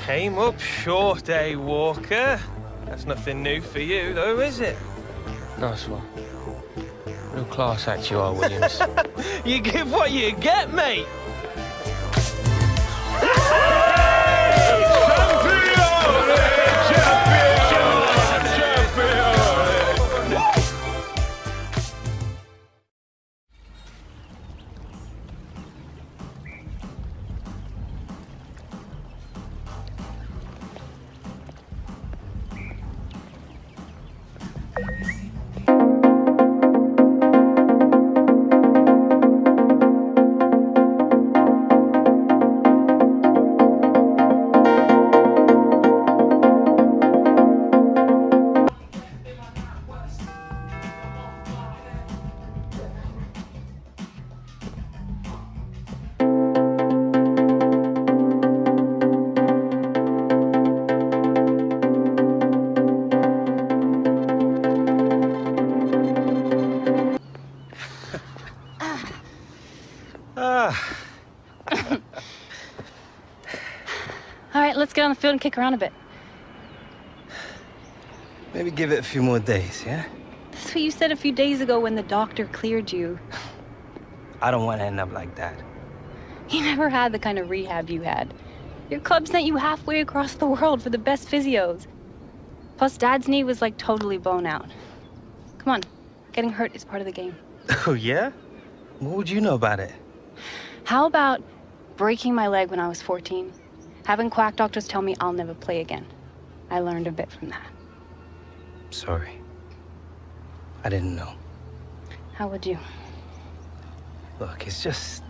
Came up short, eh, Walker? That's nothing new for you, though, is it? Nice one. Real class act you are, Williams. You give what you get, mate. All right, let's get on the field and kick around a bit. Maybe give it a few more days, yeah? That's what you said a few days ago when the doctor cleared you. I don't want to end up like that. You never had the kind of rehab you had. Your club sent you halfway across the world for the best physios. Plus, Dad's knee was like totally blown out. Come on, getting hurt is part of the game. Oh, yeah? What would you know about it? How about breaking my leg when I was 14? Having quack doctors tell me I'll never play again. I learned a bit from that. Sorry. I didn't know. How would you? Look, it's just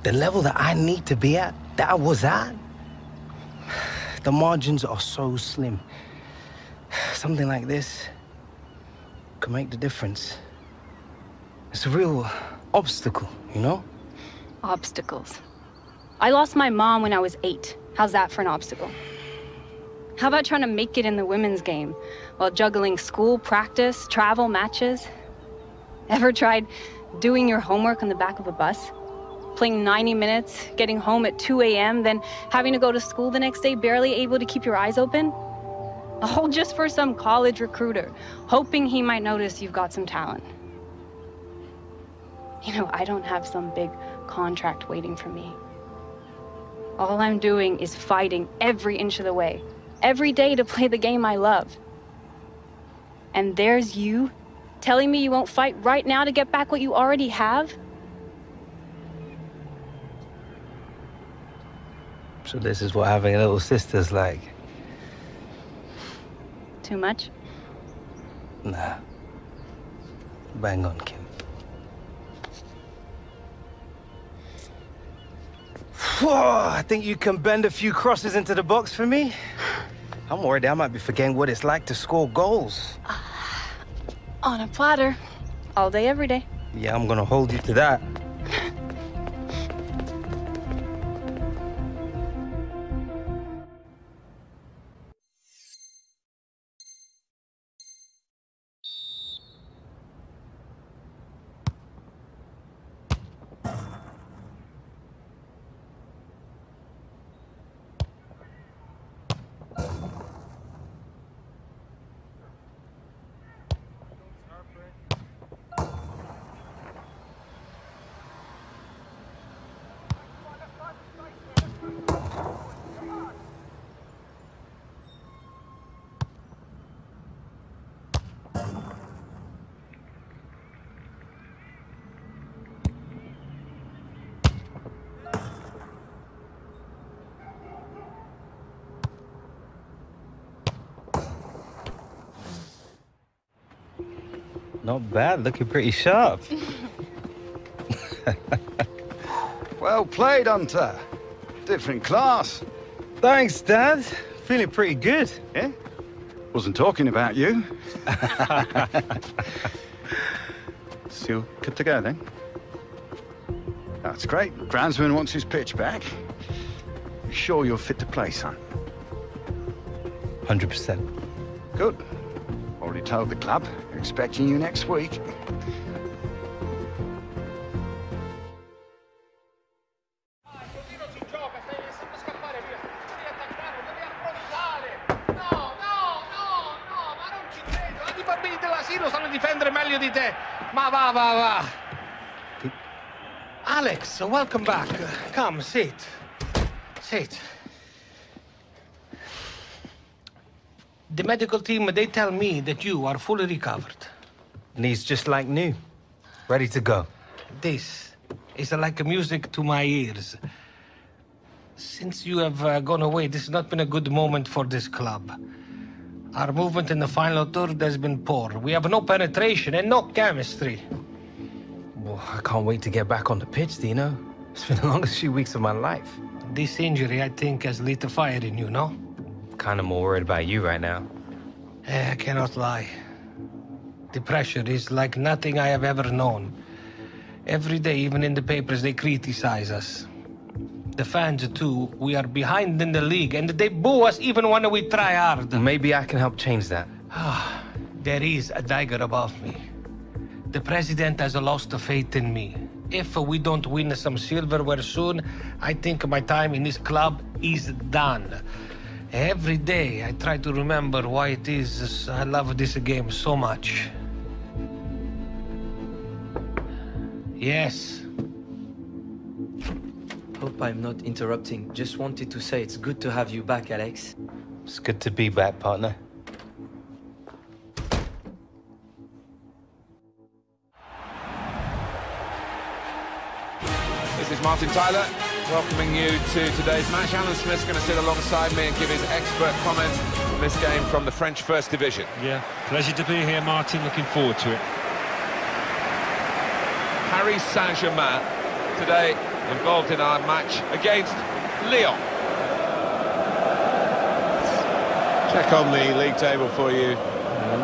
the level that I need to be at, that I was at. The margins are so slim. Something like this could make the difference. It's a real obstacle, you know? Obstacles. I lost my mom when I was 8. How's that for an obstacle? How about trying to make it in the women's game while juggling school, practice, travel, matches? Ever tried doing your homework on the back of a bus? Playing 90 minutes, getting home at 2 a.m., then having to go to school the next day, barely able to keep your eyes open? All just for some college recruiter, hoping he might notice you've got some talent. You know, I don't have some big contract waiting for me. All I'm doing is fighting every inch of the way, every day to play the game I love. And there's you telling me you won't fight right now to get back what you already have? So this is what having a little sister's like. Too much? Nah. Bang on, Kim. I think you can bend a few crosses into the box for me. I'm worried I might be forgetting what it's like to score goals. On a platter. All day, every day. Yeah, I'm gonna hold you to that. Not bad, looking pretty sharp. Well played, Hunter. Different class. Thanks, Dad. Feeling pretty good. Yeah? Wasn't talking about you. Still good to go, then? That's great. Groundsman wants his pitch back. You sure you're fit to play, son? 100%. Good. Already told the club. They're expecting you next week. Sanno difendere meglio di te. Ma va. Alex, welcome back. Come, sit. Sit. The medical team, they tell me that you are fully recovered. Knees just like new. Ready to go. This is like music to my ears. Since you have gone away, this has not been a good moment for this club. Our movement in the final third has been poor. We have no penetration and no chemistry. Well, I can't wait to get back on the pitch, Dino. It's been the longest few weeks of my life. This injury, I think, has lit a fire in you, no? Kind of more worried about you right now. I cannot lie. The pressure is like nothing I have ever known. Every day, even in the papers, they criticize us. The fans, too, we are behind in the league, and they boo us even when we try hard. Maybe I can help change that. There is a dagger above me. The president has lost faith in me. If we don't win some silverware soon, I think my time in this club is done. Every day, I try to remember why it is I love this game so much. Yes. Hope I'm not interrupting. Just wanted to say it's good to have you back, Alex. It's good to be back, partner. This is Martin Tyler, welcoming you to today's match. Alan Smith's going to sit alongside me and give his expert comments on this game from the French First Division. Yeah, pleasure to be here, Martin. Looking forward to it. Paris Saint-Germain today involved in our match against Lyon. Check on the league table for you.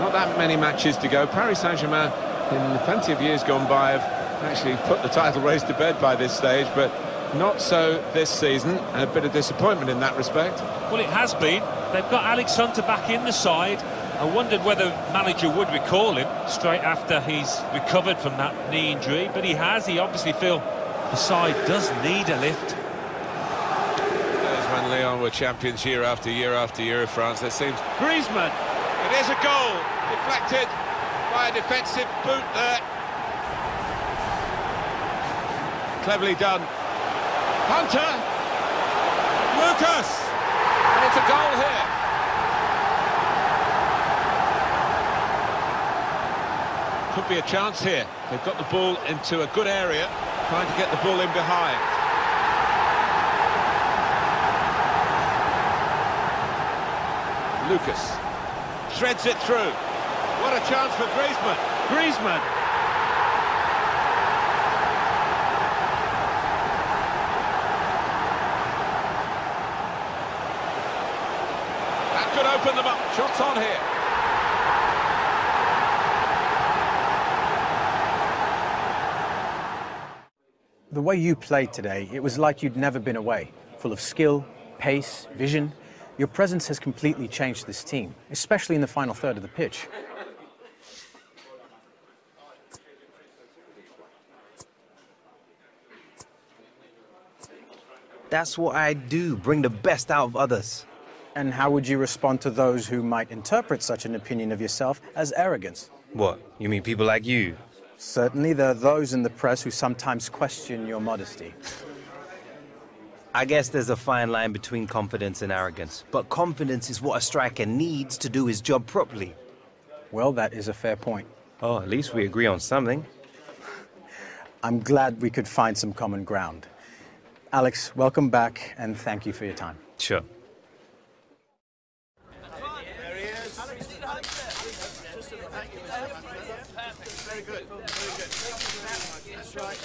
Not that many matches to go. Paris Saint-Germain, in plenty of years gone by, have actually put the title race to bed by this stage, but not so this season. A bit of disappointment in that respect. Well, it has been. They've got Alex Hunter back in the side. I wondered whether manager would recall him straight after he's recovered from that knee injury, but he has. He obviously feels the side does need a lift. As when Lyon were champions year after year after year of France, there seems... Griezmann! It is a goal, deflected by a defensive boot there. Cleverly done. Hunter! Lucas! And it's a goal here. Could be a chance here. They've got the ball into a good area, trying to get the ball in behind. Lucas threads it through. What a chance for Griezmann. Griezmann! That could open them up. Shots on here. The way you played today, it was like you'd never been away. Full of skill, pace, vision. Your presence has completely changed this team, especially in the final third of the pitch. That's what I do, bring the best out of others. And how would you respond to those who might interpret such an opinion of yourself as arrogance? What, you mean people like you? Certainly, there are those in the press who sometimes question your modesty. I guess there's a fine line between confidence and arrogance, but confidence is what a striker needs to do his job properly. Well, that is a fair point. Oh, at least we agree on something. I'm glad we could find some common ground. Alex, welcome back, and thank you for your time. Sure. Very good. Very good. That's right.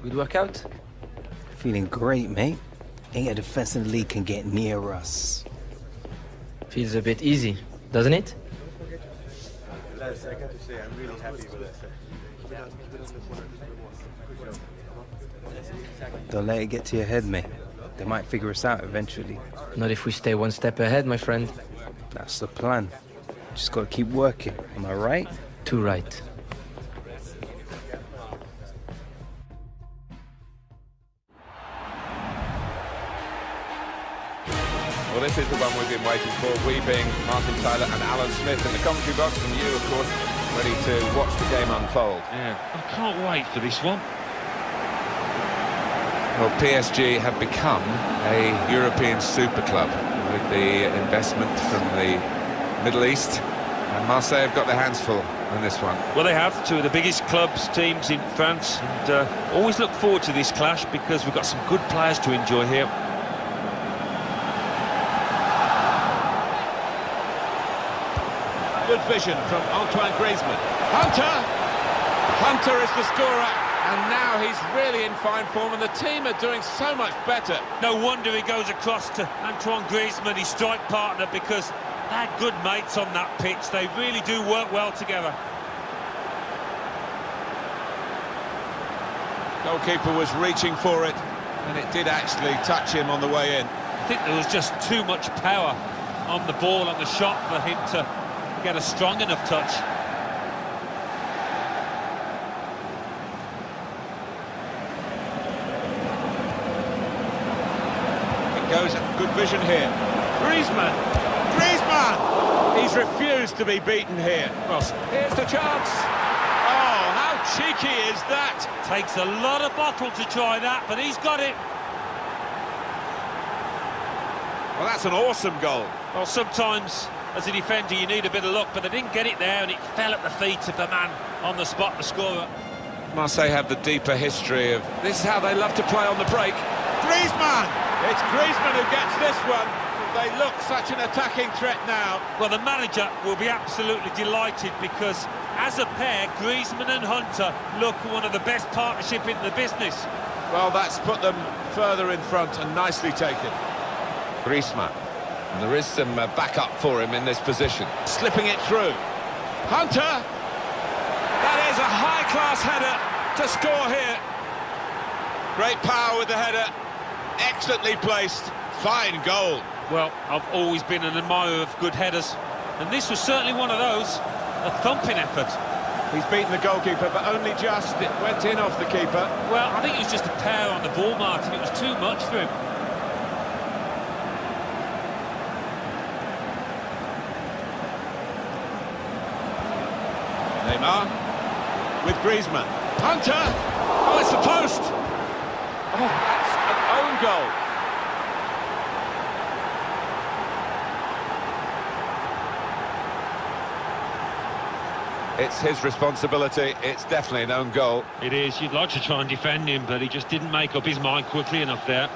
Good workout? Feeling great, mate. Ain't a defense in the league can get near us. Feels a bit easy, doesn't it? Lads, I got to say, I'm really happy with this. Don't let it get to your head, mate. They might figure us out eventually. Not if we stay one step ahead, my friend. That's the plan. Just gotta keep working. Am I right? Too right. Well, this is the one we've been waiting for, we being Martin Tyler and Alan Smith in the commentary box, and you, of course, ready to watch the game unfold. Yeah, I can't wait for this one. Well, PSG have become a European super club with the investment from the Middle East, and Marseille have got their hands full on this one. Well, they have, two of the biggest clubs, teams in France, and always look forward to this clash because we've got some good players to enjoy here. Good vision from Antoine Griezmann. Hunter is the scorer, and now he's really in fine form, and the team are doing so much better. No wonder he goes across to Antoine Griezmann, his strike partner, because they're good mates on that pitch. They really do work well together. Goalkeeper was reaching for it, and it did actually touch him on the way in. I think there was just too much power on the ball, on the shot, for him to get a strong enough touch. It goes, good vision here. Griezmann! He's refused to be beaten here. Well, here's the chance. Oh, how cheeky is that? Takes a lot of bottle to try that, but he's got it. Well, that's an awesome goal. Well, sometimes as a defender you need a bit of luck, but they didn't get it there, and it fell at the feet of the man on the spot, the scorer. Marseille have the deeper history of this is how they love to play on the break. Griezmann! It's Griezmann who gets this one. They look such an attacking threat now. Well, the manager will be absolutely delighted because as a pair, Griezmann and Hunter look one of the best partnership in the business. Well, that's put them further in front and nicely taken. Griezmann. And there is some backup for him in this position. Slipping it through. Hunter! That is a high-class header to score here. Great power with the header. Excellently placed. Fine goal. Well, I've always been an admirer of good headers, and this was certainly one of those. A thumping effort. He's beaten the goalkeeper, but only just. It went in off the keeper. Well, I think it was just a pair on the ball, Martin. It was too much for him. Neymar with Griezmann. Hunter! Oh, it's the post! Oh, that's an own goal. It's his responsibility. It's definitely an own goal. It is. You'd like to try and defend him, but he just didn't make up his mind quickly enough there.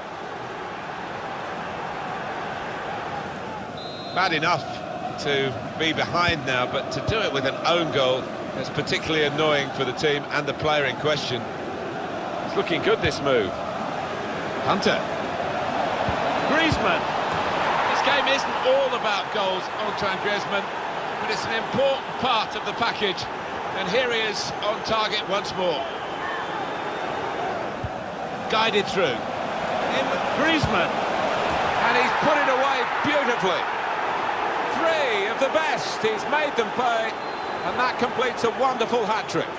Bad enough to be behind now, but to do it with an own goal is particularly annoying for the team and the player in question. It's looking good, this move. Hunter. Griezmann. This game isn't all about goals, Antoine Griezmann, but it's an important part of the package. And here he is on target once more. Guided through. In with Griezmann. And he's put it away beautifully. Three of the best. He's made them pay. And that completes a wonderful hat-trick.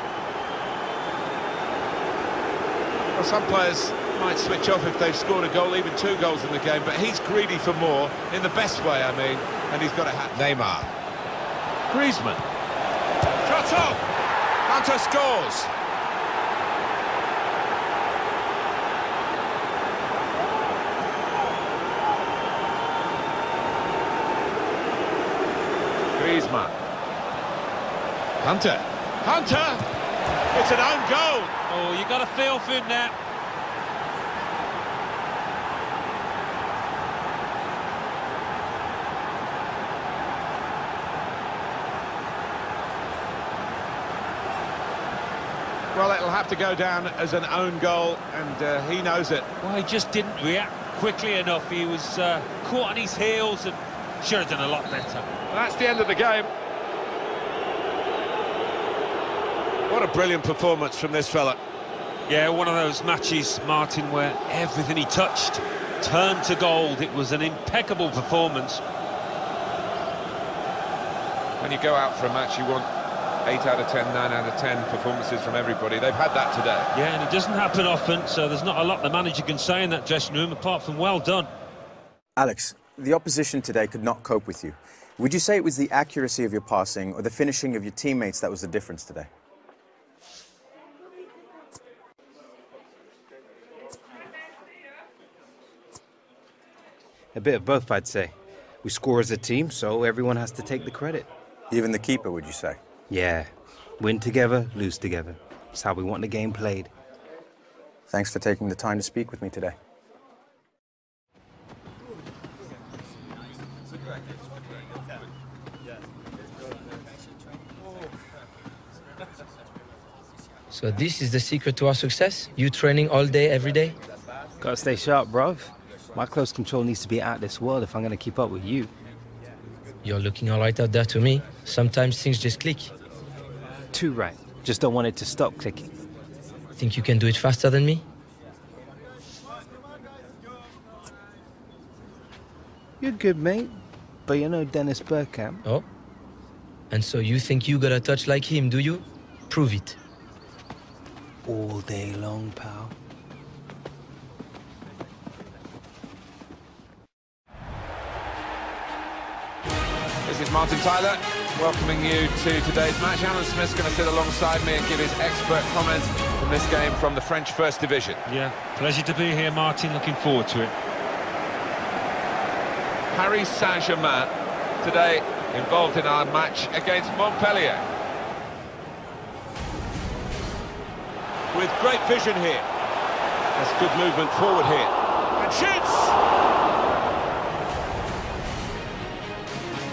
Well, some players might switch off if they've scored a goal, even 2 goals in the game, but he's greedy for more, in the best way, I mean, and he's got a hat. Neymar. Griezmann. Shot off! Hunter scores. Griezmann. Hunter. It's an own goal. Oh, you got to feel for him now. Well, it'll have to go down as an own goal, and he knows it. Well, he just didn't react quickly enough. He was caught on his heels and should have done a lot better. That's the end of the game. What a brilliant performance from this fella. Yeah, one of those matches, Martin, where everything he touched turned to gold. It was an impeccable performance. When you go out for a match, you want 8 out of 10, 9 out of 10 performances from everybody. They've had that today. Yeah, and it doesn't happen often, so there's not a lot the manager can say in that dressing room, apart from well done. Alex, the opposition today could not cope with you. Would you say it was the accuracy of your passing or the finishing of your teammates that was the difference today? A bit of both, I'd say. We score as a team, so everyone has to take the credit. Even the keeper, would you say? Yeah. Win together, lose together. It's how we want the game played. Thanks for taking the time to speak with me today. So this is the secret to our success? You training all day, every day? Gotta stay sharp, bruv. My close control needs to be out of this world if I'm gonna keep up with you. You're looking all right out there to me. Sometimes things just click. Too right. Just don't want it to stop clicking. Think you can do it faster than me? You're good, mate. But you're no Dennis Bergkamp. Oh? And so you think you got a touch like him, do you? Prove it. All day long, pal. This is Martin Tyler, welcoming you to today's match. Alan Smith's going to sit alongside me and give his expert comments from this game from the French First Division. Yeah, pleasure to be here, Martin. Looking forward to it. Paris Saint-Germain today involved in our match against Montpellier. With great vision here. That's good movement forward here. And shoots!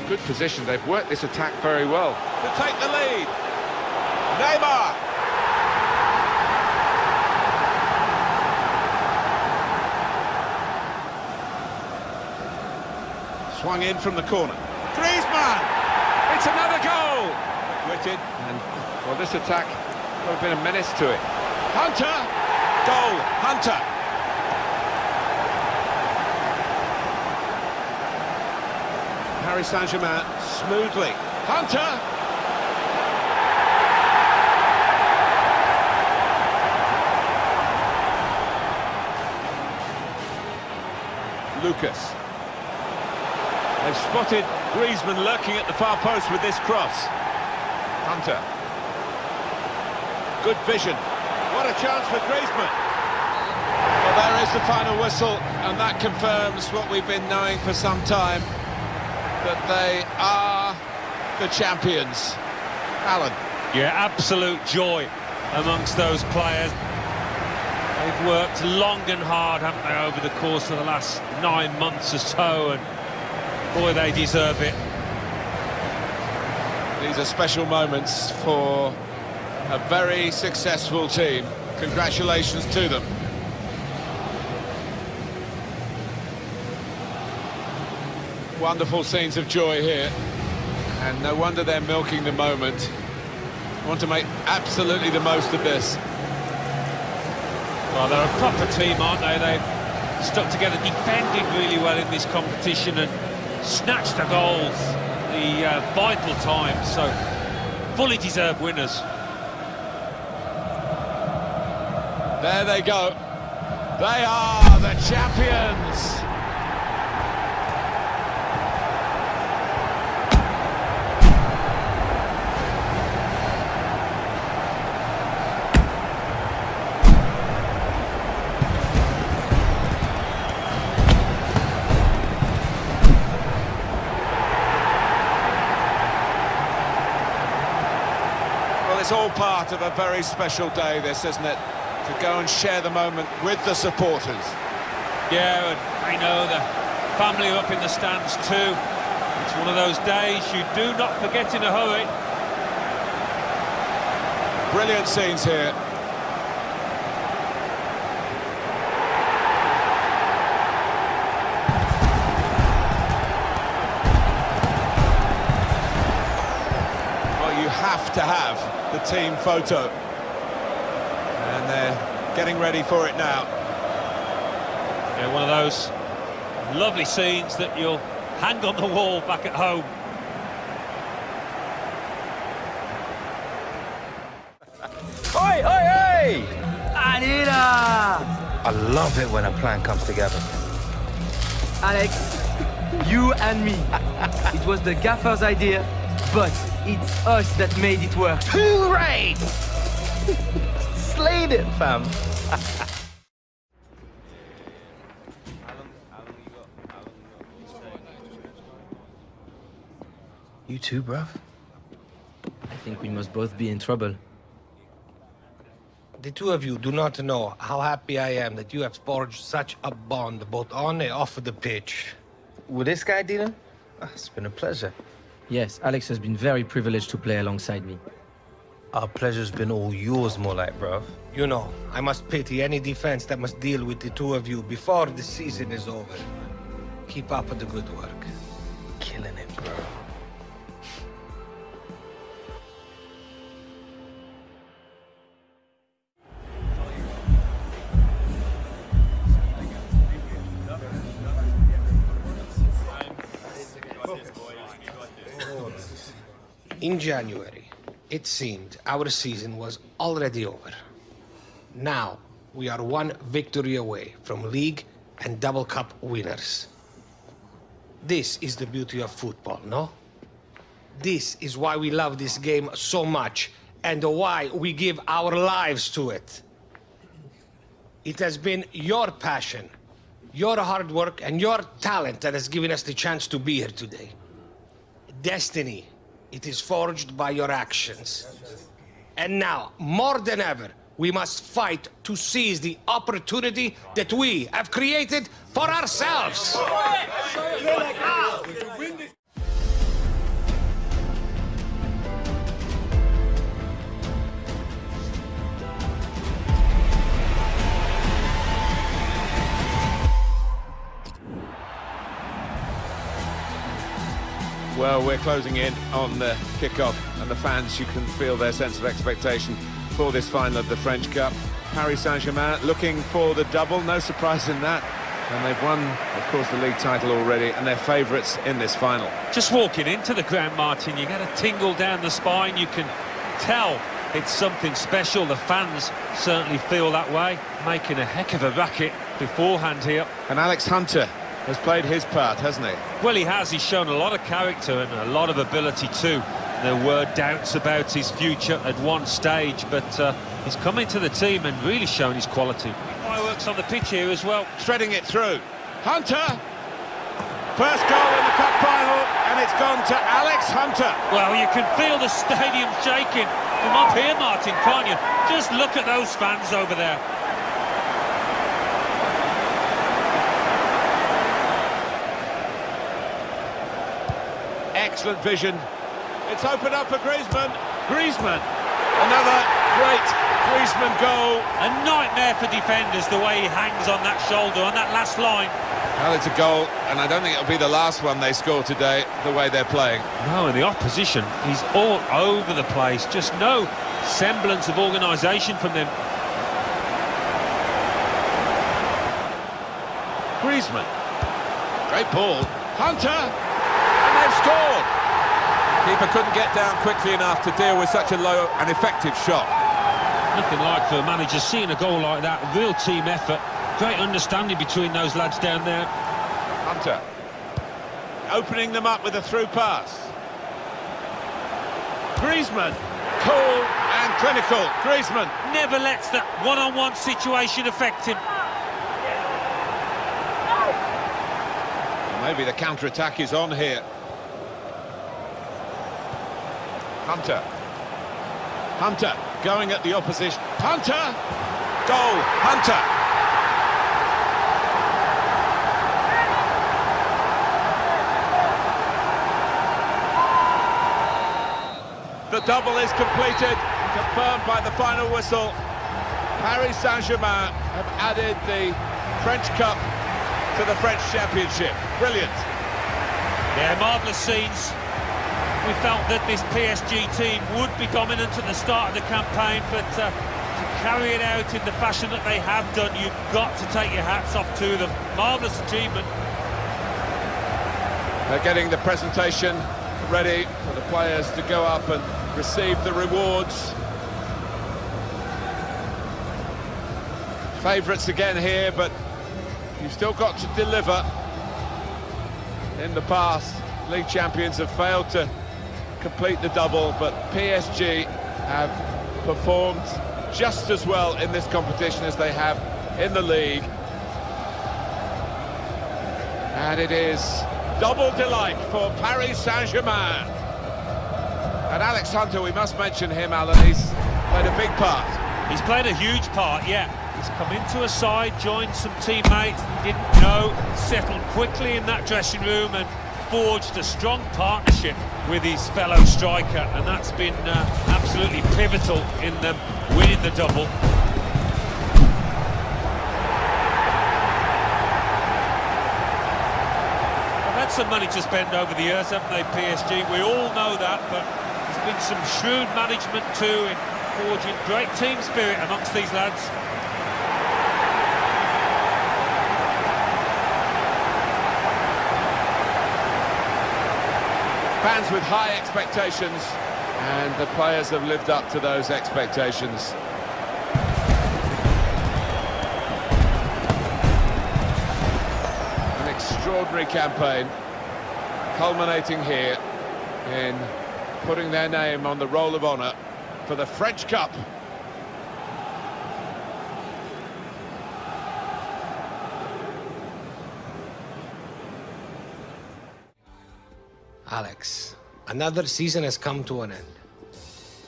Good position, they've worked this attack very well. To take the lead. Neymar! Swung in from the corner. Griezmann! It's another goal! Witted, and well, this attack got a bit of menace to it. Hunter! Goal! Hunter! Paris Saint-Germain smoothly. Hunter! Lucas. They've spotted Griezmann lurking at the far post with this cross. Hunter. Good vision. What a chance for Griezmann. Well, there is the final whistle, and that confirms what we've been knowing for some time, that they are the champions. Alan. Yeah, absolute joy amongst those players. They've worked long and hard, haven't they, over the course of the last 9 months or so, and boy, they deserve it. These are special moments for a very successful team. Congratulations to them. Wonderful scenes of joy here, and no wonder they're milking the moment. Want to make absolutely the most of this. Well, they're a proper team, aren't they? They've stuck together, defended really well in this competition and snatched the goals, the vital times, so fully deserved winners. There they go. They are the champions. It's all part of a very special day, this, isn't it? To go and share the moment with the supporters. Yeah, and I know the family are up in the stands too. It's one of those days you do not forget in a hurry. Brilliant scenes here. have to have the team photo. And they're getting ready for it now. Yeah, one of those lovely scenes that you'll hang on the wall back at home. Oi, oi, oi! Anita! I love it when a plan comes together. Alex, you and me. It was the gaffer's idea, but it's us that made it work. Hooray! Slayed it, fam. You too, bruv? I think we must both be in trouble. The two of you do not know how happy I am that you have forged such a bond both on and off of the pitch. With this guy, Dylan? It's been a pleasure. Yes, Alex has been very privileged to play alongside me. Our pleasure's been all yours, more like, bruv. You know, I must pity any defense that must deal with the two of you before the season is over. Keep up with the good work. Killing it, bro. In January, it seemed our season was already over. Now, we are one victory away from league and double cup winners. This is the beauty of football, no? This is why we love this game so much and why we give our lives to it. It has been your passion, your hard work, and your talent that has given us the chance to be here today. Destiny. It is forged by your actions. And now, more than ever, we must fight to seize the opportunity that we have created for ourselves. Well, we're closing in on the kickoff, and the fans, you can feel their sense of expectation for this final of the French Cup. Paris Saint-Germain looking for the double, no surprise in that. And they've won, of course, the league title already, and they're favourites in this final. Just walking into the ground, Martin, you get a tingle down the spine. You can tell it's something special. The fans certainly feel that way, making a heck of a racket beforehand here. And Alex Hunter has played his part, hasn't he? Well, he has. He's shown a lot of character and a lot of ability too. There were doubts about his future at one stage, but he's come into the team and really shown his quality. Fireworks on the pitch here as well. Threading it through. Hunter! First goal in the cup final, and it's gone to Alex Hunter. Well, you can feel the stadium shaking from up here, Martin, can't you? Just look at those fans over there. Excellent vision. It's opened up for Griezmann. Griezmann. Another great Griezmann goal. A nightmare for defenders, the way he hangs on that shoulder, on that last line. Well, it's a goal, and I don't think it'll be the last one they score today, the way they're playing. No, and the opposition, he's all over the place. Just no semblance of organisation from them. Griezmann. Great ball. Hunter. They've scored! Keeper couldn't get down quickly enough to deal with such a low and effective shot. Nothing like for a manager seeing a goal like that. Real team effort. Great understanding between those lads down there. Hunter. Opening them up with a through pass. Griezmann. Cool and clinical. Griezmann. Never lets that one-on-one situation affect him. Maybe the counter-attack is on here. Hunter. Hunter going at the opposition. Hunter! Goal! Hunter! The double is completed, confirmed by the final whistle. Paris Saint-Germain have added the French Cup to the French Championship. Brilliant. Yeah, marvellous scenes. we felt that this PSG team would be dominant at the start of the campaign, but to carry it out in the fashion that they have done, you've got to take your hats off to them. Marvellous achievement. They're getting the presentation ready for the players to go up and receive the rewards. Favourites again here, but you've still got to deliver. In the past, league champions have failed to complete the double, but PSG have performed just as well in this competition as they have in the league. And it is double delight for Paris Saint-Germain. And Alex Hunter, we must mention him, Alan. He's played a big part. He's played a huge part, yeah. He's come into a side, joined some teammates he didn't know, settled quickly in that dressing room and forged a strong partnership with his fellow striker, and that's been absolutely pivotal in them winning the double. They've had some money to spend over the years, haven't they, PSG? We all know that, but there's been some shrewd management too in forging great team spirit amongst these lads. Fans with high expectations, and the players have lived up to those expectations. An extraordinary campaign, culminating here in putting their name on the roll of honour for the French Cup. Alex, another season has come to an end.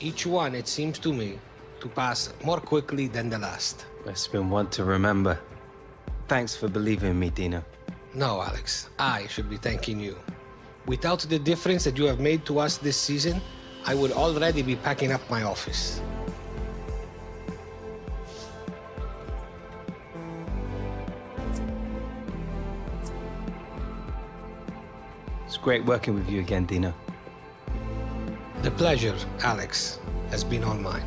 Each one, it seems to me, to pass more quickly than the last. It's been one to remember. Thanks for believing in me, Dino. No, Alex, I should be thanking you. Without the difference that you have made to us this season, I would already be packing up my office. It's great working with you again, Dino. The pleasure, Alex, has been all mine.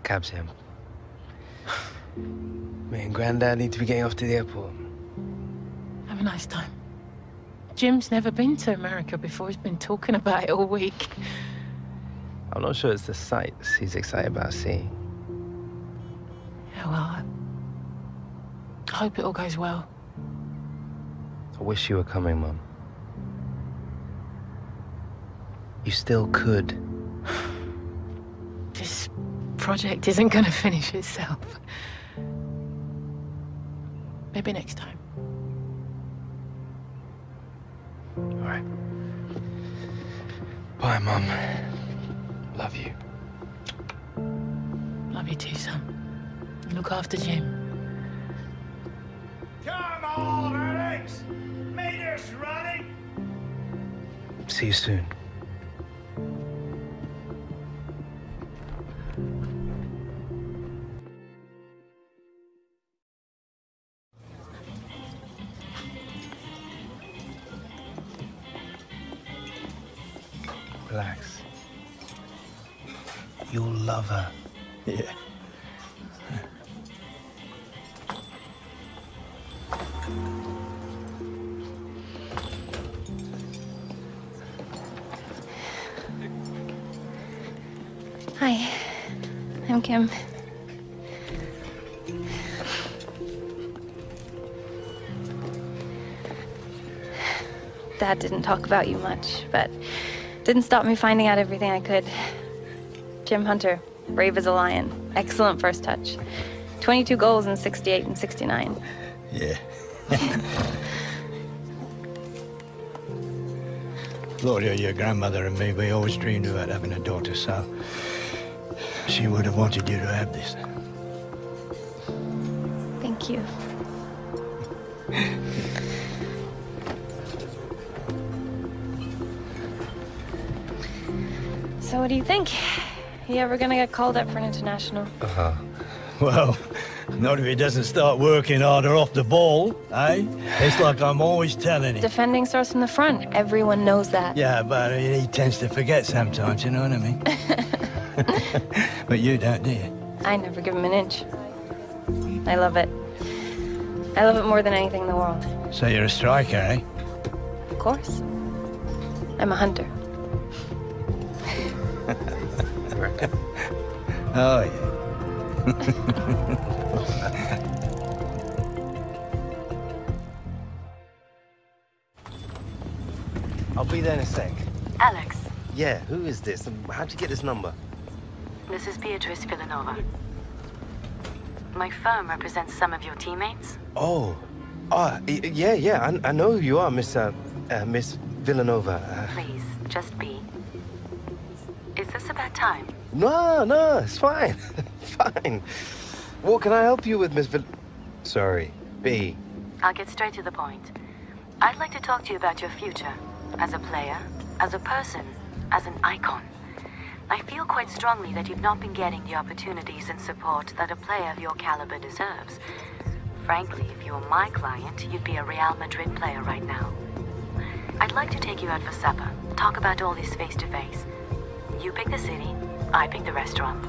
Cab's him. Me and Grandad need to be getting off to the airport. Have a nice time. Jim's never been to America before. He's been talking about it all week. I'm not sure it's the sights he's excited about seeing. Yeah, well, I hope it all goes well. I wish you were coming, Mum. You still could. This project isn't going to finish itself. Maybe next time. All right. Bye, Mum. Love you. Love you too, son. Look after Jim. Come on, Alex! Meters running! See you soon. Relax. You'll love her. Yeah. Hi, I'm Kim. Dad didn't talk about you much, but didn't stop me finding out everything I could. Jim Hunter, brave as a lion. Excellent first touch. 22 goals in 68 and 69. Yeah. Gloria, your grandmother and me, we always dreamed about having a daughter, so she would have wanted you to have this. Thank you. So what do you think? You ever gonna get called up for an international? Well, not if he doesn't start working harder off the ball, eh? It's like I'm always telling him. Defending starts from the front. Everyone knows that. Yeah, but he tends to forget sometimes, you know what I mean? But you don't, do you? I never give him an inch. I love it. I love it more than anything in the world. So you're a striker, eh? Of course. I'm a hunter. Oh, yeah. I'll be there in a sec. Alex, Yeah, who is this? And how'd you get this number? this is Beatrice Villanova. My firm represents some of your teammates. Oh. Yeah. I know who you are, Miss Villanova. Please, just be. Is this a bad time? No, it's fine. Fine. What can I help you with, Miss Sorry, B. I'll get straight to the point. I'd like to talk to you about your future. As a player, as a person, as an icon. I feel quite strongly that you've not been getting the opportunities and support that a player of your caliber deserves. Frankly, if you were my client, you'd be a Real Madrid player right now. I'd like to take you out for supper, talk about all this face-to-face. You pick the city, I pick the restaurant.